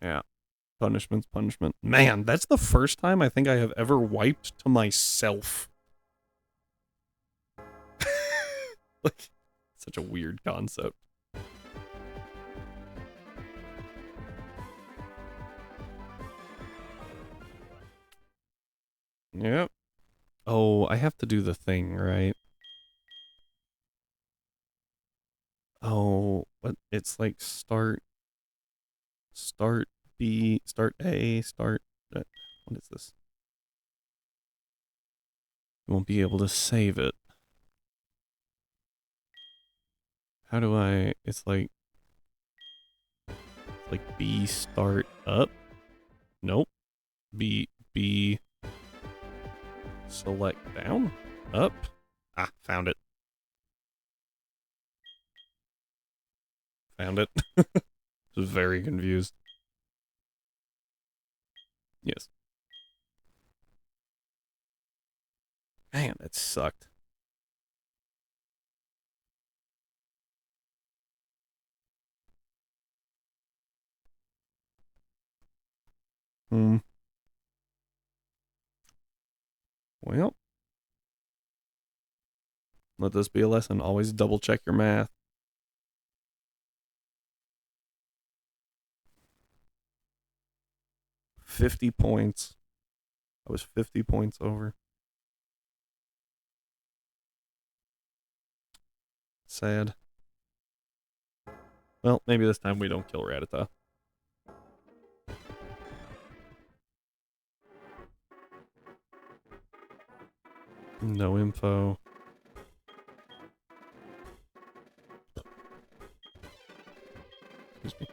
yeah. Punishment's punishment. Man, that's the first time I think I have ever wiped to myself. Like, such a weird concept. Yep. Oh, I have to do the thing, right? Oh, but it's like start Start B, start A, start... what is this? You won't be able to save it. How do I... It's like B start up? Nope. B select down? Up? Ah, found it. Found it. Was very confused. Yes. Man, that sucked. Well, let this be a lesson. Always double check your math. $50 points. I was 50 points over. Sad. Well, maybe this time we don't kill Rattata. No info. Excuse me.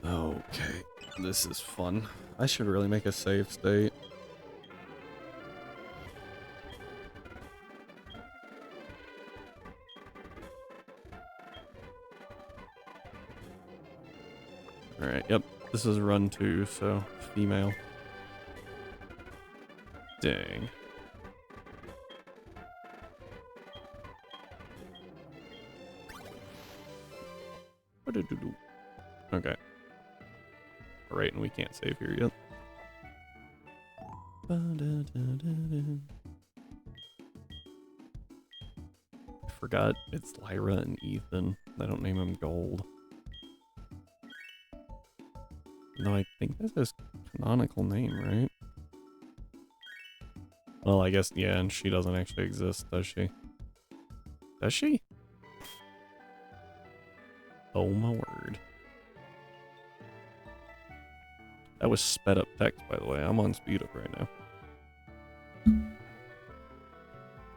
Okay, this is fun. I should really make a save state. Alright, yep. This is run 2, so female. Dang. Okay. Alright, and we can't save here yet. I forgot it's Lyra and Ethan. I don't name him Gold. No, I think that's his canonical name, right? Well, I guess, yeah, and she doesn't actually exist, does she? Does she? Oh my word. That was sped up text, by the way. I'm on speed up right now.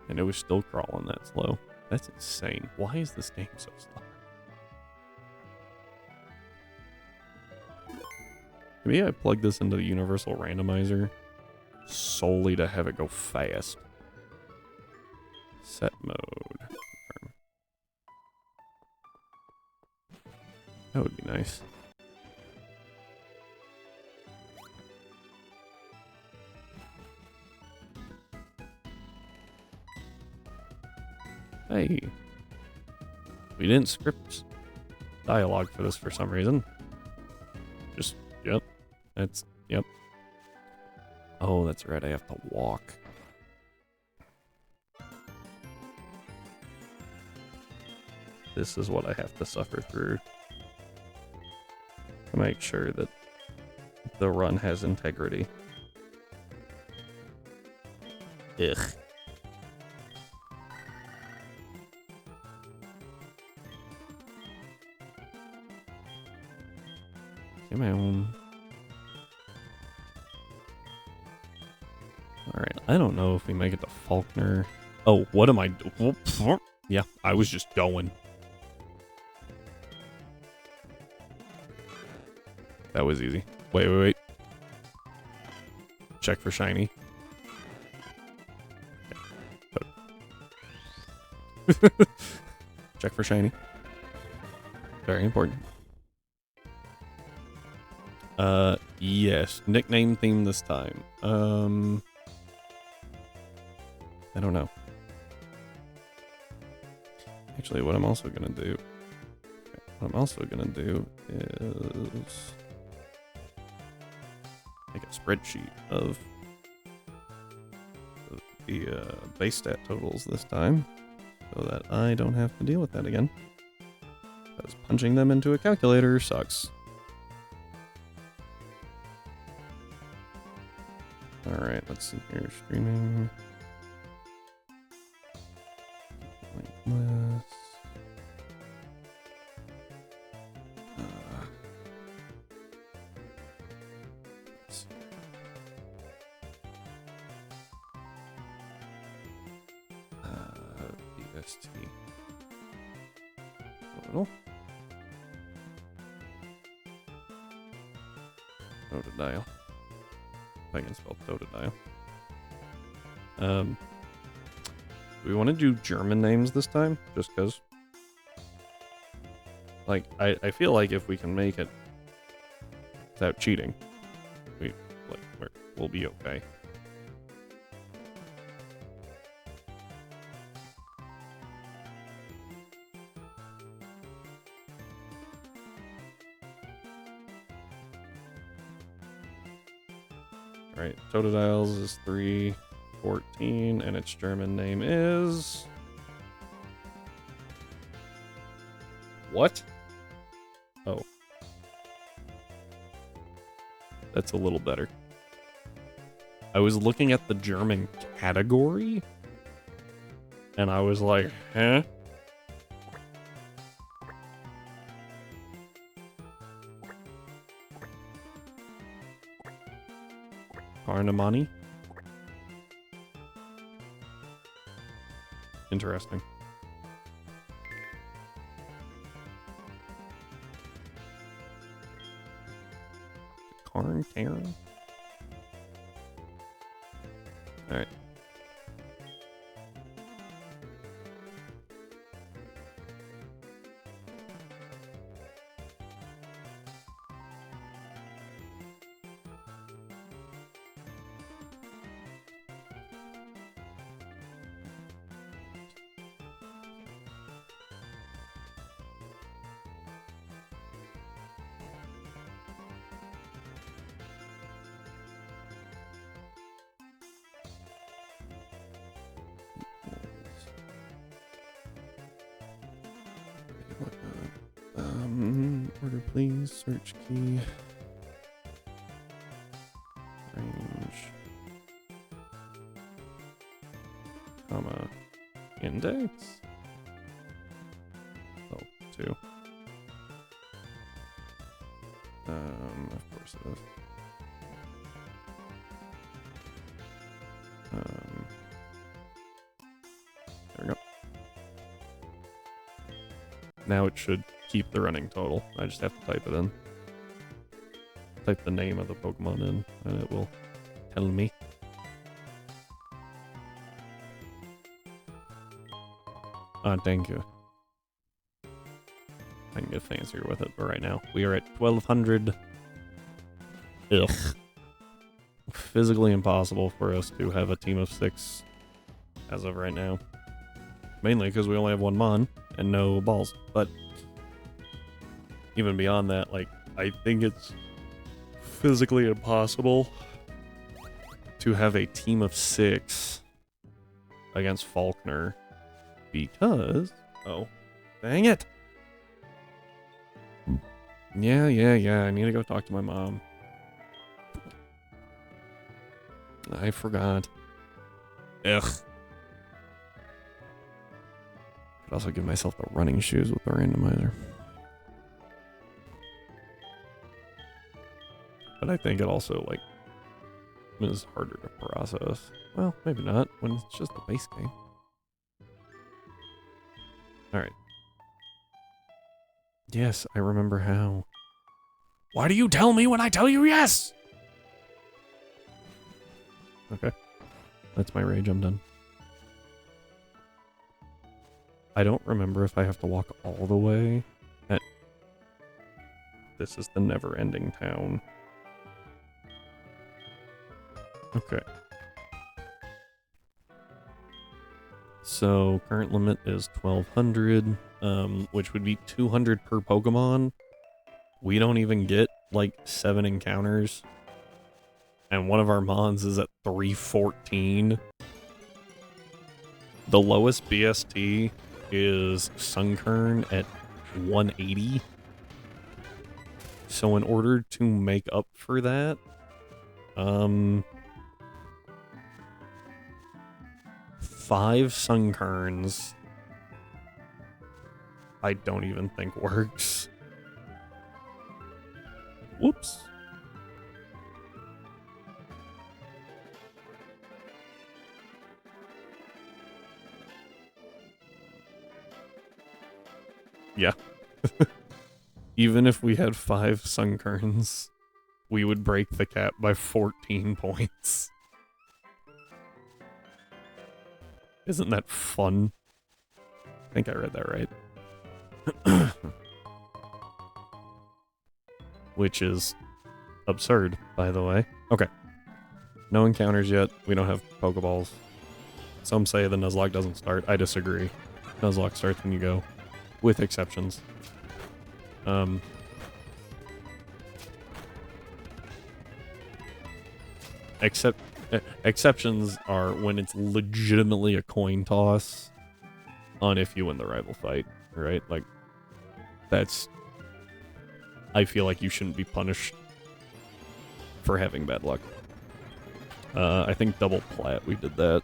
And it was still crawling that slow. That's insane. Why is this game so slow? Maybe I plugged this into the universal randomizer solely to have it go fast. Set mode. That would be nice. Hey. We didn't script dialogue for this for some reason. Just, yep. That's, yep. Oh, that's right, I have to walk. This is what I have to suffer through to make sure that the run has integrity. Ugh. Come on. Alright, I don't know if we make it to Faulkner. Oh, what am I doing? Yeah, I was just going. That was easy. Wait. Check for shiny. Okay. Check for shiny. Very important. Yes. Nickname theme this time. I don't know. Actually, what I'm also gonna do is make a spreadsheet of the base stat totals this time, so that I don't have to deal with that again. Because punching them into a calculator sucks. Alright, let's see here. Streaming. Less. ST. Total. Totodile. If I can spell Totodile. Do we want to do German names this time? Just because? Like, I feel like if we can make it without cheating, we'll be okay. Alright, Totodiles is 314, and its German name is... What? Oh. That's a little better. I was looking at the German category, and I was like, huh? Arnamani? Interesting. Karn? Karen? Alright. Order please, search key, range, comma, index, oh, 2, of course it is, there we go. Now it should keep the running total. I just have to type it in. Type the name of the Pokemon in, and it will tell me. Ah, thank you. I can get fancier with it, but right now we are at 1200. Ugh. Physically impossible for us to have a team of 6 as of right now. Mainly because we only have 1 Mon and no balls, but even beyond that, like, I think it's physically impossible to have a team of 6 against Faulkner because... Oh, dang it! Yeah, I need to go talk to my mom. I forgot. Ugh. Could also give myself the running shoes with the randomizer. But I think it also, like, is harder to process. Well, maybe not, when it's just the base game. Alright. Yes, I remember how. Why do you tell me when I tell you yes? Okay. That's my rage, I'm done. I don't remember if I have to walk all the way. This is the never-ending town. Okay. So, current limit is 1200, which would be 200 per Pokemon. We don't even get, like, 7 encounters. And one of our Mons is at 314. The lowest BST is Sunkern at 180. So in order to make up for that, 5 Sunkerns, I don't even think works. Whoops. Yeah. Even if we had 5 Sunkerns, we would break the cap by 14 points. Isn't that fun? I think I read that right. Which is absurd, by the way. Okay. No encounters yet. We don't have Pokeballs. Some say the Nuzlocke doesn't start. I disagree. Nuzlocke starts when you go. With exceptions. Exceptions are when it's legitimately a coin toss on if you win the rival fight, right? Like, that's... I feel like you shouldn't be punished for having bad luck. I think double plat, we did that.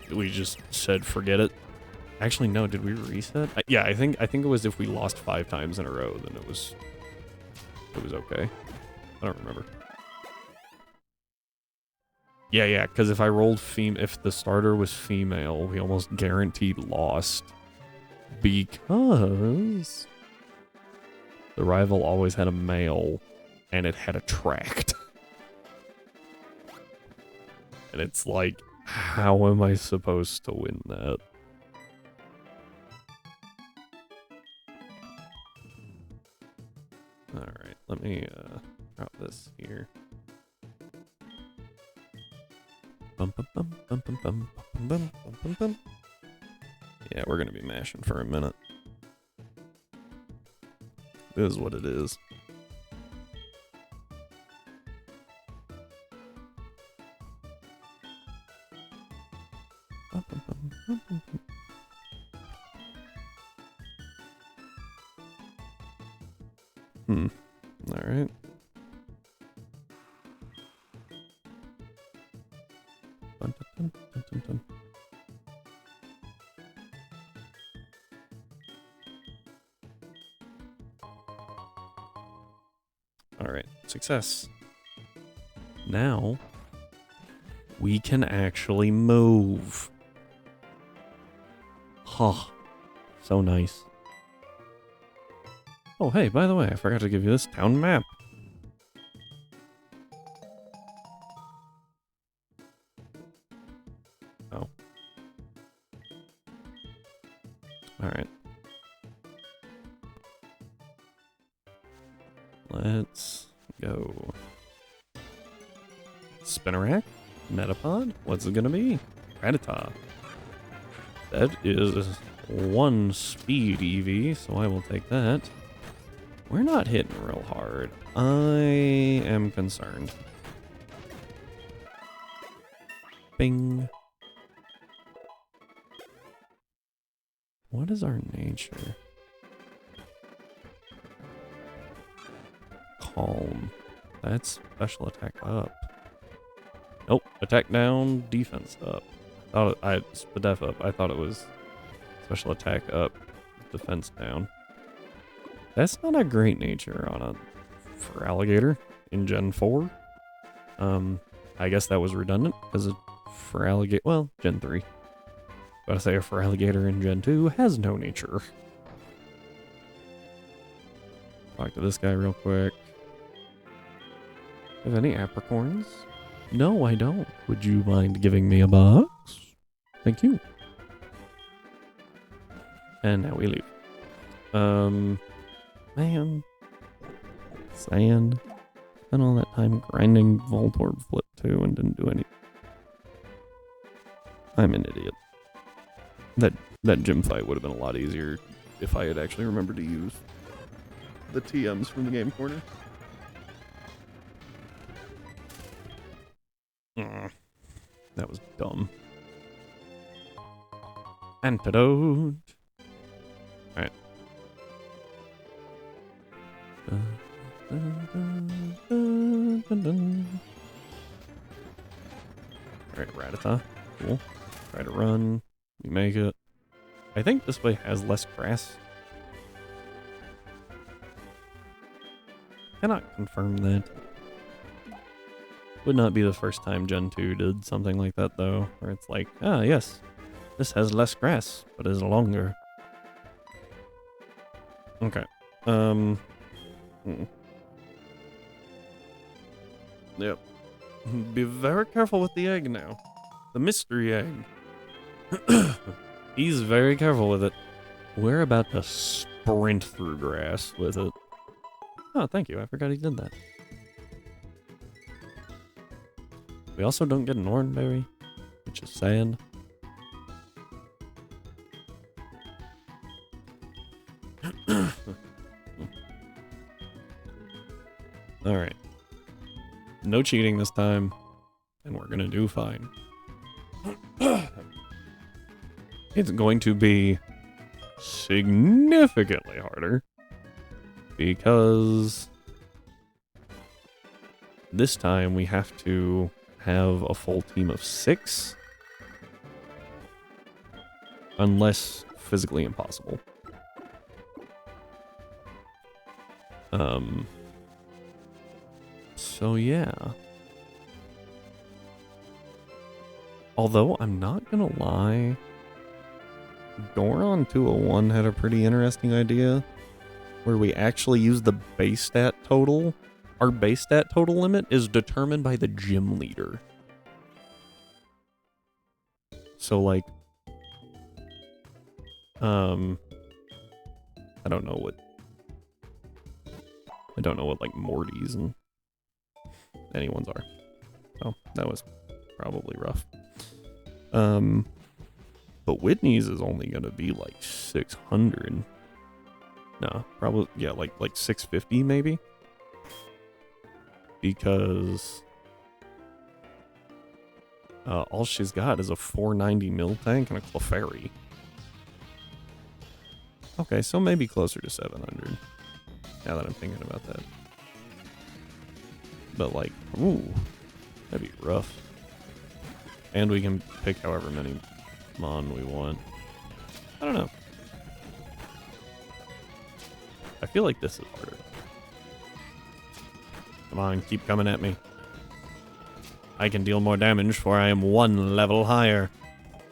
We just said forget it. Actually, no, did we reset? Yeah, I think it was if we lost 5 times in a row, then it was okay. I don't remember. Yeah, because if I rolled if the starter was female, we almost guaranteed lost. Because the rival always had a male, and it had attract. And it's like, how am I supposed to win that? Alright, let me drop this here. Yeah, we're gonna be mashing for a minute. This is what it is. Alright. Alright, success. Now, we can actually move. Huh. So nice. Oh, hey, by the way, I forgot to give you this town map. Oh. Alright. Let's go. Spinnerack? Metapod? What's it gonna be? Rattata. That is 1 speed EV, so I will take that. We're not hitting real hard. I am concerned. Bing. What is our nature? Calm. That's special attack up. Nope. Attack down, defense up. The def up. I thought it was special attack up, defense down. That's not a great nature for alligator in Gen 4. I guess that was redundant because for alligator, well, Gen 3. But I say for alligator in Gen 2 has no nature. Talk to this guy real quick. Have any apricorns? No, I don't. Would you mind giving me a box? Thank you. And now we leave. Man. Sand. Spent all that time grinding Voltorb Flip 2 and didn't do any. I'm an idiot. That gym fight would have been a lot easier if I had actually remembered to use the TMs from the game corner. That was dumb. Antidote. Alright. Alright, Rattata. Cool. Try to run. We make it. I think this way has less grass. Cannot confirm that. Would not be the first time Gen 2 did something like that, though. Where it's like, ah, yes, this has less grass, but is longer. Okay. Yep. Be very careful with the egg now. The mystery egg. He's very careful with it. We're about to sprint through grass with it. Oh, thank you. I forgot he did that. We also don't get an oranberry, which is sad. Alright. No cheating this time, and we're gonna do fine. It's going to be significantly harder because this time we have to have a full team of 6 unless physically impossible. So yeah. Although I'm not gonna lie, Goron 201 had a pretty interesting idea where we actually use the base stat total. Our base stat total limit is determined by the gym leader. So like, I don't know what like Morty's and anyone's are. Oh, that was probably rough. But Whitney's is only gonna be like 600. No, probably, yeah, like 650 maybe. Because all she's got is a 490 mil tank and a Clefairy. Okay, so maybe closer to 700. Now that I'm thinking about that. But like, ooh, that'd be rough. And we can pick however many Mon we want. I don't know. I feel like this is harder. Come on, keep coming at me. I can deal more damage for I am 1 level higher.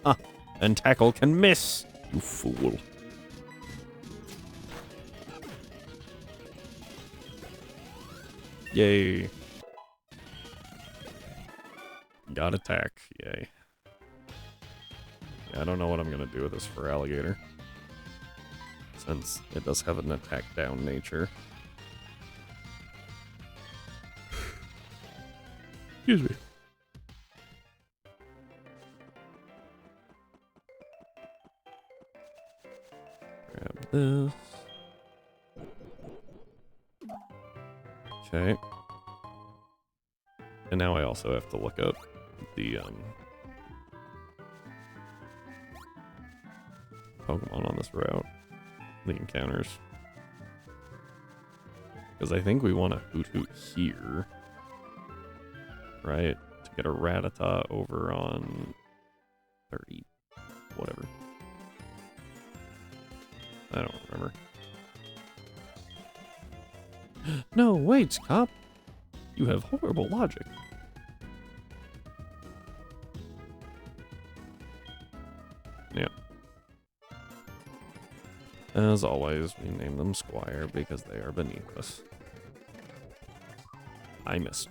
Ah, and tackle can miss, you fool. Yay. Got attack, yay. Yeah, I don't know what I'm gonna do with this for alligator, since it does have an attack down nature. Excuse me. Grab this. Okay. And now I also have to look up the Pokemon on this route, the encounters, because I think we want a Hoot here, right, to get a Rattata over on 30, whatever. I don't remember. No, wait, Cop. You have horrible logic. Yeah. As always, we name them Squire because they are beneath us. I missed.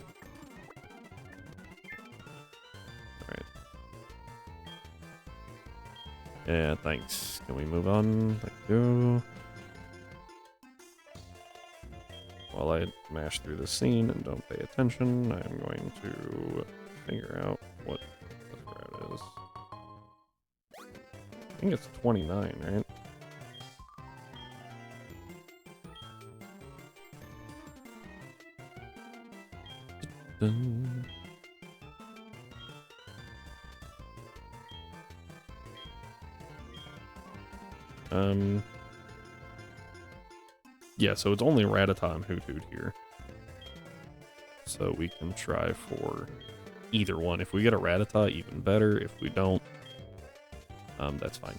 Alright. Yeah, thanks. Can we move on? Thank you. While I mash through the scene and don't pay attention, I'm going to figure out what the route is. I think it's 29, right? Dun. Yeah, so it's only Rattata and Hoot here. So we can try for either one. If we get a Rattata, even better. If we don't, that's fine.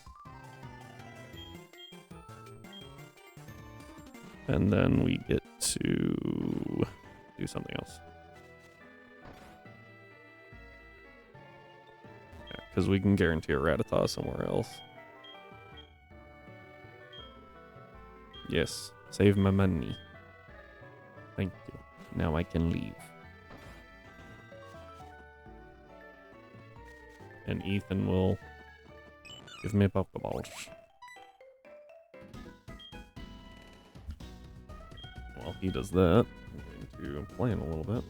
And then we get to do something else. Because we can guarantee a Rattata somewhere else. Yes. Save my money. Thank you. Now I can leave. And Ethan will give me Pokeballs. While he does that, I'm going to play him a little bit.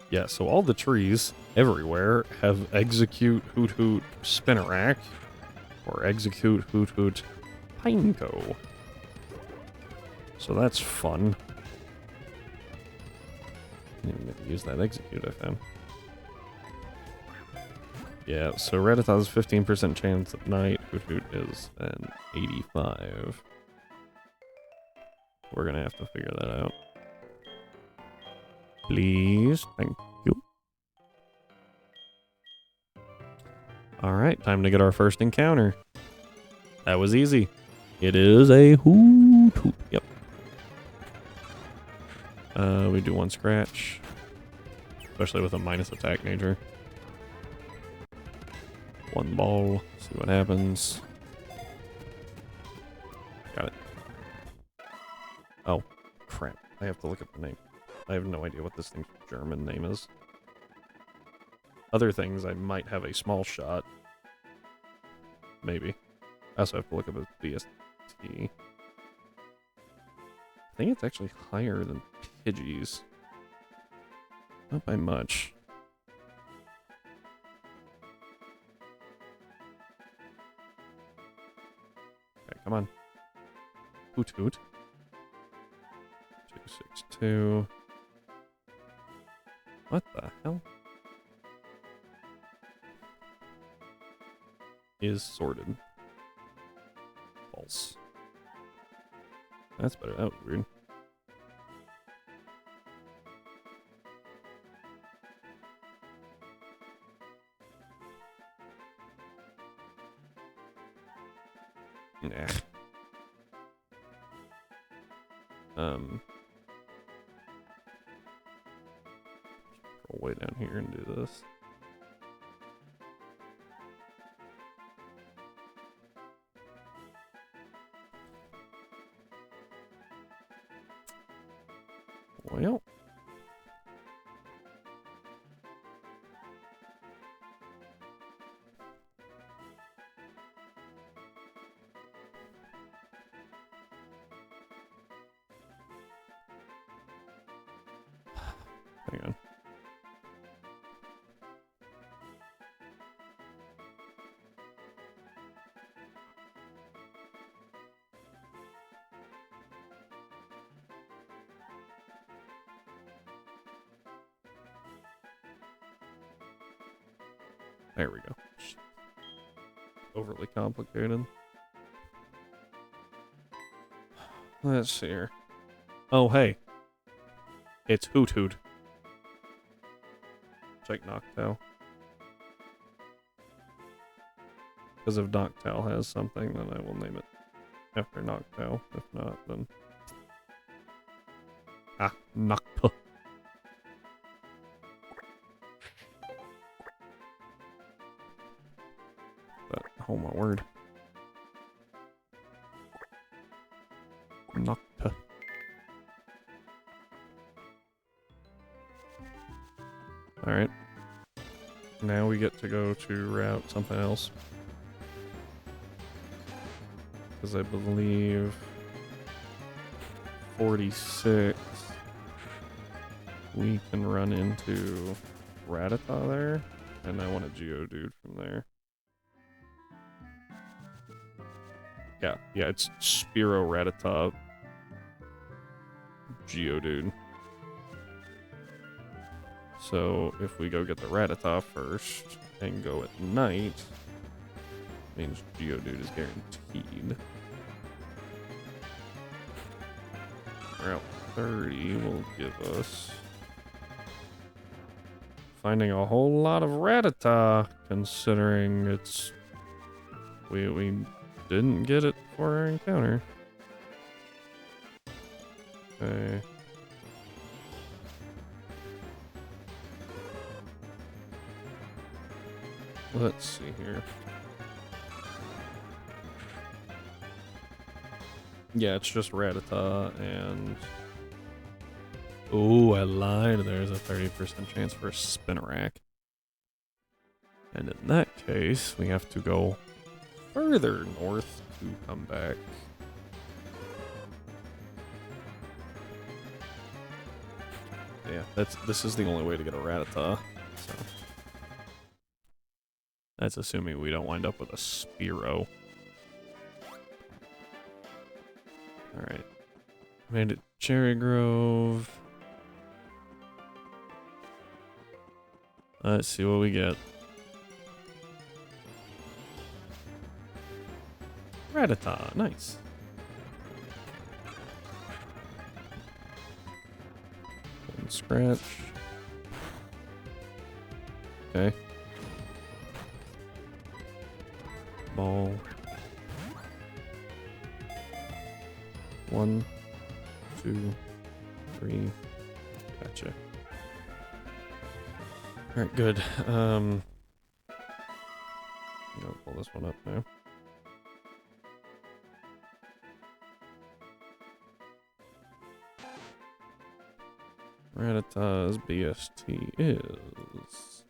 Yeah, so all the trees everywhere have execute Hoot Hoot Spinnerack or execute Hoot Hoot Pineco. So that's fun. I didn't even get to use that execute I found. Yeah, so Rattata's 15% chance at night. Hoot Hoot is an 85. We're gonna have to figure that out. Please, thank you. Alright, time to get our first encounter. That was easy. It is a Hoot Hoot. Yep. We do one scratch. Especially with a minus attack nature. One ball. See what happens. Got it. Oh, crap. I have to look at the name. I have no idea what this thing's German name is. Other things, I might have a small shot. Maybe. I also have to look up a BST. I think it's actually higher than Pidgey's. Not by much. Okay, come on. Hoot Hoot. 262. What the hell? Is sorted. False. That's better. That was weird. Nah. Scroll way down here and do this. Well. Hang on. There we go. Overly complicated. Let's see here. Oh, hey. It's Hoot Hoot. Check Noctowl. Because if Noctowl has something, then I will name it after Noctowl. If not, then... Ah, Noctowl. But, oh my word. Noctowl. Alright. Now we get to go to route something else. Because I believe 46 we can run into Rattata there. And I want a Geodude from there. Yeah, it's Spearow Rattata Geodude. So if we go get the Rattata first and go at night, means Geodude is guaranteed. Route 30 will give us finding a whole lot of Rattata, considering it's we didn't get it for our encounter. Okay. Let's see here. Yeah, it's just Rattata and... Ooh, I lied. There's a 30% chance for a Spinarak. And in that case, we have to go further north to come back. Yeah, this is the only way to get a Rattata. So that's assuming we don't wind up with a Spearow. Alright. Made it Cherry Grove. Let's see what we get. Rattata, nice. One scratch. Okay. Ball. 1, 2, 3. Gotcha. Alright, good. I'm gonna pull this one up now. Rattata's BST is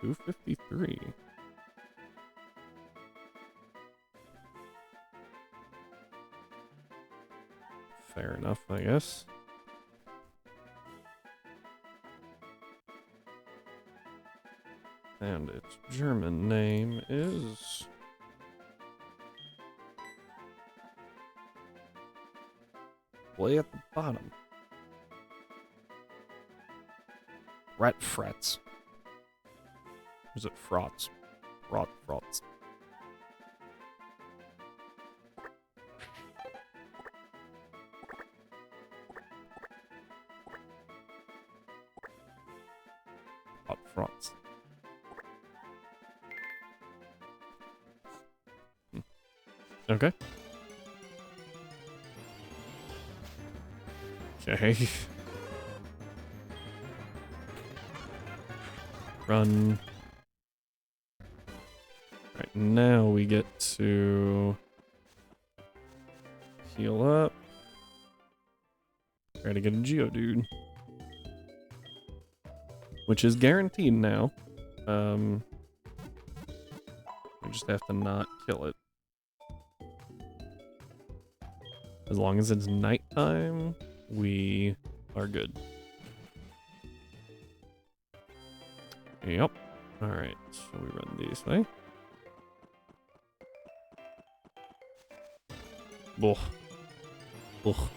253. Fair enough, I guess. And its German name is... way at the bottom. Ratfrats. Or is it Frauts? Frauts. Frauts. Okay. Okay. Run. Right, now we get to heal up. Try to get a Geodude. Which is guaranteed now. We just have to not kill it. As long as it's nighttime, we are good. Yep. Alright, so we run this way. Ugh. Ugh.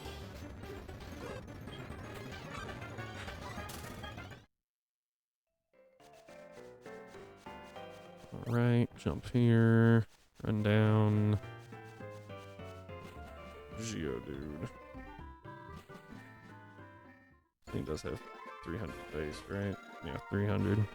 Alright, jump here. Run down. Geodude. He does have 300 base, right? Yeah, 300.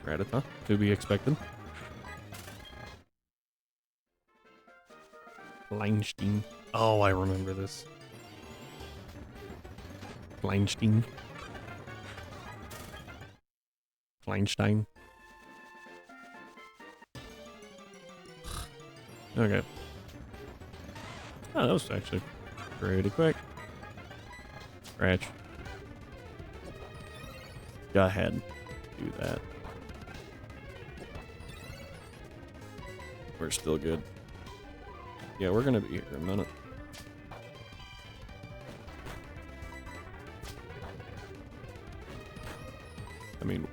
Rattata, to be expected. Kleinstein. Oh, I remember this. Kleinstein. Kleinstein. Okay. Oh, that was actually pretty quick. Scratch. Go ahead. Do that. We're still good. Yeah, we're gonna be here in a minute. I mean,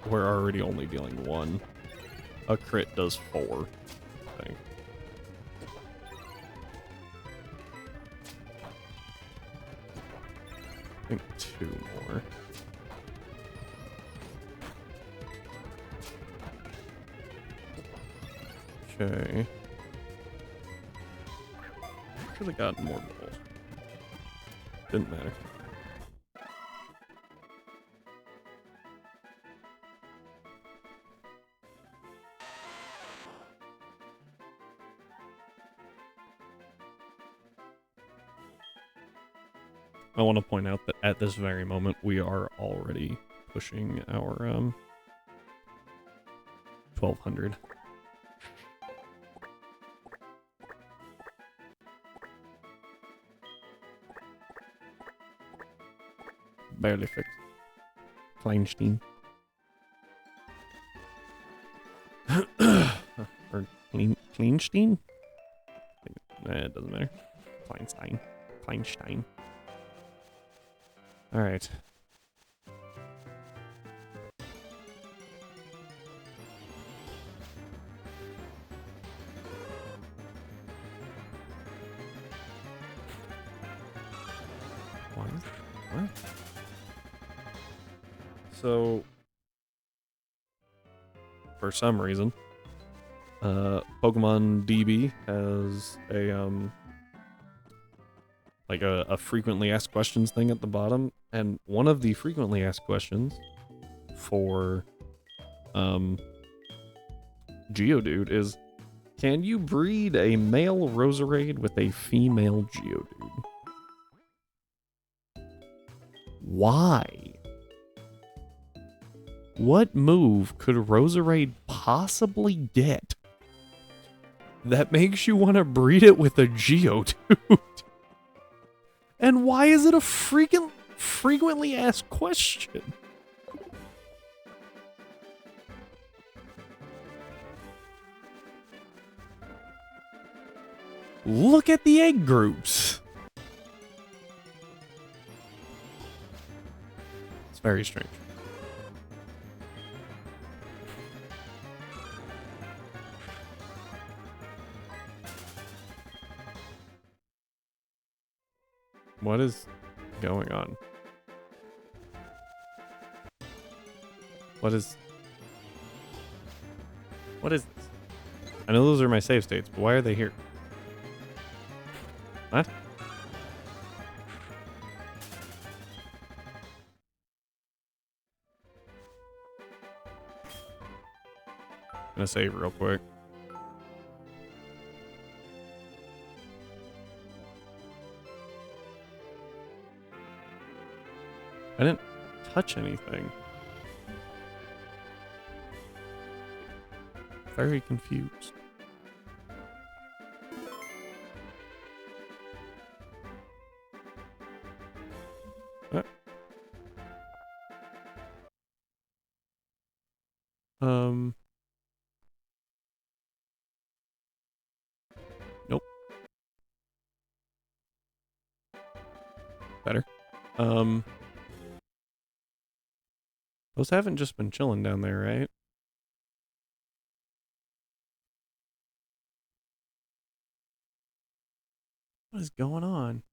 we're already only dealing 1. A crit does 4, I think. I think 2 more. Okay. Should have gotten more balls. Didn't matter. I want to point out that at this very moment, we are already pushing our 1200. Barely fixed. Kleinstein. Or Kleinstein? It doesn't matter. Kleinstein. Alright. What? So, for some reason, Pokemon DB has a like a frequently asked questions thing at the bottom, and one of the frequently asked questions for Geodude is, can you breed a male Roserade with a female Geodude? Why? What move could Roserade possibly get that makes you want to breed it with a Geodude? And why is it a frequently asked question? Look at the egg groups. It's very strange. What is going on? What is this? I know those are my save states, but why are they here? What? I'm gonna save real quick. I didn't touch anything. Very confused. What? Nope. Better. Those haven't just been chilling down there, right? What is going on?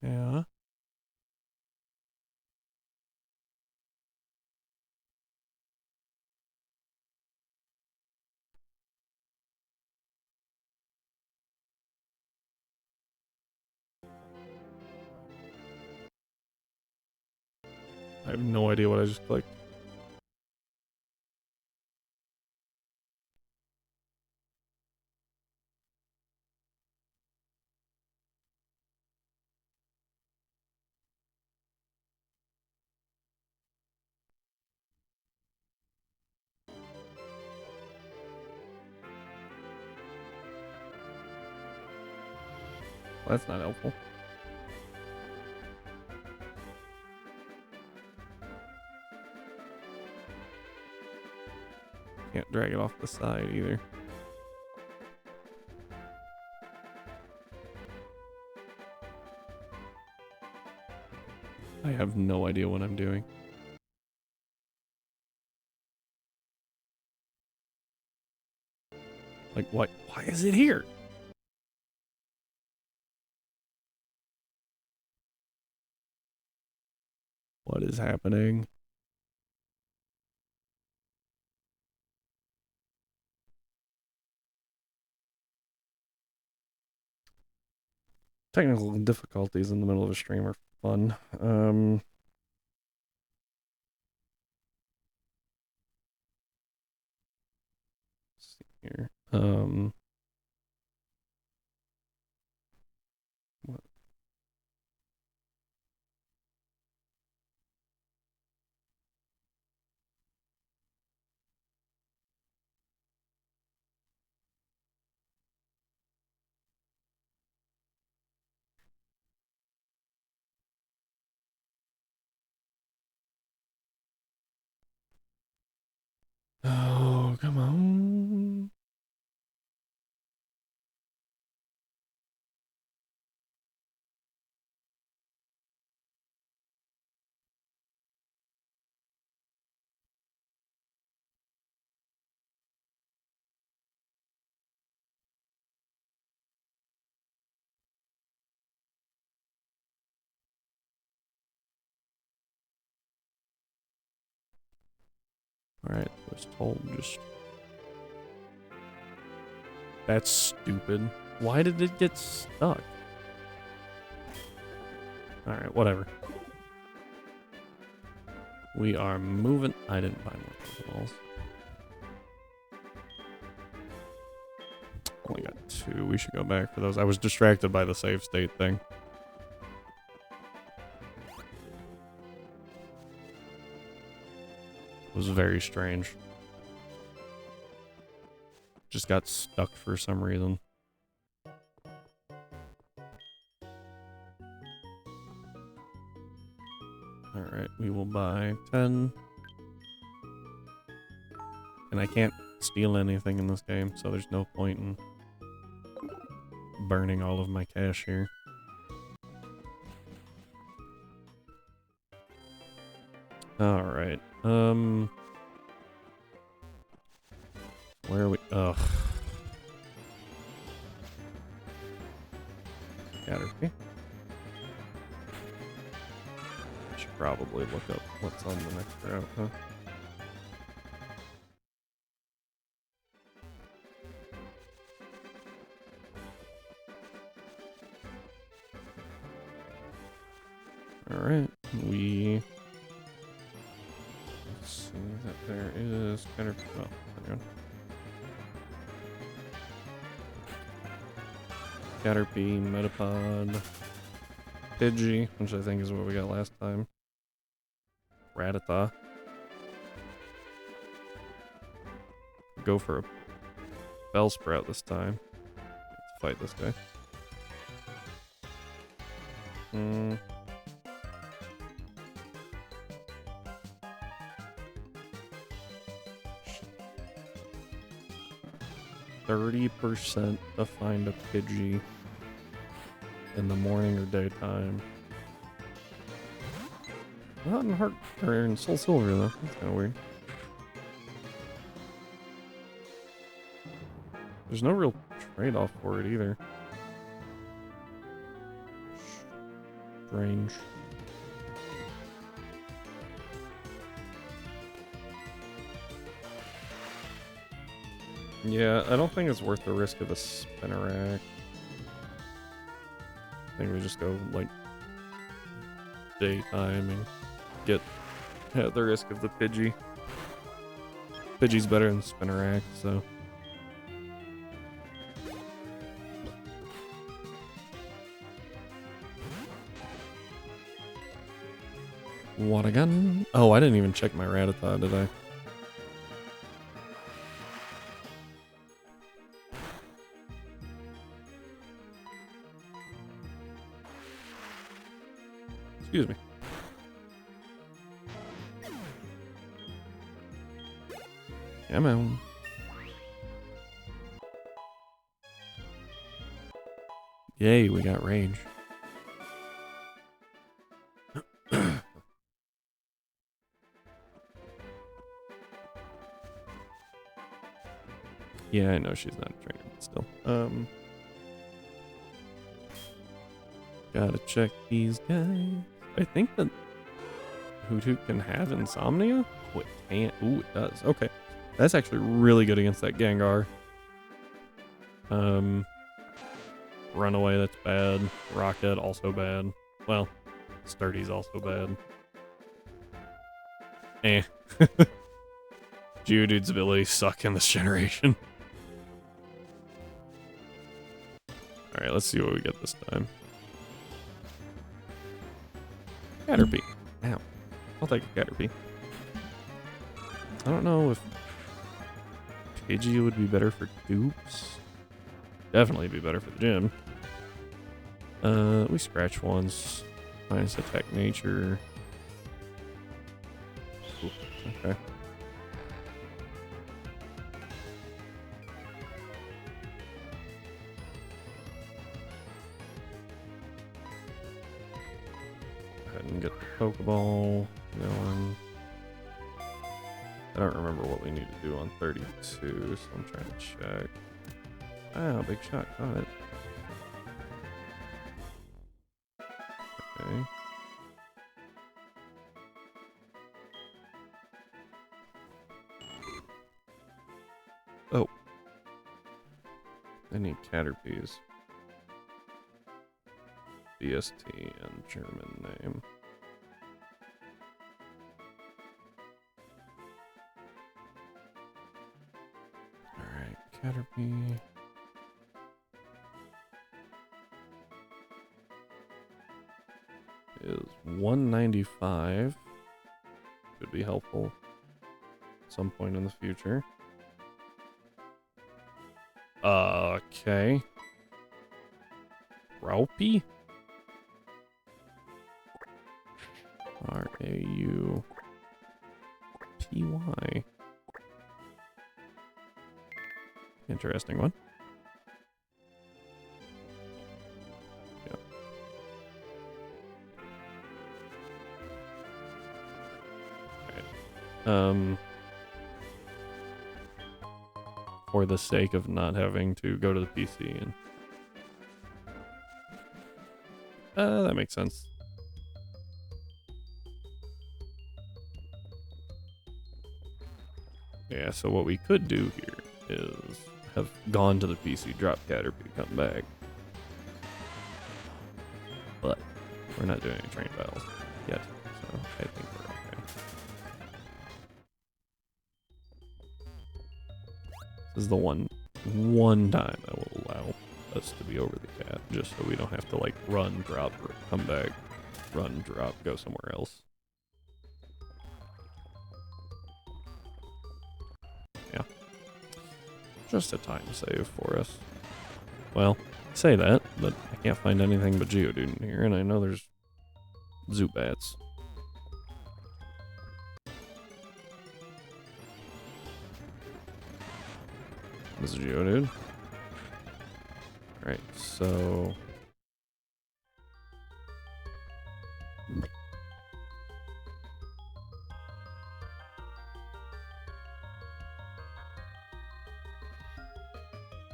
Yeah. I have no idea what I just clicked. Well, that's not helpful. Can't drag it off the side either. I have no idea what I'm doing. Like, what? Why is it here? What is happening? Technical difficulties in the middle of a stream are fun. here. What? Oh, come on. Alright, was told just... That's stupid. Why did it get stuck? Alright, whatever. We are moving. I didn't buy more Pokeballs. Only got 2. We should go back for those. I was distracted by the save state thing. It was very strange. Just got stuck for some reason. Alright, we will buy 10. And I can't steal anything in this game, so there's no point in burning all of my cash here. Alright, where are we? Ugh. Caterpie. Should probably look up what's on the next route, huh? Alright, let's see that there is Caterpie. Oh, there we go. Caterpie, Metapod, Pidgey, which I think is what we got last time. Rattata. Go for a Bellsprout this time. Let's fight this guy. 30% to find a Pidgey in the morning or daytime. Not in Heart or in Soul Silver though. That's kind of weird. There's no real trade-off for it either. Strange. Yeah, I don't think it's worth the risk of the Spinnerack. I think we just go, like, daytime and get at the risk of the Pidgey. Pidgey's better than Spinnerack, so... What a gun. Oh, I didn't even check my Rattata, did I? Excuse me. Come on. Yay, we got range. Yeah, I know she's not a trainer, but still. Gotta check these guys. I think that Hoothoot can have Insomnia? Oh, it can't. Ooh, it does. Okay. That's actually really good against that Gengar. Runaway, that's bad. Rocket, also bad. Well, Sturdy's also bad. Eh. Geodude's abilities suck in this generation. Alright, let's see what we get this time. Caterpie. Ow. I'll take a Caterpie. I don't know if Pidgey would be better for dupes. Definitely be better for the gym. We scratch once. Minus attack nature. Ooh, okay. Go ahead and get the Pokeball going. I don't remember what we need to do on 32, so I'm trying to check. Ah, big shot, got it. Okay. Oh. I need Caterpies. BST and German name. Alright, Caterpie. Is 195. Could be helpful at some point in the future. Okay. Raupi? R-A-U-P-Y. Interesting one. Yep. Alright. For the sake of not having to go to the PC and that makes sense. Yeah, so what we could do here is have gone to the PC, drop Caterpie, come back. But we're not doing any train battles yet, so I think we're okay. This is the one time I will allow us to be over the cat, just so we don't have to like run, drop, come back, run, drop, go somewhere else. Yeah. Just a time save for us. Well, I say that, but I can't find anything but Geodude in here, and I know there's Zubats. This is Geodude. Alright, so...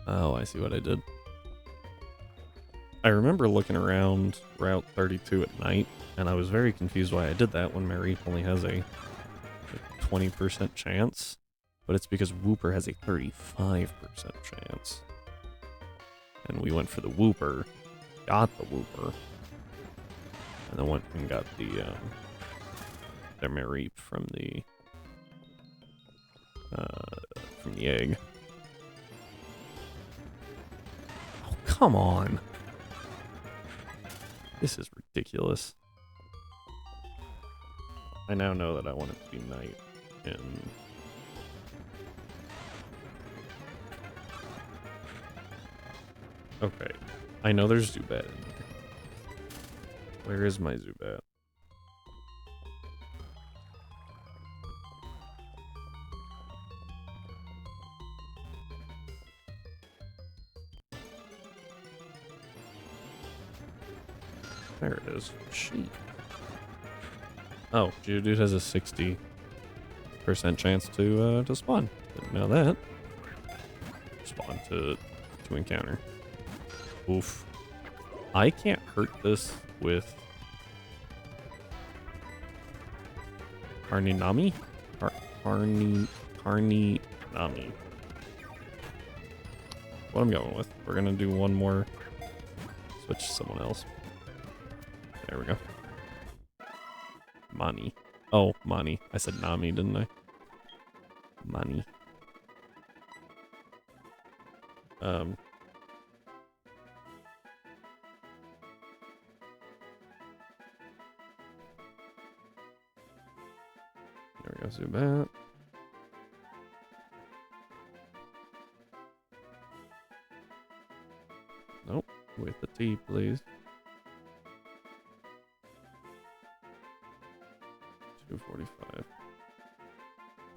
Oh, I see what I did. I remember looking around Route 32 at night, and I was very confused why I did that when Mareep only has a 20% chance. But it's because Wooper has a 35% chance. And we went for the Wooper, got the Wooper, and then went and got the Mareep from the egg. Oh, come on. This is ridiculous. I now know that I want it to be night in... Okay, I know there's Zubat in here. Where is my Zubat? There it is. Sheet. Oh, Geodude has a 60% chance to spawn. Didn't know that. Spawn to encounter. Oof. I can't hurt this with Harninami? Harninami. What I'm going with. We're gonna do one more. Switch to someone else. There we go. Mani. Oh, Mani. I said Nami, didn't I? Mani. Zubat. Nope. With the T, please. 245.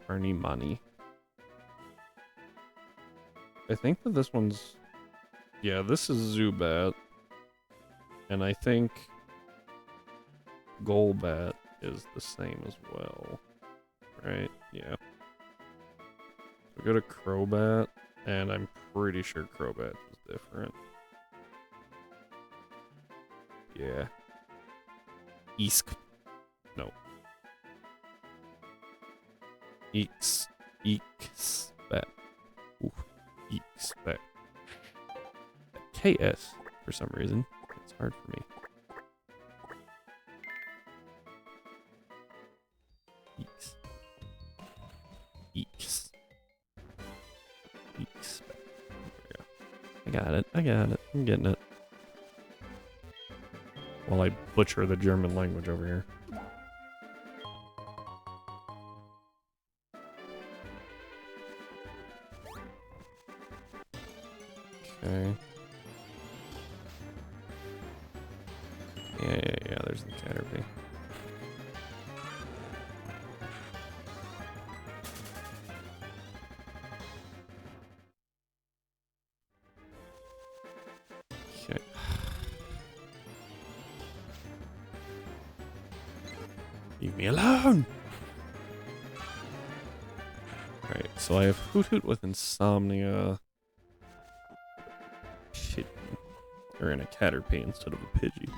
Ernie money. I think that this one's... Yeah, this is Zubat. And I think Golbat is the same as well. Right? Yeah. We go to Crobat, and I'm pretty sure Crobat is different. Yeah. Eesk. No. Eeks. Eeksbat. Ooh. Eeksbat. KS, for some reason. It's hard for me. Eeks. Eeks. Eeks. There we go. I got it. I got it. I'm getting it. While I butcher the German language over here. Okay. Yeah, there's the Caterpie. Okay. Leave me alone! Alright, so I have Hoot Hoot with Insomnia. Shit. Or in a Caterpie instead of a Pidgey.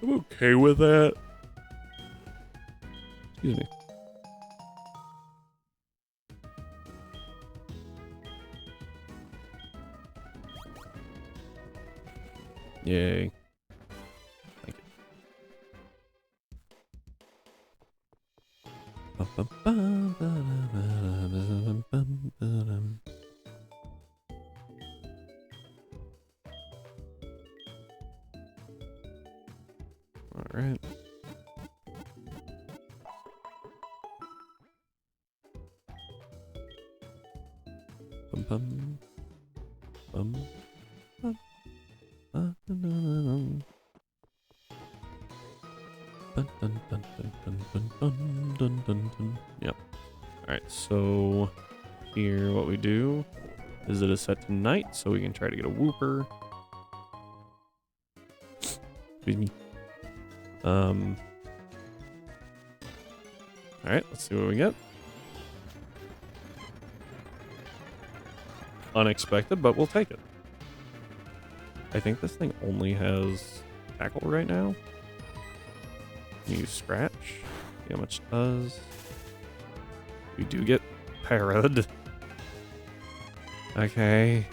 I'm okay with that. Excuse me. Yay. Thank you. Alright. Bum bum. Bum. Bum. Dun dun dun dun dun dun dun dun dun dun. Yep. Alright, so here what we do is it is set to night, so we can try to get a Wooper. Excuse me. Alright, let's see what we get. Unexpected, but we'll take it. I think this thing only has tackle right now. Can you scratch? See how much it does. We do get parried. Okay.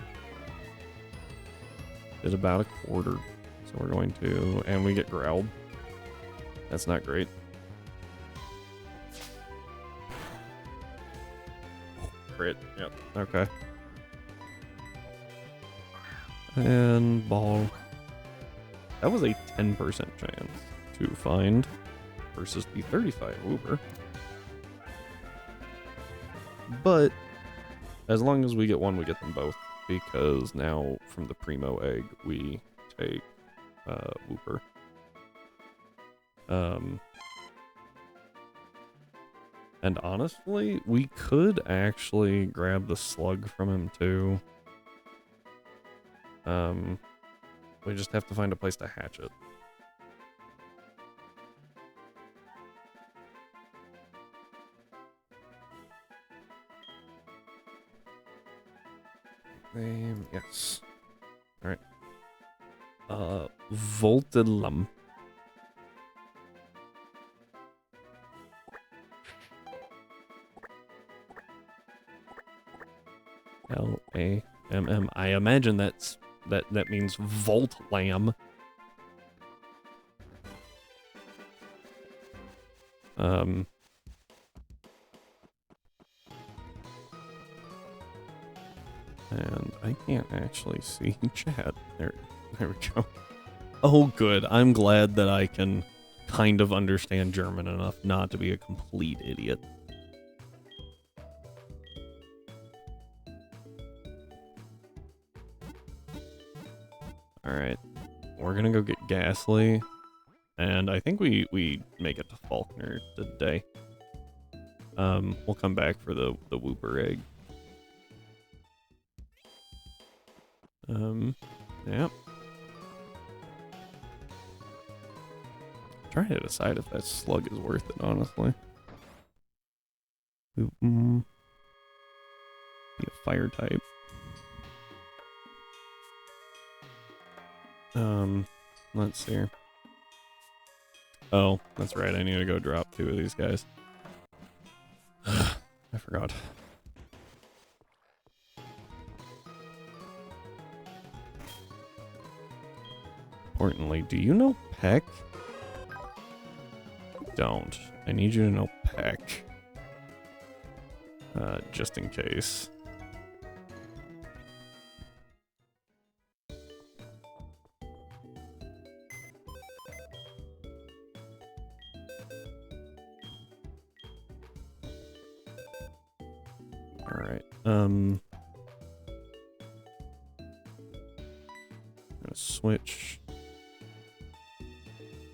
Did about a quarter. So we're going to, and we get growled. That's not great. Crit. Yep. Okay. And ball. That was a 10% chance to find versus the 35 Uber. But as long as we get one, we get them both. Because now from the Primo egg, we take Wooper. And honestly, we could actually grab the slug from him too. We just have to find a place to hatch it. Name, yes. Alright. Voltilum. L-A-M-M. I imagine that means Volt Lamb. And I can't actually see chat. There we go. Oh, good. I'm glad that I can kind of understand German enough not to be a complete idiot. Alright. We're gonna go get Ghastly. And I think we make it to Faulkner today. We'll come back for the Whooper egg. Yeah. Trying to decide if that slug is worth it, honestly. Be a fire type. Let's see here. Oh, that's right. I need to go drop 2 of these guys. I forgot. Importantly, do you know Peck? Don't. I need you to know Peck. Just in case. Alright, I'm gonna switch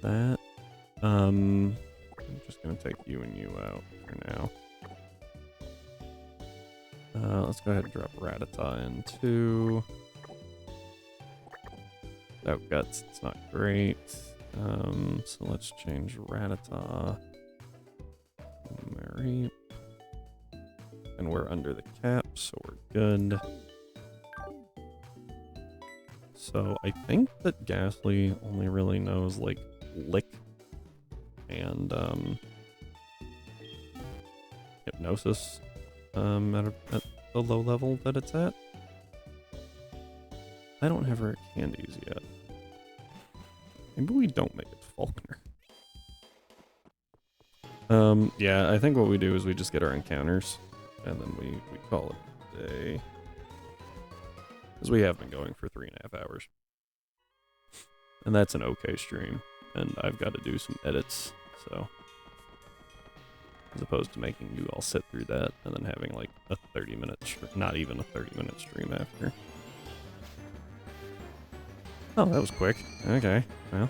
that. I'm just gonna take you and you out for now. Let's go ahead and drop Rattata in too. Oh, Guts, it's not great. So let's change Rattata. Mary. And we're under the cap, so we're good. So I think that Ghastly only really knows like Lick and Hypnosis at the low level that it's at. I don't have her candies yet. Maybe we don't make it to Faulkner. Yeah, I think what we do is we just get our encounters. And then we call it a day. Because we have been going for 3.5 hours. And that's an okay stream. And I've got to do some edits, so. As opposed to making you all sit through that and then having like a 30-minute, not even a 30-minute stream after. Oh, that was quick. Okay, well.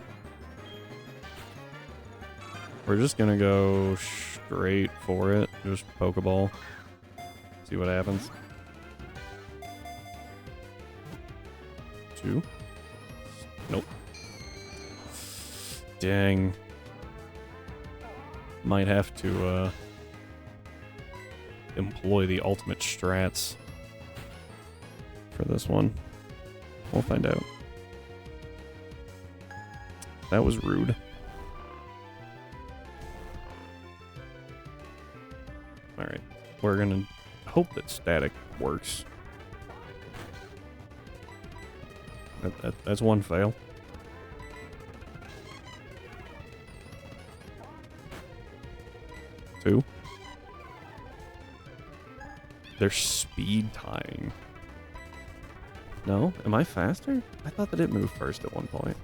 We're just gonna go straight for it. Just Pokeball. See what happens. 2. Nope. Dang. Might have to employ the ultimate strats for this one. We'll find out. That was rude. Alright. We're gonna hope that static works. That's one fail. Two. They're speed tying. No? Am I faster? I thought that it moved first at one point.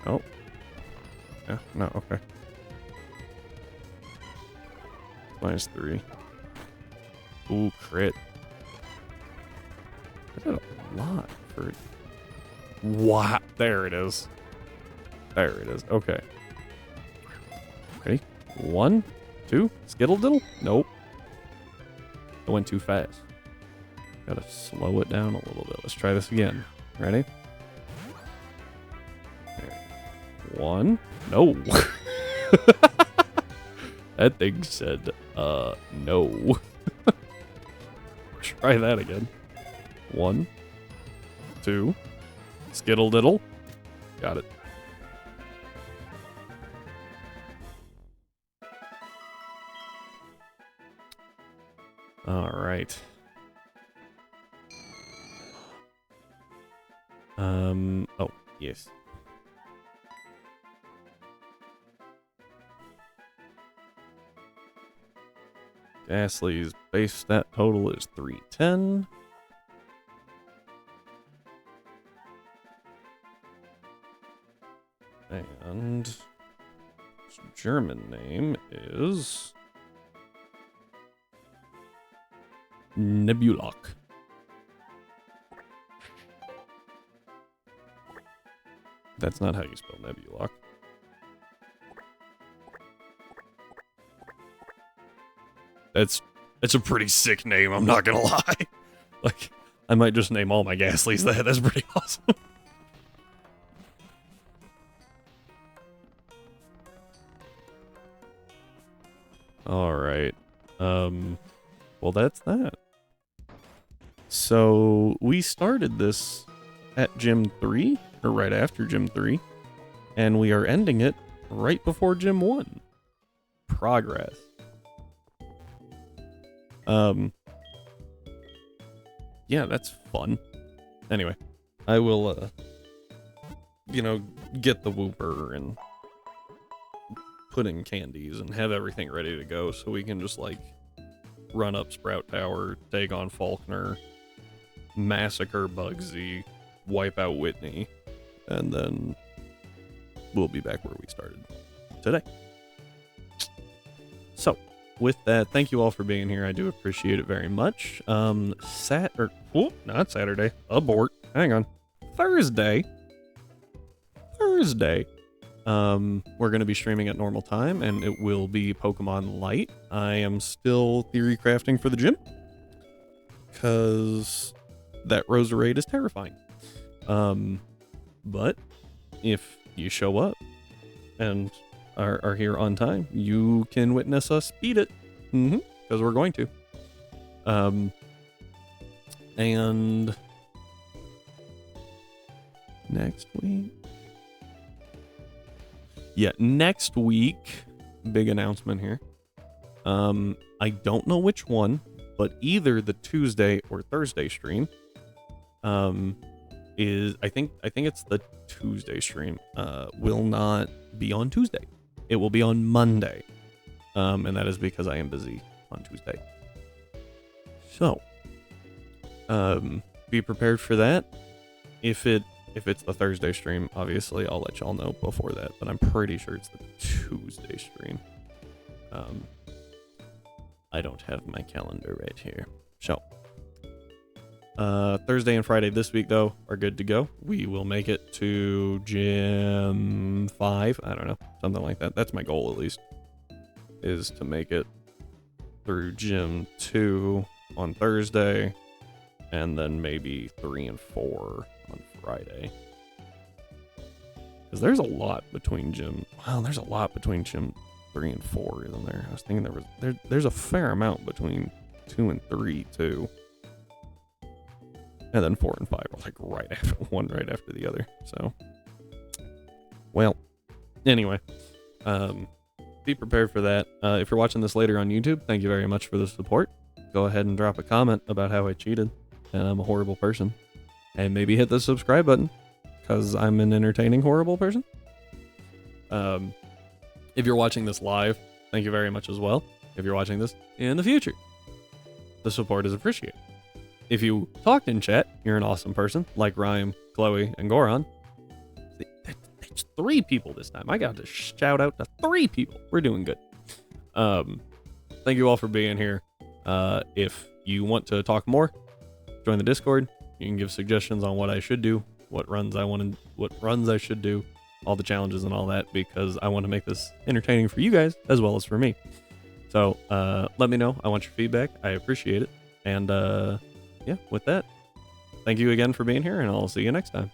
Oh. Yeah, no, okay. -3. Ooh, crit. I did a lot for... Wow, there it is. There it is, okay. Ready? 1, 2, skittle diddle? Nope. I went too fast. Gotta slow it down a little bit. Let's try this again. Ready? There. 1. No. That thing said, no. Try that again. 1, 2, skittle diddle. Got it. All right. Oh, yes. Ghastly's base stat total is 310. German name is Nuzlocke. That's not how you spell Nuzlocke. It's a pretty sick name, I'm not gonna lie. Like, I might just name all my Ghastlies that. That's pretty awesome. Alright. Well, that's that. So, we started this at Gym 3, or right after Gym 3, and we are ending it right before Gym 1. Progress. Yeah, that's fun. Anyway, I will, get the whooper and put in candies and have everything ready to go so we can just, like, run up Sprout Tower, take on Faulkner, massacre Bugsy, wipe out Whitney, and then we'll be back where we started today. So, with that, thank you all for being here. I do appreciate it very much. Not Saturday. Abort. Hang on. Thursday. We're going to be streaming at normal time, and it will be Pokemon Light. I am still theory crafting for the gym, because that Roserade is terrifying. But if you show up and are here on time, you can witness us beat it. Because we're going to. And next week. Yeah, next week, big announcement here. I don't know which one, but either the Tuesday or Thursday stream is I think it's the Tuesday stream will not be on Tuesday. It will be on Monday. And that is because I am busy on Tuesday. So, be prepared for that. If it's the Thursday stream, obviously I'll let y'all know before that, but I'm pretty sure it's the Tuesday stream. I don't have my calendar right here. So, Thursday and Friday this week, though, are good to go. We will make it to Gym 5. I don't know, something like that. That's my goal, at least, is to make it through Gym 2 on Thursday, and then maybe 3 and 4 on Friday. Because there's a lot between Gym 3 and 4, isn't there? I was thinking there's a fair amount between 2 and 3 too. And then 4 and 5 are like right after the other. So, well, anyway, be prepared for that. If you're watching this later on YouTube, thank you very much for the support. Go ahead and drop a comment about how I cheated and I'm a horrible person. And maybe hit the subscribe button, because I'm an entertaining, horrible person. If you're watching this live, thank you very much as well. If you're watching this in the future, the support is appreciated. If you talked in chat, you're an awesome person, like Rhyme, Chloe, and Goron. It's 3 people this time. I got to shout out to 3 people. We're doing good. Thank you all for being here. If you want to talk more, join the Discord. You can give suggestions on what I should do, what runs I should do, all the challenges and all that, because I want to make this entertaining for you guys as well as for me. So let me know. I want your feedback. I appreciate it. And yeah, with that, thank you again for being here, and I'll see you next time.